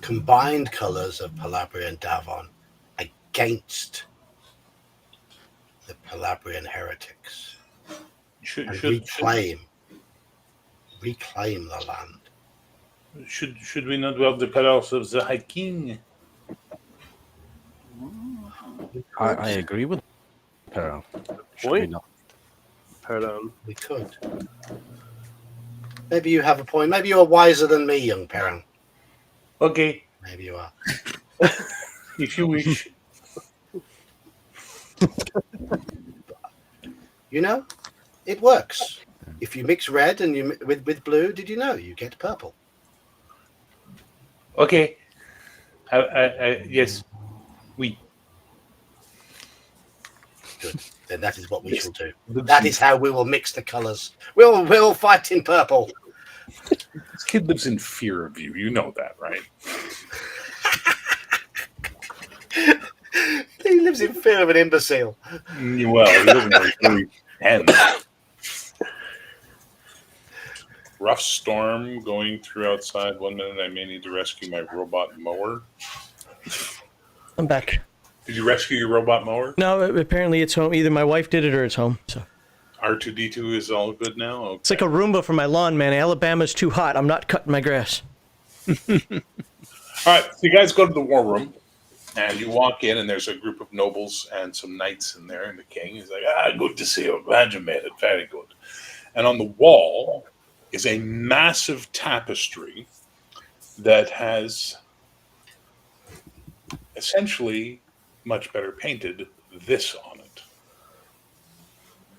combined colours of Pelabria and Davon against the Pelabrian heretics and reclaim the land. Should we not have the colors of the High King? I agree with Perrin. Should Point? we not? Pardon. We could. Maybe you have a point. Maybe you're wiser than me, young Perrin. Okay, Maybe you are. if you wish. You know, it works. If you mix red and you with blue, did you know you get purple? Okay. Yes. Oui. Good. Then that is what we shall do. That is how we will mix the colours. We'll fight in purple. This kid lives in fear of you. You know that, right? He lives in fear of an imbecile. Well, he doesn't really end. Rough storm going through outside. 1 minute, I may need to rescue my robot mower. I'm back. Did you rescue your robot mower? No, apparently it's home. Either my wife did it or it's home. So R2D2 is all good now? Okay. it's like a Roomba for my lawn, man. Alabama's too hot. I'm not cutting my grass. All right, so you guys go to the war room, and you walk in, and there's a group of nobles and some knights in there, and the king is like, good to see you. Glad you made it. Very good. And on the wall is a massive tapestry that has essentially much better painted this on it.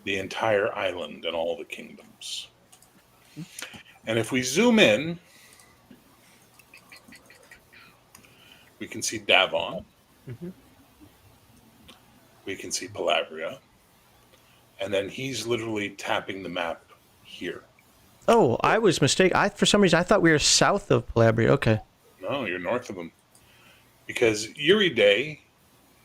The entire island and all the kingdoms. And if we zoom in, we can see Davon. Mm-hmm. We can see Pelabria. And then he's literally tapping the map here. Oh, I was mistaken. For some reason, I thought we were south of Pelabria. Okay. No, you're north of him. Because Uri Day,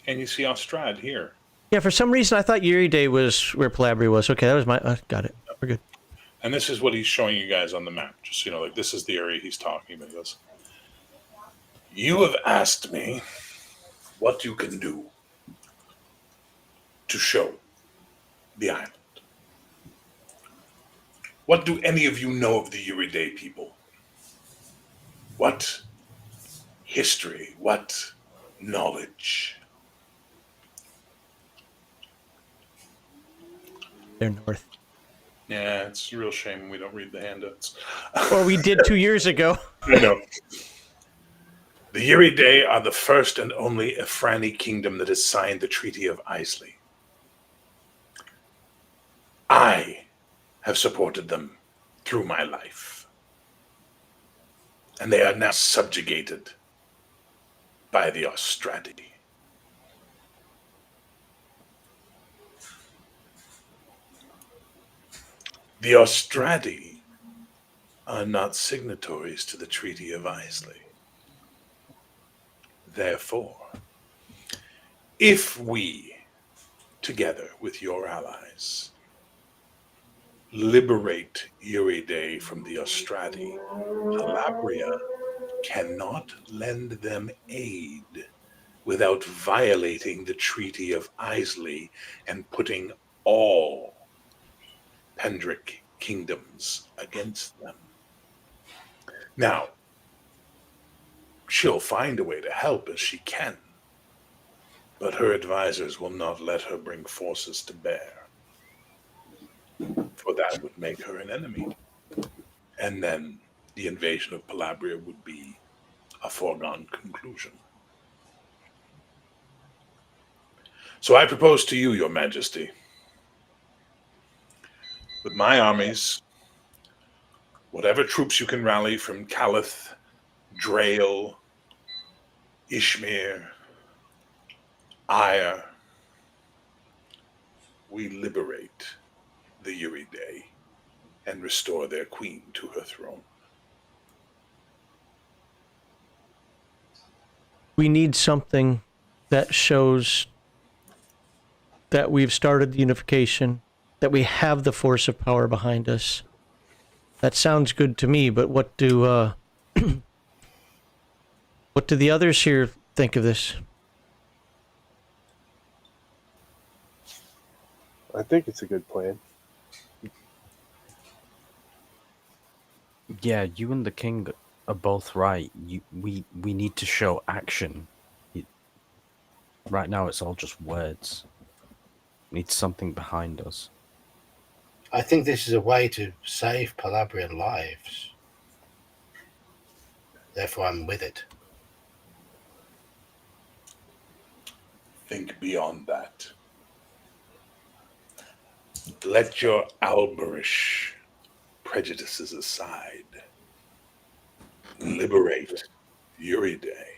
and you see Ostrad here. Yeah, for some reason, I thought Uri Day was where Pelabria was. Okay, that was my... got it. We're good. And this is what he's showing you guys on the map. Just, like this is the area he's talking about. He goes, You have asked me what you can do to show the island. What do any of you know of the Uriday people? What history, what knowledge? They're north. Yeah, it's a real shame we don't read the handouts. Or we did 2 years ago. I know. The Uriday are the first and only Efrani kingdom that has signed the Treaty of Islay. I have supported them through my life. And they are now subjugated by the Ostrati. The Ostrati are not signatories to the Treaty of Islay. Therefore, if we, together with your allies, liberate Uriday from the Ostrati, Calabria cannot lend them aid without violating the Treaty of Islay and putting all Pendric kingdoms against them. Now, she'll find a way to help as she can, but her advisors will not let her bring forces to bear, for that would make her an enemy. And then the invasion of Calabria would be a foregone conclusion. So I propose to you, Your Majesty, with my armies, whatever troops you can rally from Calith, Drael, Ishmir, Ire, we liberate the Uriday and restore their queen to her throne. We need something that shows that we've started the unification, that we have the force of power behind us. That sounds good to me, but what do what do the others here think of this? I think it's a good plan. Yeah, you and the king are both right. We need to show action. Right now, it's all just words. We need something behind us. I think this is a way to save Palabrian lives. Therefore, I'm with it. Think beyond that. Let your Alberish prejudices aside. Liberate Uriday,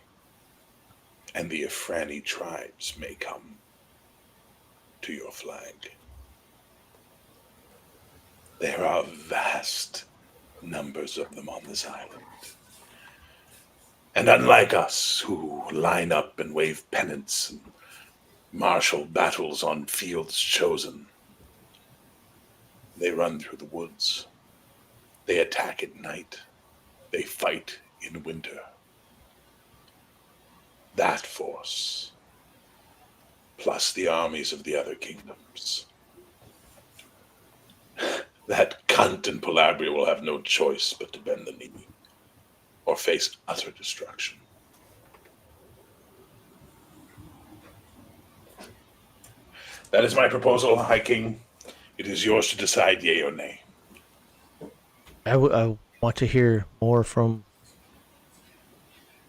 and the Efrani tribes may come to your flag. There are vast numbers of them on this island. And unlike us, who line up and wave pennants and marshal battles on fields chosen, they run through the woods. They attack at night. They fight in winter. That force, plus the armies of the other kingdoms, that cunt in Palabria will have no choice but to bend the knee or face utter destruction. That is my proposal, High King. It is yours to decide yea or nay. I want to hear more from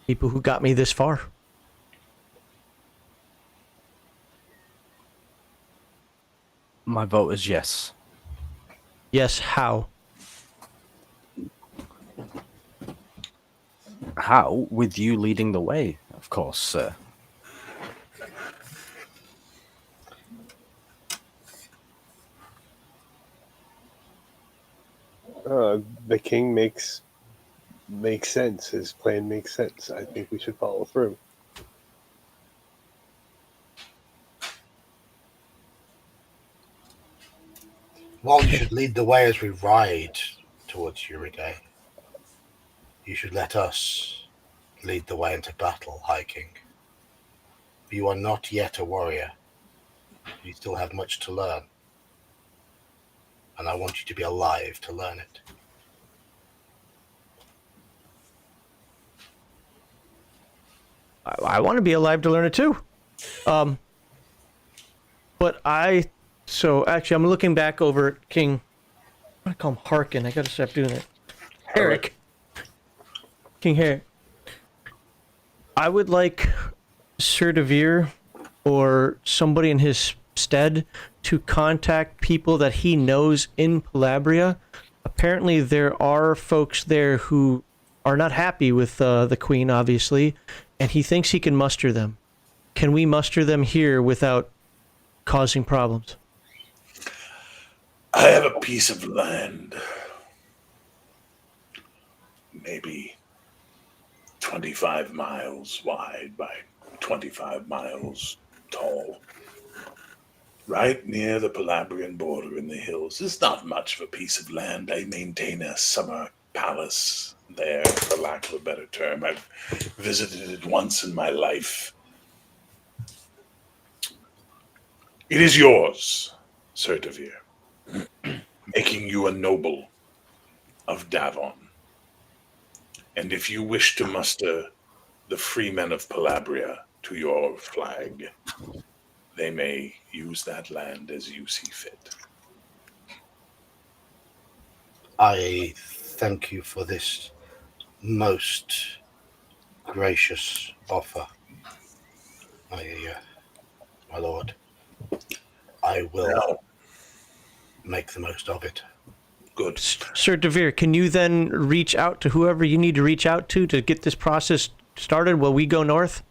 people who got me this far. My vote is yes. Yes, how? How? With you leading the way, of course, sir. The king makes sense. His plan makes sense. I think we should follow through. Well, you should lead the way as we ride towards Uriday. You should let us lead the way into battle, High King. You are not yet a warrior. You still have much to learn. And I want you to be alive to learn it. I want to be alive to learn it too. But so actually, I'm looking back over at King. I call him Harkin. I gotta stop doing that. Herrick. King Herrick. I would like Sir Devere or somebody in his stead to contact people that he knows in Palabria. Apparently, there are folks there who are not happy with the Queen, obviously, and he thinks he can muster them. Can we muster them here without causing problems? I have a piece of land, maybe 25 miles wide by 25 miles tall, right near the Palabrian border in the hills. It's not much of a piece of land. I maintain a summer palace there, for lack of a better term. I've visited it once in my life. It is yours, Sir Devere, making you a noble of Davon. And if you wish to muster the free men of Palabria to your flag, they may use that land as you see fit. I thank you for this most gracious offer, my lord. I will make the most of it. Good. Sir Devere, can you then reach out to whoever you need to reach out to get this process started while we go north?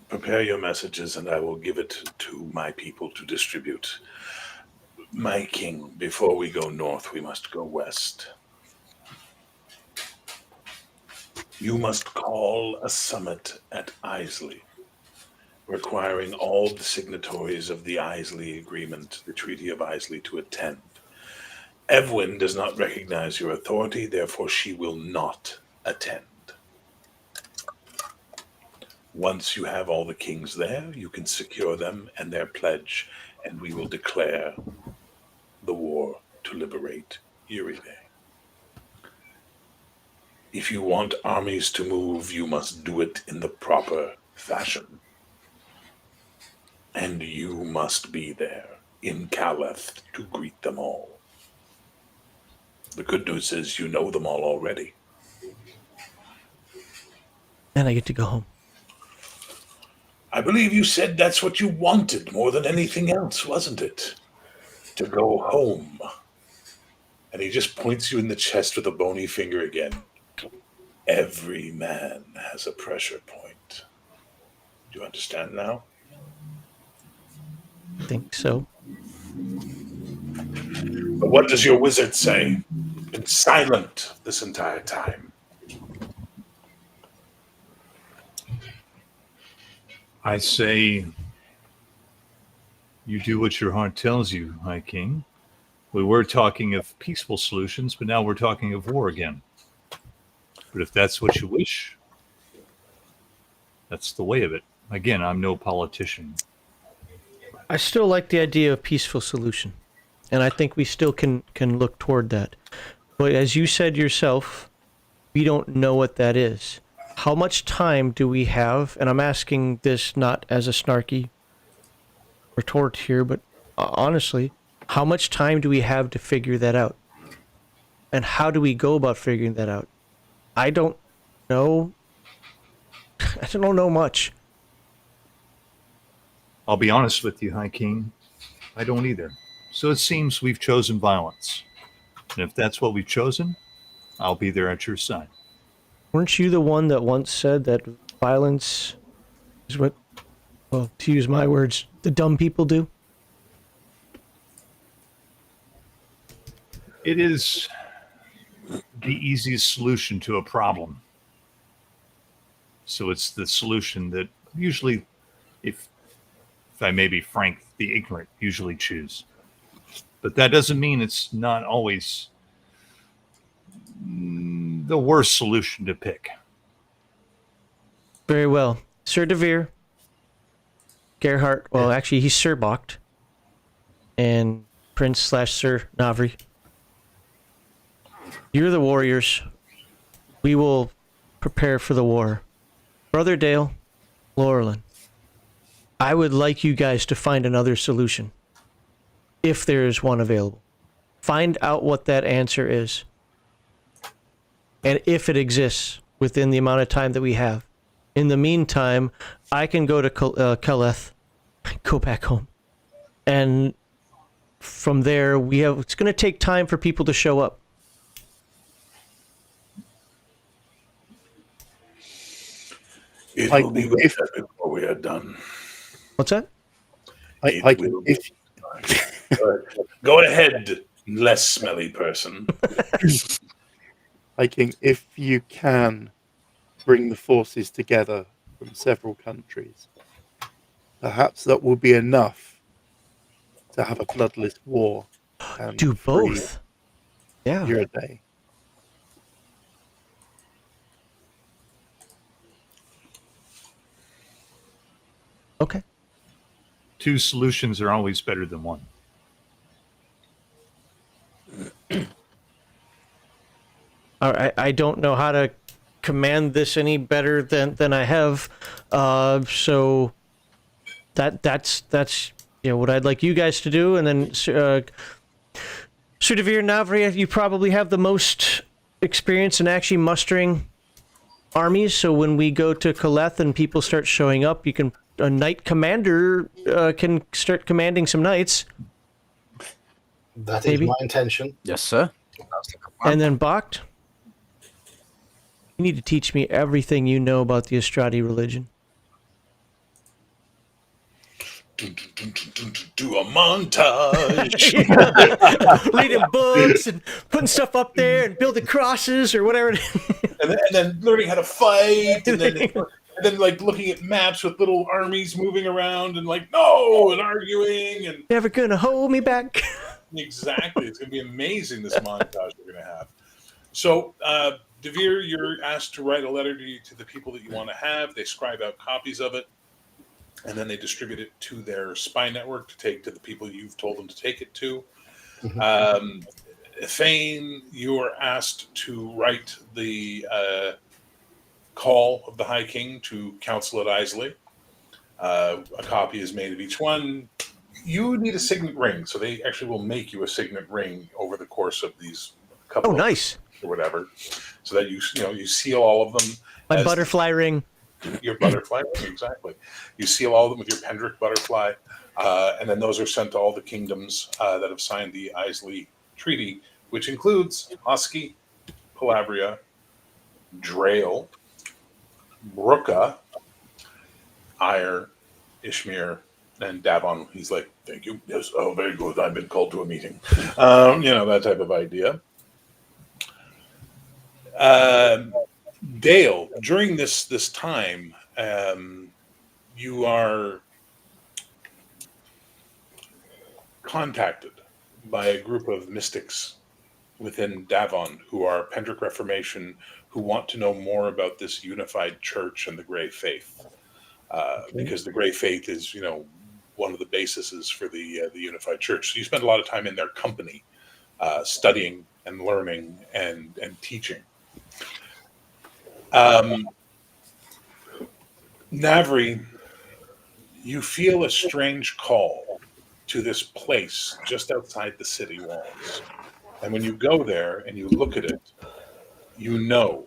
Prepare your messages and I will give it to my people to distribute. My king, before we go north, we must go west. You must call a summit at Isley, requiring all the signatories of the Isley Agreement, the Treaty of Isley, to attend. Evelyn does not recognize your authority, therefore she will not attend. Once you have all the kings there, you can secure them and their pledge, and we will declare the war to liberate Uribe. If you want armies to move, you must do it in the proper fashion. And you must be there in Caleth to greet them all. The good news is you know them all already. And I get to go home. I believe you said that's what you wanted more than anything else, wasn't it? To go home. And he just points you in the chest with a bony finger again. Every man has a pressure point. Do you understand now? I think so. But what does your wizard say? Been silent this entire time. I say you do what your heart tells you, High King. We were talking of peaceful solutions, but now we're talking of war again. But if that's what you wish, that's the way of it. Again, I'm no politician. I still like the idea of peaceful solution, and I think we still can look toward that. But as you said yourself, we don't know what that is. How much time do we have? And I'm asking this not as a snarky retort here, but honestly, how much time do we have to figure that out? And how do we go about figuring that out? I don't know. I don't know much. I'll be honest with you, High King. I don't either. So it seems we've chosen violence. And if that's what we've chosen, I'll be there at your side. Weren't you the one that once said that violence is what, well, to use my words, the dumb people do? It is the easiest solution to a problem. So it's the solution that usually, if I may be frank, the ignorant usually choose. But that doesn't mean it's not always the worst solution to pick. Very well. Sir Devere, Gerhardt, well, actually, he's Sir Bocht, and Prince/Sir Navri. You're the warriors. We will prepare for the war. Brother Dale, Laurelin, I would like you guys to find another solution, if there is one available. Find out what that answer is, and if it exists within the amount of time that we have. In the meantime, I can go to Caleth, go back home, and from there it's going to take time for people to show up. It will be better before we are done. What's that? Go ahead, less smelly person. I think if you can bring the forces together from several countries, perhaps that will be enough to have a bloodless war. And Do both. Yeah. Your day. Okay. 2 solutions are always better than one. All right, I don't know how to command this any better than I have, so that's what I'd like you guys to do, and then Sir Devere Navria, you probably have the most experience in actually mustering armies. So when we go to Caleth and people start showing up, a knight commander can start commanding some knights. That is Maybe. my intention. Yes, sir. And then Bocht, you need to teach me everything you know about the Estradi religion. Do a montage. Reading books and putting stuff up there and building crosses or whatever. and then learning how to fight, and then like looking at maps with little armies moving around and like and arguing and Never gonna hold me back. exactly. It's gonna be amazing, this montage we're gonna have. So Devere, you're asked to write a letter to the people that you want to have. They scribe out copies of it, and then they distribute it to their spy network to take to the people you've told them to take it to. Thane, you are asked to write the call of the High King to council at Islay. A copy is made of each one. You need a signet ring, so they actually will make you a signet ring over the course of these couple of Nice. or whatever, so that you seal all of them. My butterfly ring. Your butterfly ring, exactly. You seal all of them with your Pendrick butterfly, and then those are sent to all the kingdoms that have signed the Islay Treaty, which includes Husky, Calabria, Drael, Brooka, Ire, Ishmir, and Davon. He's like, thank you. Yes, oh, very good. I've been called to a meeting. That type of idea. Dale, during this time, you are contacted by a group of mystics within Davon who are Pendrick Reformation, who want to know more about this unified church and the Grey Faith, because the Grey Faith is, one of the bases for the unified church. So you spend a lot of time in their company, studying and learning and teaching. Navri, you feel a strange call to this place just outside the city walls. And when you go there and you look at it, you know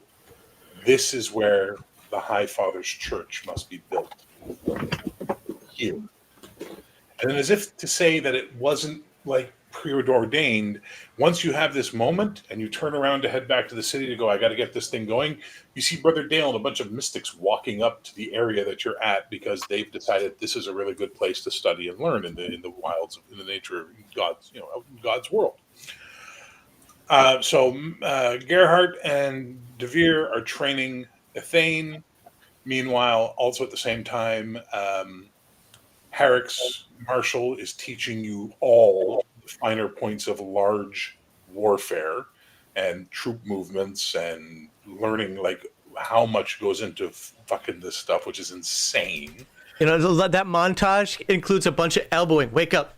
this is where the High Father's church must be built. Here. And as if to say that it wasn't like preordained, once you have this moment and you turn around to head back to the city to go, I got to get this thing going, you see Brother Dale and a bunch of mystics walking up to the area that you're at because they've decided this is a really good place to study and learn in the wilds, in the nature of God's world. So Gerhardt and Devere are training Ethane. Meanwhile, also at the same time, Herrick's Marshal is teaching you all the finer points of large warfare and troop movements and learning like how much goes into fucking this stuff, which is insane. You know, that montage includes a bunch of elbowing. Wake up.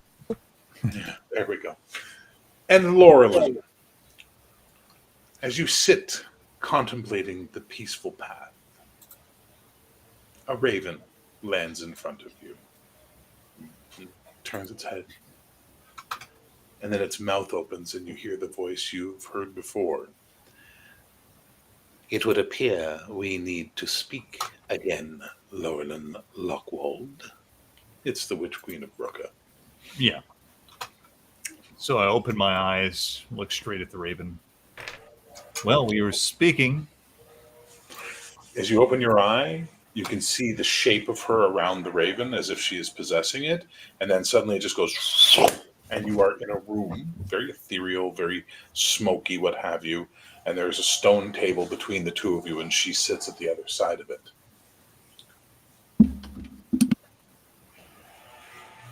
There we go. And Laurelin, as you sit contemplating the peaceful path, a raven lands in front of you, turns its head, and then its mouth opens and you hear the voice you've heard before. It would appear we need to speak again, Laurelin Lockwold. It's the Witch Queen of Brooka. Yeah. So I open my eyes, look straight at the raven. Well, we were speaking. As you open your eye, you can see the shape of her around the raven as if she is possessing it, and then suddenly it just goes, and you are in a room, very ethereal, very smoky, what have you, and there's a stone table between the two of you, and she sits at the other side of it.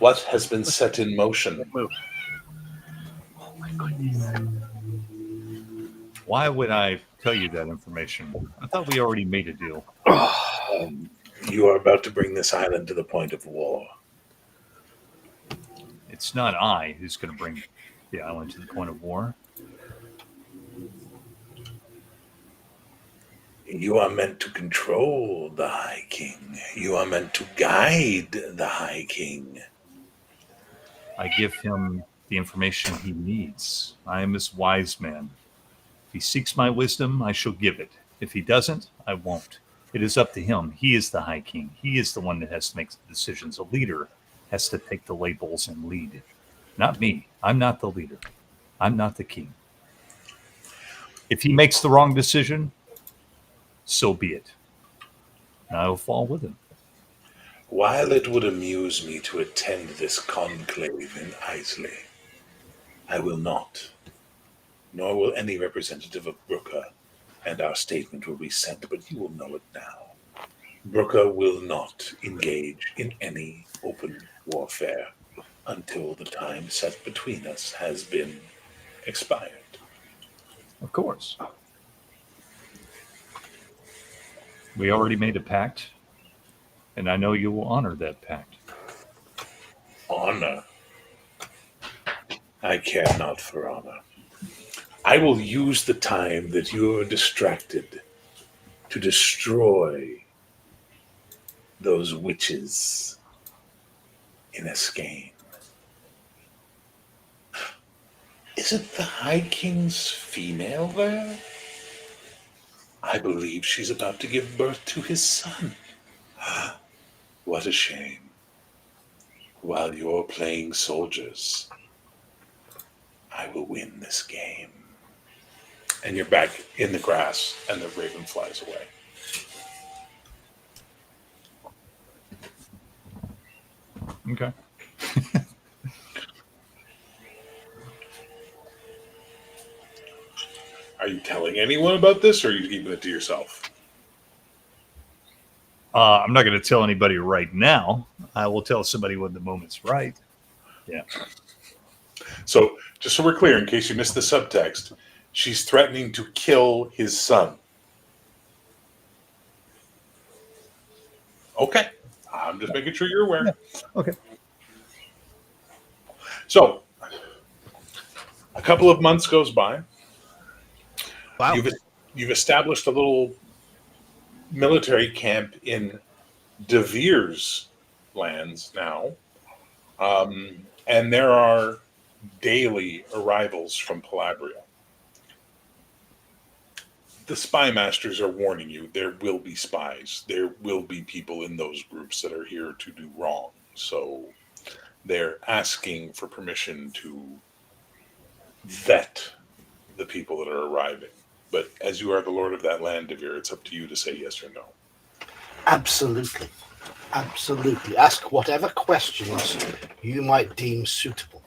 What has been set in motion? Why would I tell you that information? I thought we already made a deal. You are about to bring this island to the point of war. It's not I who's going to bring the island to the point of war. You are meant to control the High King. You are meant to guide the High King. I give him the information he needs. I am his wise man. If he seeks my wisdom, I shall give it. If he doesn't, I won't. It is up to him. He is the High King. He is the one that has to make the decisions. A leader has to take the labels and lead. Not me. I'm not the leader. I'm not the king. If he makes the wrong decision, so be it. And I will fall with him. While it would amuse me to attend this conclave in Islay, I will not, nor will any representative of Brooka, and our statement will be sent, but you will know it now. Brooka will not engage in any open warfare until the time set between us has been expired. Of course. We already made a pact, and I know you will honor that pact. Honor? I care not for honor. I will use the time that you are distracted to destroy those witches in a skein. Isn't the High King's female there? I believe she's about to give birth to his son. What a shame. While you're playing soldiers, I will win this game. And you're back in the grass, and the raven flies away. Okay. Are you telling anyone about this, or are you keeping it to yourself? I'm not going to tell anybody right now. I will tell somebody when the moment's right. Yeah. So, just so we're clear, in case you missed the subtext, she's threatening to kill his son. Okay. I'm just making sure you're aware. Yeah. Okay. So, a couple of months goes by. Wow. You've established a little military camp in De Vere's lands now. And there are daily arrivals from Palabria. The spy masters are warning you there will be spies. There will be people in those groups that are here to do wrong. So they're asking for permission to vet the people that are arriving. But as you are the lord of that land, De Vere, it's up to you to say yes or no. Absolutely. Absolutely. Ask whatever questions you might deem suitable.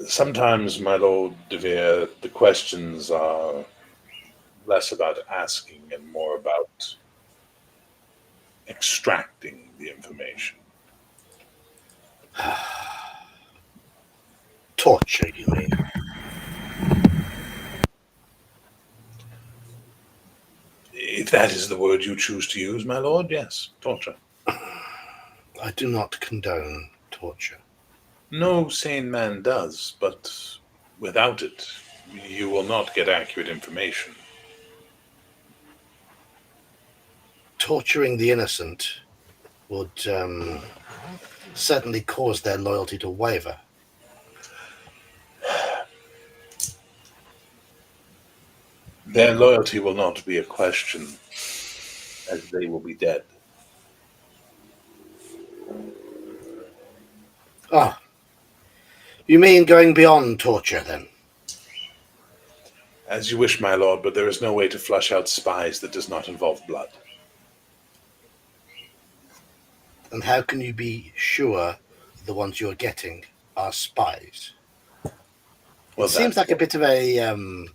Sometimes, my lord De Vere, the questions are less about asking and more about extracting the information. Torture, you mean? If that is the word you choose to use, my lord, yes, torture. I do not condone torture. No sane man does, but without it, you will not get accurate information. Torturing the innocent would certainly cause their loyalty to waver. Their loyalty will not be a question, as they will be dead. Ah, you mean going beyond torture, then? As you wish, my lord, but there is no way to flush out spies that does not involve blood. And how can you be sure the ones you're getting are spies? Well, It seems like a bit of a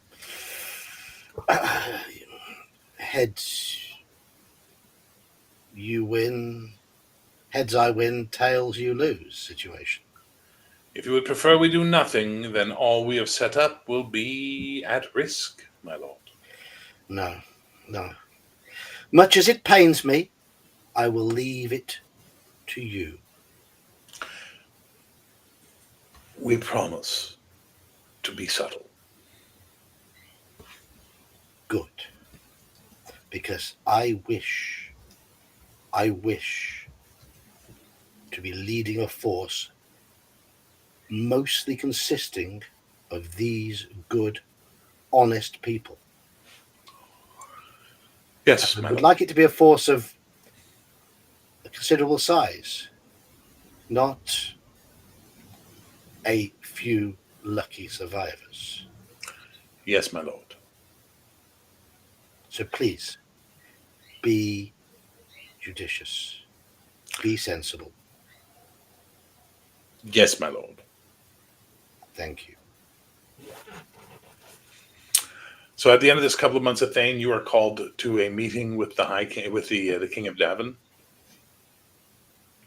heads you win, heads I win, tails you lose situation. If you would prefer we do nothing, then all we have set up will be at risk, my lord. No, no. Much as it pains me, I will leave it to you. We promise to be subtle. Good. Because I wish to be leading a force mostly consisting of these good, honest people. Yes, I my would lord. like it to be a force of a considerable size, not a few lucky survivors. Yes, my lord. So please, be judicious, be sensible. Yes, my lord. Thank you. So at the end of this couple of months at Thane, you are called to a meeting with the High King, with the King of Davon.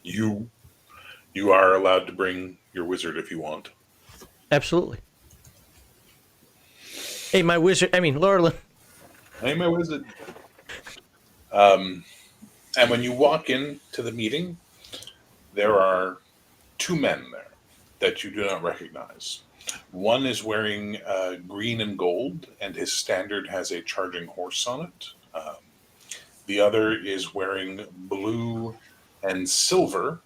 You are allowed to bring your wizard if you want. Absolutely. Hey, my wizard. I mean, Laura. Hey, my wizard. And when you walk into the meeting, there are two men there that you do not recognize. One is wearing green and gold, and his standard has a charging horse on it. The other is wearing blue and silver,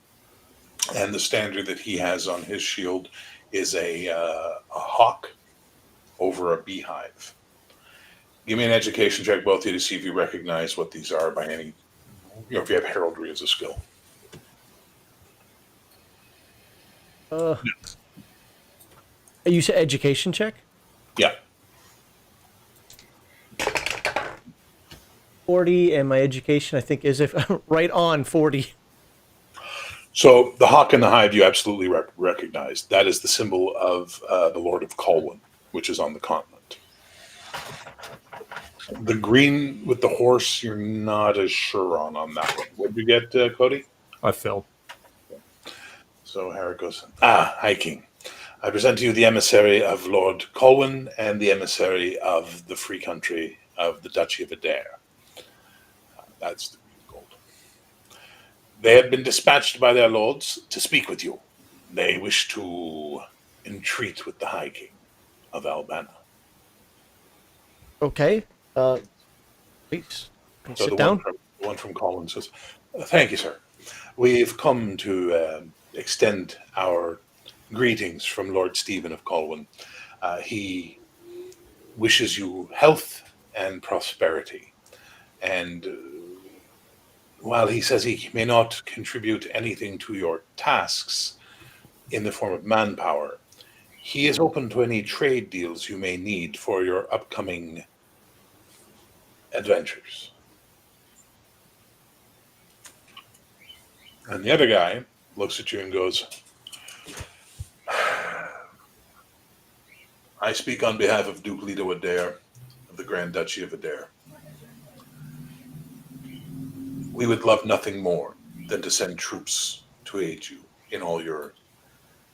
and the standard that he has on his shield is a hawk over a beehive. Give me an education check, both of you, to see if you recognize what these are by any, if you have heraldry as a skill. You said education check? Yeah. 40, and my education, I think, is right on 40. So the hawk and the hive you absolutely recognize. That is the symbol of the Lord of Colwyn, which is on the continent. The green with the horse, you're not as sure on that one. What did you get, Cody? I failed. So Harry goes, High King. I present to you the emissary of Lord Colwyn and the emissary of the free country of the Duchy of Adair. That's the green and gold. They had been dispatched by their lords to speak with you. They wish to entreat with the High King of Albana. Okay. Please. So Sit down. The one from Colwyn says, thank you, sir. We've come to extend our greetings from Lord Stephen of Colwyn. He wishes you health and prosperity. And while he says he may not contribute anything to your tasks in the form of manpower, he is open to any trade deals you may need for your upcoming adventures. And the other guy looks at you and goes, I speak on behalf of Duke Leto Adair of the Grand Duchy of Adair. We would love nothing more than to send troops to aid you in all your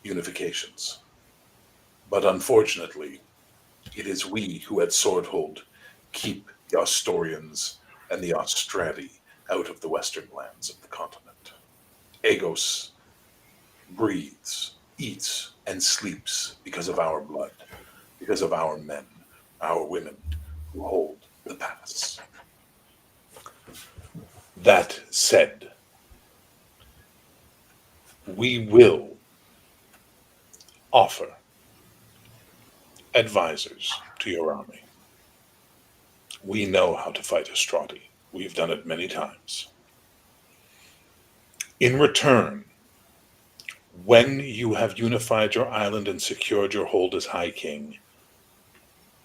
unifications. But unfortunately, it is we who at Swordhold keep the Astorians and the Austrati out of the western lands of the continent. Agos breathes, eats, and sleeps because of our blood, because of our men, our women who hold the pass. That said, we will offer advisors to your army. We know how to fight Astrati. We've done it many times. In return, when you have unified your island and secured your hold as High King,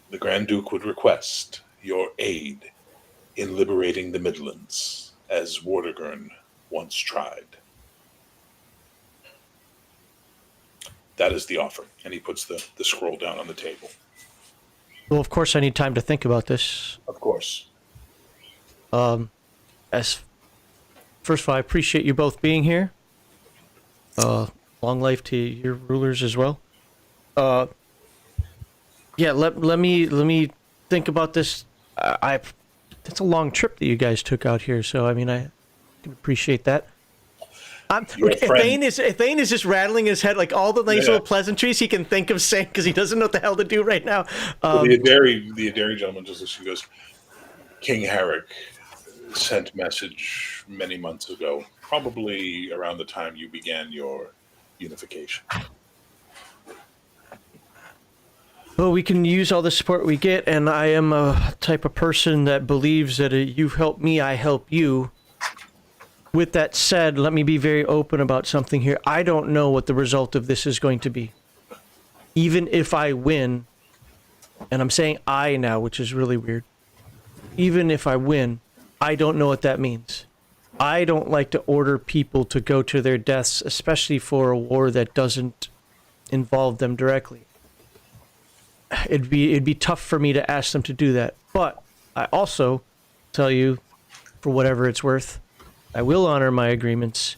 the Grand Duke would request your aid in liberating the Midlands, as Vortigern once tried. That is the offer. And he puts the scroll down on the table. Well, of course, I need time to think about this. Of course. As first of all, I appreciate you both being here. Long life to your rulers as well. Yeah, let me think about this. It's a long trip that you guys took out here, so I mean I can appreciate that. Thane is just rattling his head like all the nice little pleasantries he can think of saying because he doesn't know what the hell to do right now. The Adari gentleman just listens. He goes, King Herrick sent message many months ago, probably around the time you began your unification. Well, we can use all the support we get, and I am a type of person that believes that you help me, I help you. With that said, let me be very open about something here. I don't know what the result of this is going to be. Even if I win, and I'm saying I now, which is really weird. Even if I win, I don't know what that means. I don't like to order people to go to their deaths, especially for a war that doesn't involve them directly. It'd be tough for me to ask them to do that. But I also tell you, for whatever it's worth, I will honor my agreements.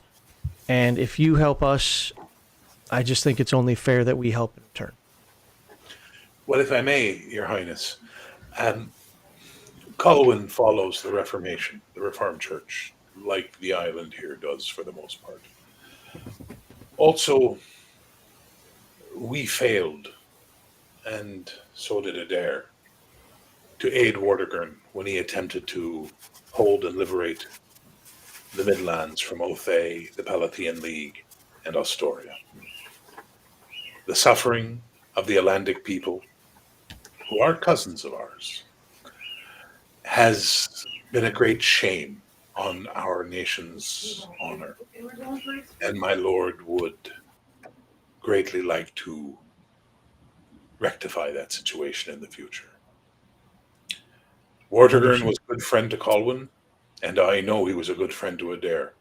And if you help us, I just think it's only fair that we help in return. Well, if I may, Your Highness, Colwyn follows the Reformation, the Reformed Church, like the island here does for the most part. Also, we failed, and so did Adair, to aid Vortigern when he attempted to hold and liberate the Midlands from Othay, the Palathian League, and Astoria. The suffering of the Atlantic people, who are cousins of ours, has been a great shame on our nation's honor, and my lord would greatly like to rectify that situation in the future. Vortigern was a good friend to Colwyn, and I know he was a good friend to Adair.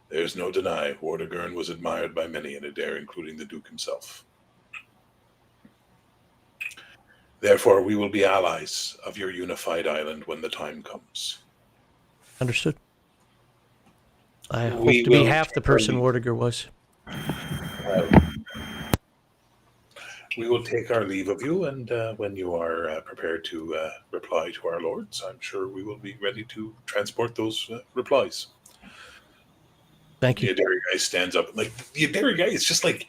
There's no deny Vortigern was admired by many in Adair, including the Duke himself. Therefore, we will be allies of your unified island when the time comes. Understood. I hope to be half the person Vortigern was. We will take our leave of you, and when you are prepared to reply to our lords, I'm sure we will be ready to transport those replies. Thank you. The Adari guy stands up. Like, the Adari guy is just like,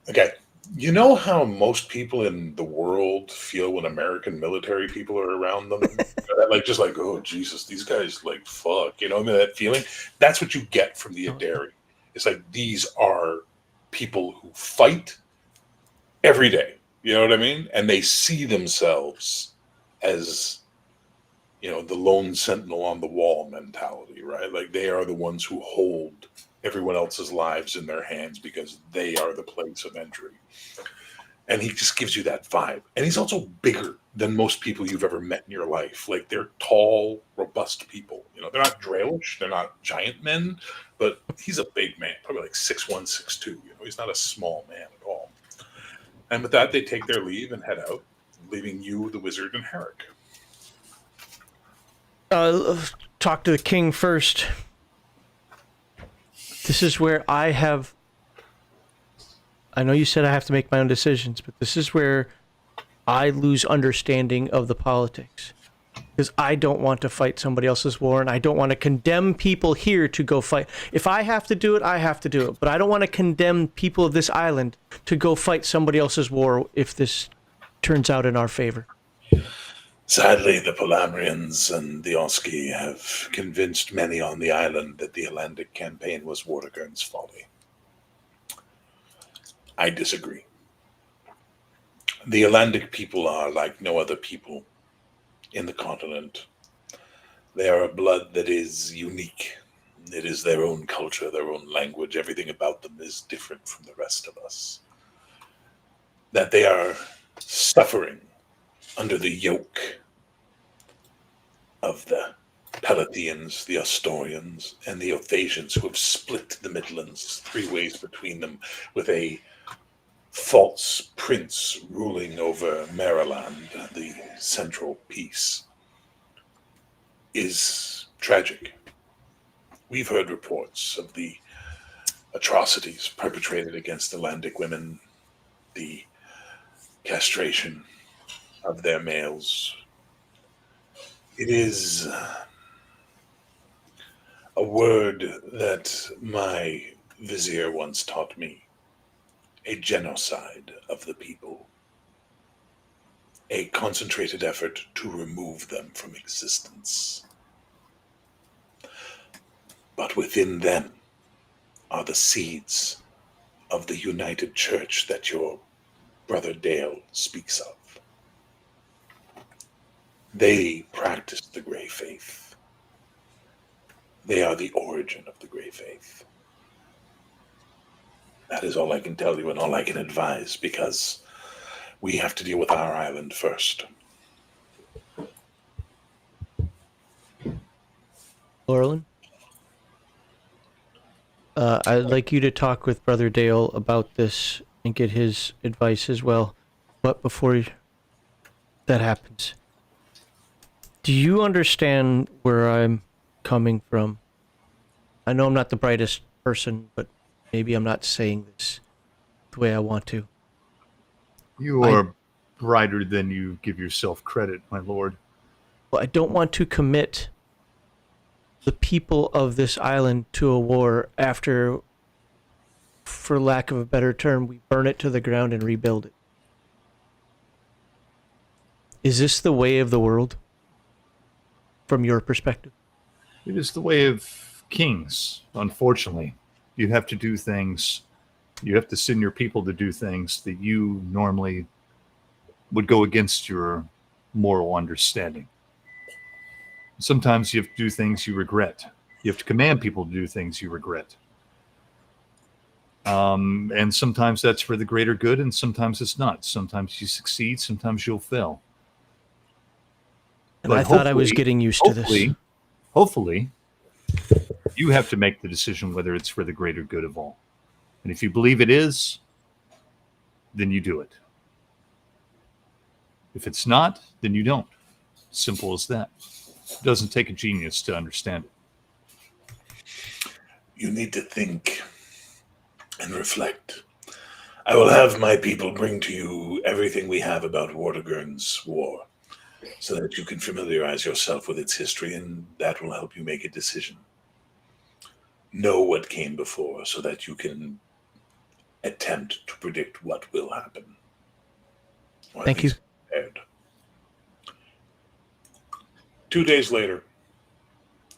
okay, you know how most people in the world feel when American military people are around them? Like, just like, oh, Jesus, these guys, like, fuck. You know, I mean, that feeling? That's what you get from the Adari. It's like, these are people who fight every day, you know what I mean? And they see themselves as, you know, the lone sentinel on the wall mentality, right? Like they are the ones who hold everyone else's lives in their hands because they are the place of entry. And he just gives you that vibe. And he's also bigger than most people you've ever met in your life. Like they're tall, robust people. You know, they're not Draelish, they're not giant men, but he's a big man, probably like 6'1", 6'2". You know, he's not a small man at all. And with that, they take their leave and head out, leaving you, the wizard, and Herrick. Talk to the king first. This is where I know you said I have to make my own decisions, but this is where I lose understanding of the politics. because I don't want to fight somebody else's war, and I don't want to condemn people here to go fight. If I have to do it, I have to do it. But I don't want to condemn people of this island to go fight somebody else's war if this turns out in our favor. Sadly, the Palamrians and the Oski have convinced many on the island that the Atlantic campaign was Vortigern's folly. I disagree. The Atlantic people are like no other people in the continent. They are a blood that is unique. It is their own culture, their own language. Everything about them is different from the rest of us. That they are suffering under the yoke of the Palathians, the Asturians, and the Othasians, who have split the Midlands 3 ways between them, with a false prince ruling over Maryland, the central piece, is tragic. We've heard reports of the atrocities perpetrated against Atlantic women, the castration of their males. It is a word that my vizier once taught me: a genocide of the people, a concentrated effort to remove them from existence. But within them are the seeds of the united church that your brother Dale speaks of. They practice the Grey Faith. They are the origin of the Grey Faith. That is all I can tell you and all I can advise, because we have to deal with our island first. Laurelin? I'd like you to talk with Brother Dale about this and get his advice as well. But before that happens, do you understand where I'm coming from? I know I'm not the brightest person, but maybe I'm not saying this the way I want to. You are brighter than you give yourself credit, my lord. Well, I don't want to commit the people of this island to a war after, for lack of a better term, we burn it to the ground and rebuild it. Is this the way of the world, from your perspective? It is the way of kings, unfortunately. You have to do things, you have to send your people to do things that you normally would go against your moral understanding. Sometimes you have to do things you regret. You have to command people to do things you regret. And sometimes that's for the greater good, and sometimes it's not. Sometimes you succeed, sometimes you'll fail. And But I thought I was getting used to this. Hopefully, you have to make the decision whether it's for the greater good of all. And if you believe it is, then you do it. If it's not, then you don't. Simple as that. It doesn't take a genius to understand it. You need to think and reflect. I will have my people bring to you everything we have about Vortigern's war, so that you can familiarize yourself with its history, and that will help you make a decision. Know what came before, so that you can attempt to predict what will happen. Or at Thank you. least prepared. 2 days later,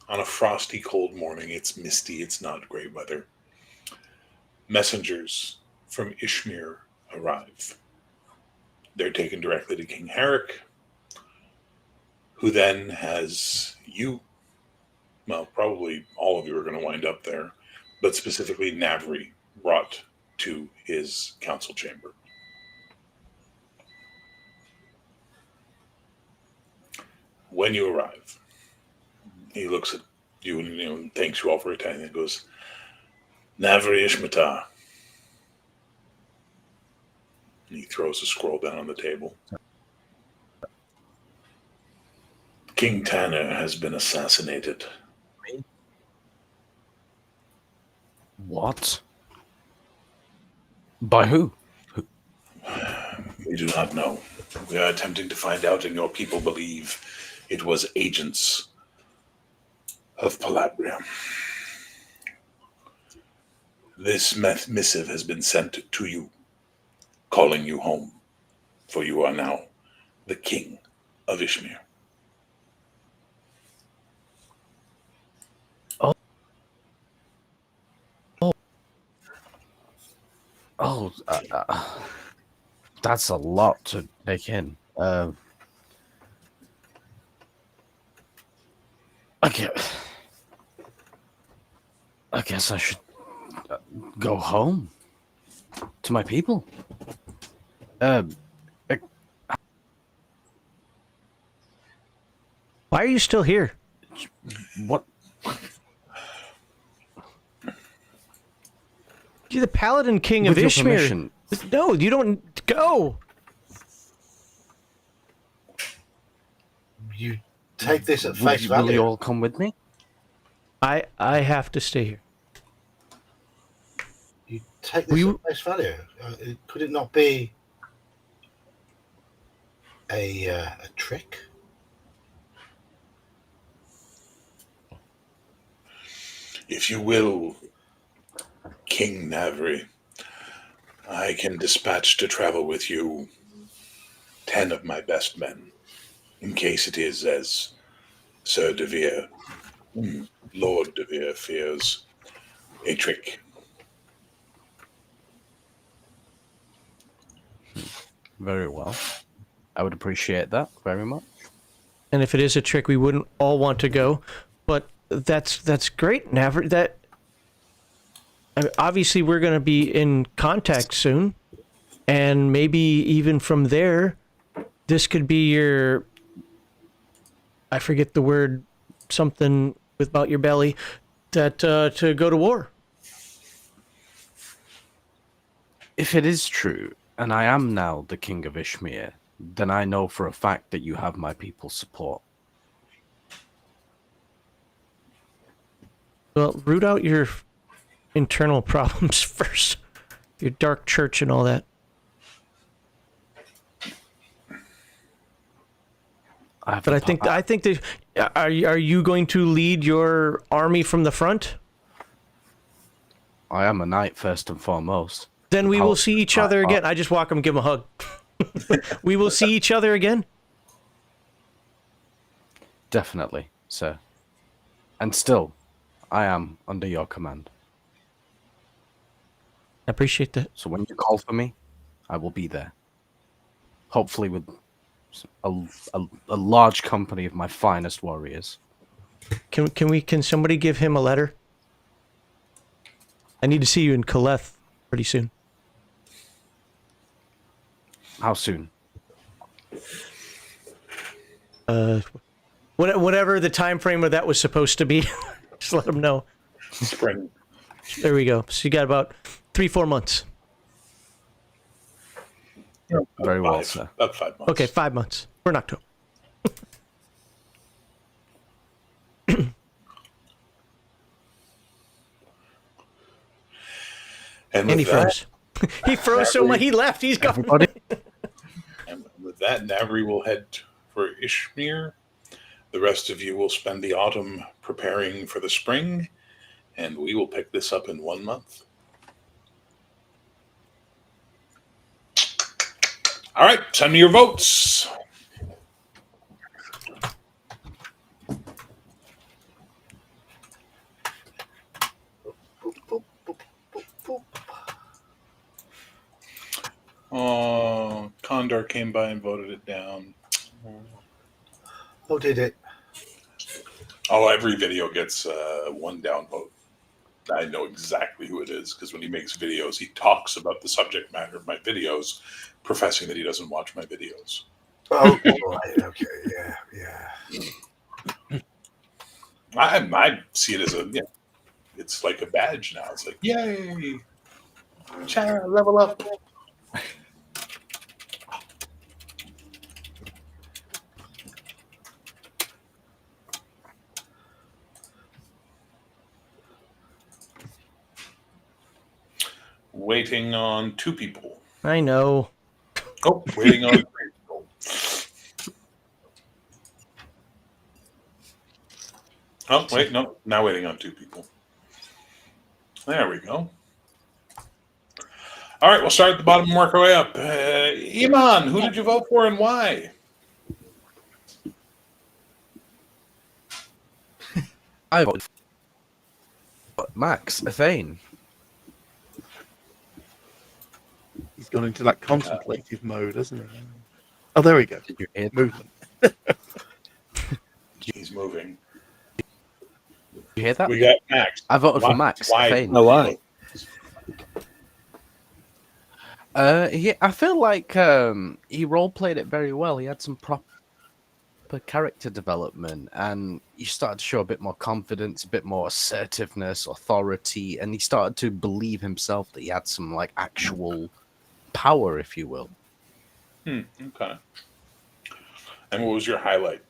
on a frosty, cold morning, it's misty, it's not great weather, messengers from Ishmir arrive. They're taken directly to King Herrick, who then has you, well, probably all of you are going to wind up there, but specifically Navri, brought to his council chamber. When you arrive, he looks at you and thanks you all for attending and goes, Navri Ishmatar. And he throws a scroll down on the table. King Tanner has been assassinated. What? By who? We do not know. We are attempting to find out, and your people believe It was agents of Palabria. This missive has been sent to you, calling you home, for you are now the king of Ishmir. Oh, that's a lot to take in. Okay. I guess I should go home to my people. Why are you still here? What? You're the Paladin King of With your Ishmir. permission. No, you don't go. You take this at Will face you value. all come with me? I have to stay here. You take this at face value. Could it not be a trick? If you will, King Navri, I can dispatch to travel with you 10 of my best men, in case it is as Sir Devere, Lord Devere fears, a trick. Very well. I would appreciate that very much. And if it is a trick, we wouldn't all want to go. But that's great, Navri. Obviously, we're going to be in contact soon, and maybe even from there, this could be your. I forget the word, something about your belly, that to go to war. If it is true, and I am now the king of Ishmir, then I know for a fact that you have my people's support. Well, root out your internal problems first. Your dark church and all that. But I think that are you going to lead your army from the front? I am a knight first and foremost. Then we will see each other again. I just walk him, give him a hug. We will see each other again. Definitely, sir. And still, I am under your command. I appreciate that. So when you call for me, I will be there. Hopefully with a large company of my finest warriors. Can somebody give him a letter? I need to see you in Kaleth pretty soon. How soon? Whatever the time frame of that was supposed to be. Just let him know. Spring. There we go. So you got about 3-4 months. Very well, sir. About 5 months. Okay, 5 months. We're in October. And he with that, froze. He froze so much he left. He's gone. Everybody? and with that, Navri will head for Ishmir. The rest of you will spend the autumn preparing for the spring, and we will pick this up in 1 month. All right, send me your votes. Oh, Condor came by and voted it down. Oh, did it? Oh, every video gets one down vote. I know exactly who it is because when he makes videos, he talks about the subject matter of my videos, professing that he doesn't watch my videos. Oh, right. Okay. Yeah. I see it as it's like a badge now. It's like, yay, level up. Waiting on 2 people. I know. Oh, waiting on 3 people. Oh, wait, no. Now waiting on 2 people. There we go. All right, we'll start at the bottom and work our way up. Iman, who did you vote for and why? I voted for Max, Thane. He's gone into that contemplative mode, hasn't he? Oh, there we go. Did you hear that? Movement. He's moving. Did you hear that? We got Max. I voted Why- for Max, why- Thane. Oh, why? I feel like he role played it very well. He had some proper character development, and he started to show a bit more confidence, a bit more assertiveness, authority, and he started to believe himself that he had some like actual power, if you will. Okay. And what was your highlight?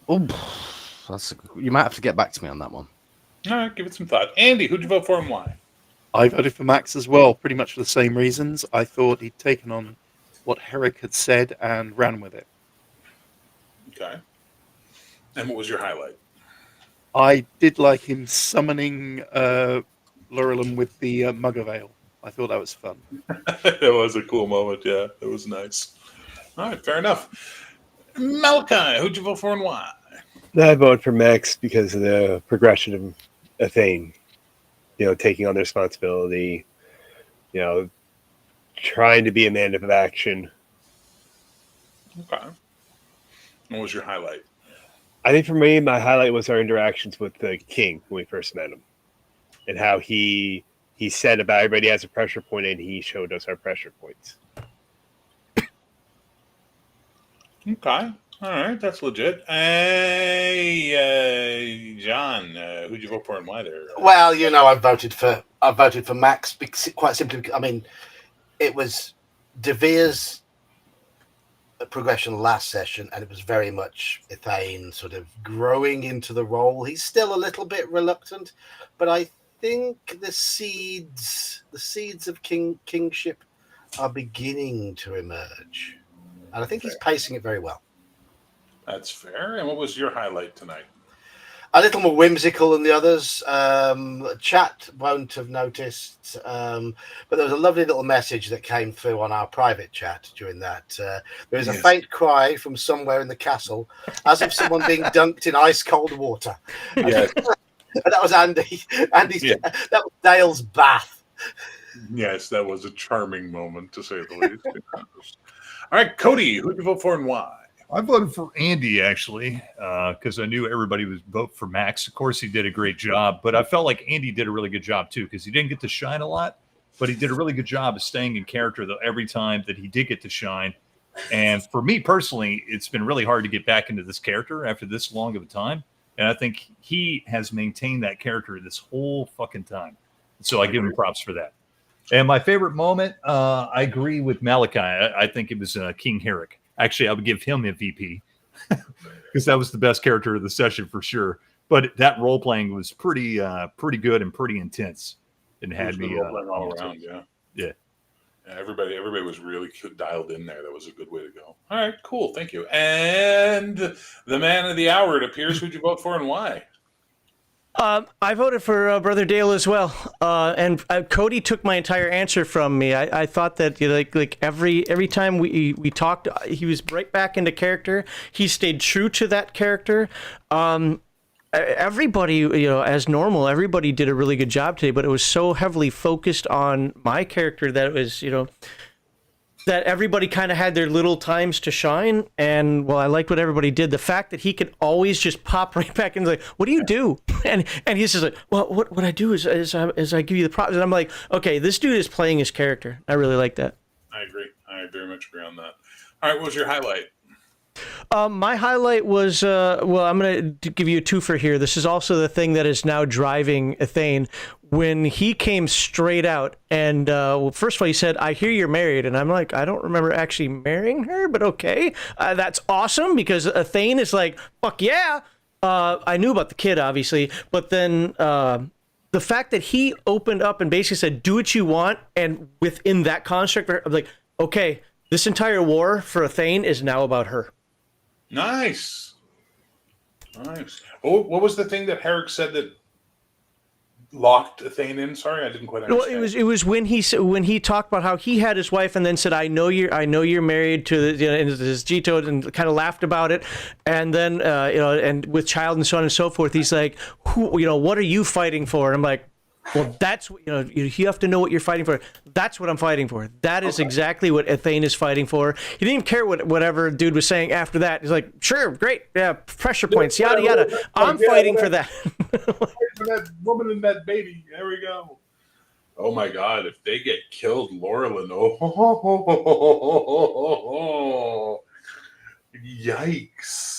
Oh, you might have to get back to me on that one. All right, give it some thought. Andy, who'd you vote for and why? I voted for Max as well, pretty much for the same reasons. I thought he'd taken on what Herrick had said and ran with it. Okay. And what was your highlight? I did like him summoning Lurelin with the mug of ale. I thought that was fun. That was a cool moment, yeah. It was nice. All right, fair enough. Malachi, who'd you vote for and why? I voted for Max because of the progression of Thane. You know, taking on the responsibility, you know, trying to be a man of action. Okay. What was your highlight? I think for me, my highlight was our interactions with the king when we first met him, and how he said about everybody has a pressure point, and he showed us our pressure points. Okay. All right, that's legit. Hey, John, who'd you vote for and why there? Well, you know, I voted for Max because, quite simply. I mean, it was De Vere's progression last session, and it was very much Ithane sort of growing into the role. He's still a little bit reluctant, but I think the seeds of kingship are beginning to emerge, and I think he's pacing it very well. That's fair. And what was your highlight tonight? A little more whimsical than the others. Chat won't have noticed, but there was a lovely little message that came through on our private chat during that. There is a faint cry from somewhere in the castle, as if someone being dunked in ice cold water. Yes. And that was Andy. That was Dale's bath. Yes, that was a charming moment, to say the least. All right, Cody, who'd you vote for and why? I voted for Andy, actually, because I knew everybody would vote for Max. Of course, he did a great job, but I felt like Andy did a really good job, too, because he didn't get to shine a lot, but he did a really good job of staying in character, though, every time that he did get to shine. And for me personally, it's been really hard to get back into this character after this long of a time, and I think he has maintained that character this whole fucking time. So I give him props for that. And my favorite moment, I agree with Malachi. I think it was King Herrick. Actually, I would give him MVP because that was the best character of the session for sure. But that role playing was pretty good and pretty intense, and had me all around. Yeah. Everybody was really dialed in there. That was a good way to go. All right, cool. Thank you. And the man of the hour, it appears. Who'd you vote for and why? I voted for Brother Dale as well, and Cody took my entire answer from me. I thought that like every time we talked, he was right back into character. He stayed true to that character. Everybody, as normal, everybody did a really good job today, but it was so heavily focused on my character that it was, that everybody kind of had their little times to shine. And well, I liked what everybody did. The fact that he could always just pop right back in, like, what do you do? And he's just like, well, what I do is I give you the props. And I'm like, okay, this dude is playing his character. I really like that. I agree. I very much agree on that. All right, what was your highlight? My highlight was, I'm going to give you a twofer here. This is also the thing that is now driving Ithane. When he came straight out and, first of all, he said, I hear you're married. And I'm like, I don't remember actually marrying her, but okay. That's awesome because Ithane is like, fuck yeah. I knew about the kid, obviously. But then the fact that he opened up and basically said, do what you want. And within that construct, I'm like, okay, this entire war for Ithane is now about her. Nice. Nice. Oh, what was the thing that Herrick said that locked Athane in? Sorry, I didn't quite Well, understand. it was when he talked about how he had his wife and then said, "I know you're married to the," and his Gito, and kind of laughed about it, and then and with child and so on and so forth, he's like, what are you fighting for? And I'm like, well, that's you have to know what you're fighting for. That's what I'm fighting for. That is exactly what Athane is fighting for. He didn't even care whatever dude was saying after that. He's like, sure, great, yeah, pressure points, yada yada. I'm fighting for that. For that woman and that baby. There we go. Oh my God! If they get killed, Laurelin. Oh, yikes!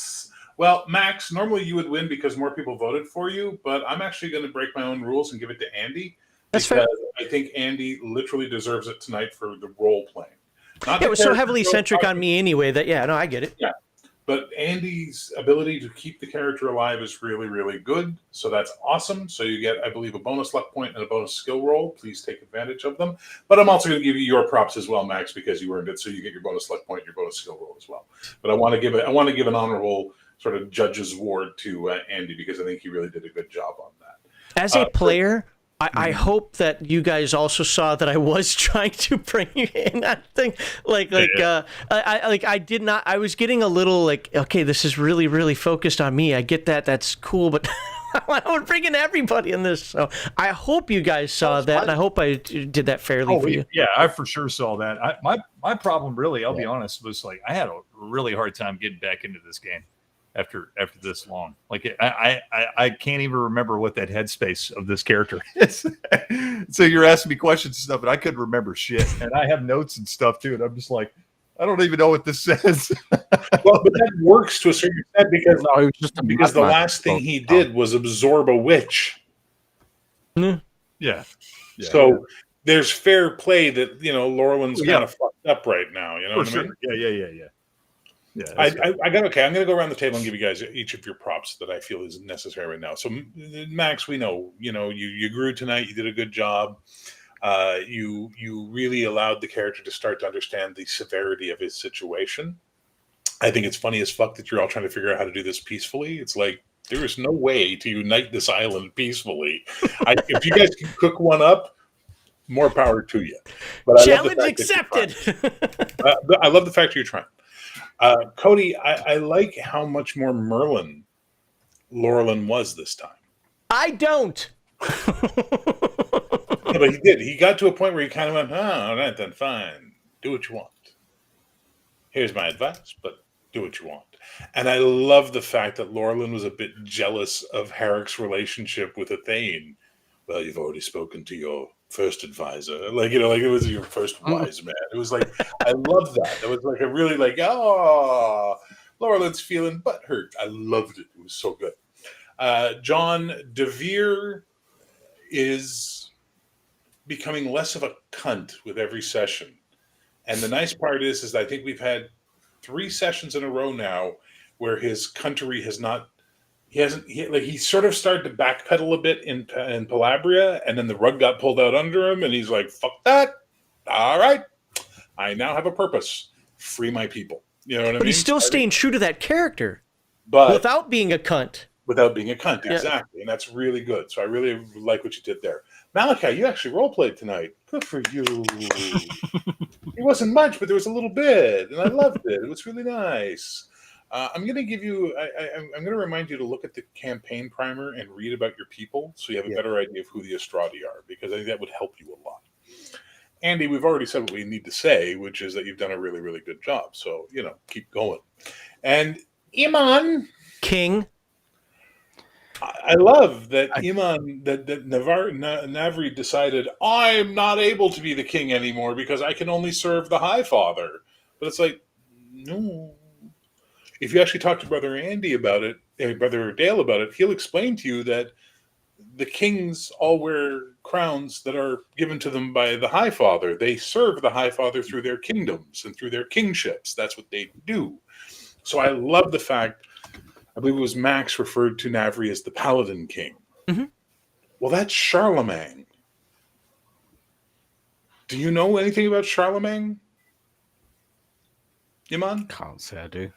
Well, Max, normally you would win because more people voted for you, but I'm actually going to break my own rules and give it to Andy. That's fair. I think Andy literally deserves it tonight for the role playing. It was so heavily centric on me anyway that I get it. Yeah. But Andy's ability to keep the character alive is really, really good. So that's awesome. So you get, I believe, a bonus luck point and a bonus skill roll. Please take advantage of them. But I'm also going to give you your props as well, Max, because you earned it. So you get your bonus luck point and your bonus skill roll as well. But I want to give an honorable sort of judge's award to Andy because I think he really did a good job on that. As a player, I hope that you guys also saw that I was trying to bring you in. I think I did not. I was getting a little like, okay, this is really, really focused on me. I get that. That's cool, but I want to bring in everybody in this. So I hope you guys saw that, and I hope I did that fairly for you. Yeah, I for sure saw that. My problem really, I'll be honest, was like I had a really hard time getting back into this game after this long. Like I can't even remember what that headspace of this character is. So you're asking me questions and stuff, and I couldn't remember shit. And I have notes and stuff too, and I'm just like, I don't even know what this says. Well, but that works to a certain extent because No, it was just because the last thing he did was absorb a witch. Yeah. So there's fair play that Laurelin's kind of fucked up right now. You know what I mean? Yeah. I'm going to go around the table and give you guys each of your props that I feel is necessary right now. So, Max, we know, you grew tonight. You did a good job. You really allowed the character to start to understand the severity of his situation. I think it's funny as fuck that you're all trying to figure out how to do this peacefully. It's like, there is no way to unite this island peacefully. If you guys can cook one up, more power to you. But challenge accepted. I love the fact you're trying. Cody, I like how much more Merlin Laurelin was this time. I don't. Yeah, but he did. He got to a point where he kind of went, all right, then fine. Do what you want. Here's my advice, but do what you want. And I love the fact that Laurelin was a bit jealous of Herrick's relationship with Athane. Well, you've already spoken to your first advisor. Like it was your first wise man. It was like, I love that. It was like a really like, Laurelin's feeling butthurt. I loved it. It was so good. John DeVere is becoming less of a cunt with every session. And the nice part is I think we've had 3 sessions in a row now where his country has not, he sort of started to backpedal a bit in Palabria, and then the rug got pulled out under him, and he's like, fuck that. All right. I now have a purpose. Free my people. You know what I mean? But he's still staying true to that character. But without being a cunt. Without being a cunt, exactly. And that's really good. So I really like what you did there. Malachi, you actually role-played tonight. Good for you. It wasn't much, but there was a little bit, and I loved it. It was really nice. I'm going to give you. I'm going to remind you to look at the campaign primer and read about your people, so you have a better idea of who the Estradi are, because I think that would help you a lot. Andy, we've already said what we need to say, which is that you've done a really, really good job. So keep going. And Iman King. I love that Iman, that Navri decided, I'm not able to be the king anymore because I can only serve the High Father. But it's like, no. If you actually talk to Brother Andy about it, Brother Dale about it, he'll explain to you that the kings all wear crowns that are given to them by the High Father. They serve the High Father through their kingdoms and through their kingships. That's what they do. So I love the fact, I believe it was Max referred to Navri as the Paladin King. Mm-hmm. Well, that's Charlemagne. Do you know anything about Charlemagne? Iman? Can't say I do.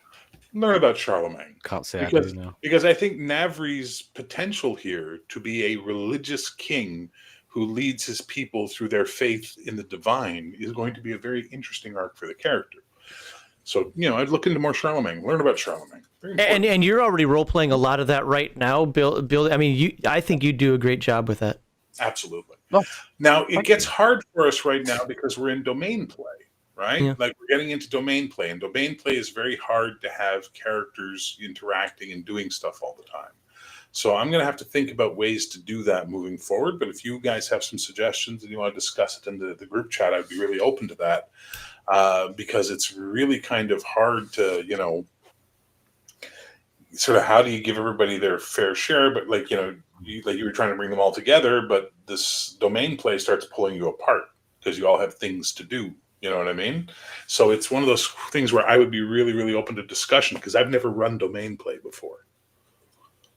learn about Charlemagne. Can't say I Because, do now. because I think Navri's potential here to be a religious king who leads his people through their faith in the divine is going to be a very interesting arc for the character. So, I'd look into more Charlemagne, learn about Charlemagne. Very important. And you're already role playing a lot of that right now, Bill. I mean, I think you do a great job with that. Absolutely. Oh, Now, it gets hard for us right now because we're in domain play, right? Yeah. Like, we're getting into domain play, and domain play is very hard to have characters interacting and doing stuff all the time. So I'm going to have to think about ways to do that moving forward. But if you guys have some suggestions and you want to discuss it in the group chat, I'd be really open to that, because it's really kind of hard to, sort of how do you give everybody their fair share, but you were trying to bring them all together, but this domain play starts pulling you apart because you all have things to do. You know what I mean? So it's one of those things where I would be really, really open to discussion because I've never run domain play before.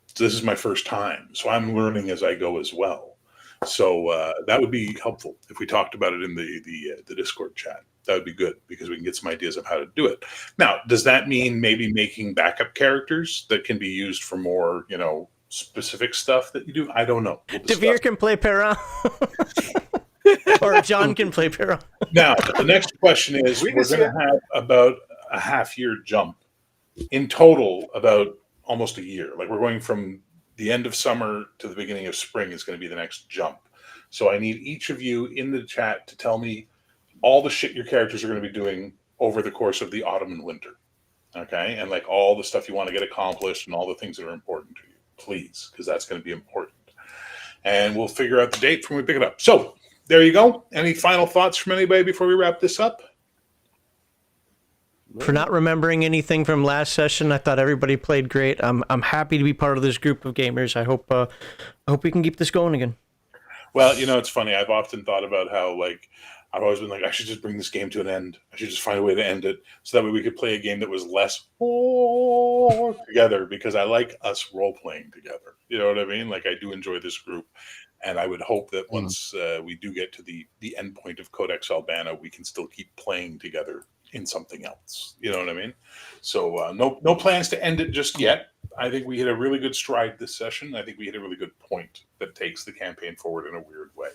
So this is my first time. So I'm learning as I go as well. So that would be helpful if we talked about it in the Discord chat. That would be good because we can get some ideas of how to do it. Now, does that mean maybe making backup characters that can be used for more, specific stuff that you do? I don't know. We'll Devere can play Perrin. Or John can play Perrin. Now, the next question is, we're going to have about a half-year jump. In total, about almost a year. Like, we're going from the end of summer to the beginning of spring is going to be the next jump. So I need each of you in the chat to tell me all the shit your characters are going to be doing over the course of the autumn and winter. Okay? And like all the stuff you want to get accomplished and all the things that are important to you. Please, because that's going to be important. And we'll figure out the date from when we pick it up. So there you go. Any final thoughts from anybody before we wrap this up? For not remembering anything from last session, I thought everybody played great. I'm happy to be part of this group of gamers. I hope we can keep this going again. Well, it's funny. I've often thought about how, I've always been like, I should just bring this game to an end. I should just find a way to end it so that way we could play a game that was less together, because I like us role-playing together. You know what I mean? Like, I do enjoy this group, and I would hope that once we do get to the end point of Codex Albana, we can still keep playing together in something else. You know what I mean? So no plans to end it just yet. I think we hit a really good stride this session. I think we hit a really good point that takes the campaign forward in a weird way.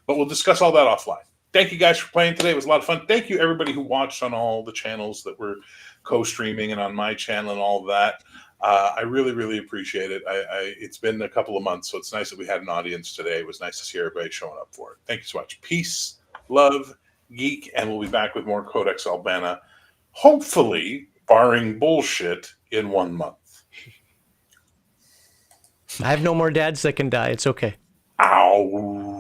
But we'll discuss all that offline. Thank you guys for playing today. It was a lot of fun. Thank you everybody who watched on all the channels that were co-streaming and on my channel and all of that. I really, really appreciate it. It's been a couple of months, so it's nice that we had an audience today. It was nice to see everybody showing up for it. Thank you so much. Peace, love, geek, and we'll be back with more Codex Albana, hopefully, barring bullshit, in 1 month. I have no more dads that can die. It's okay. Ow.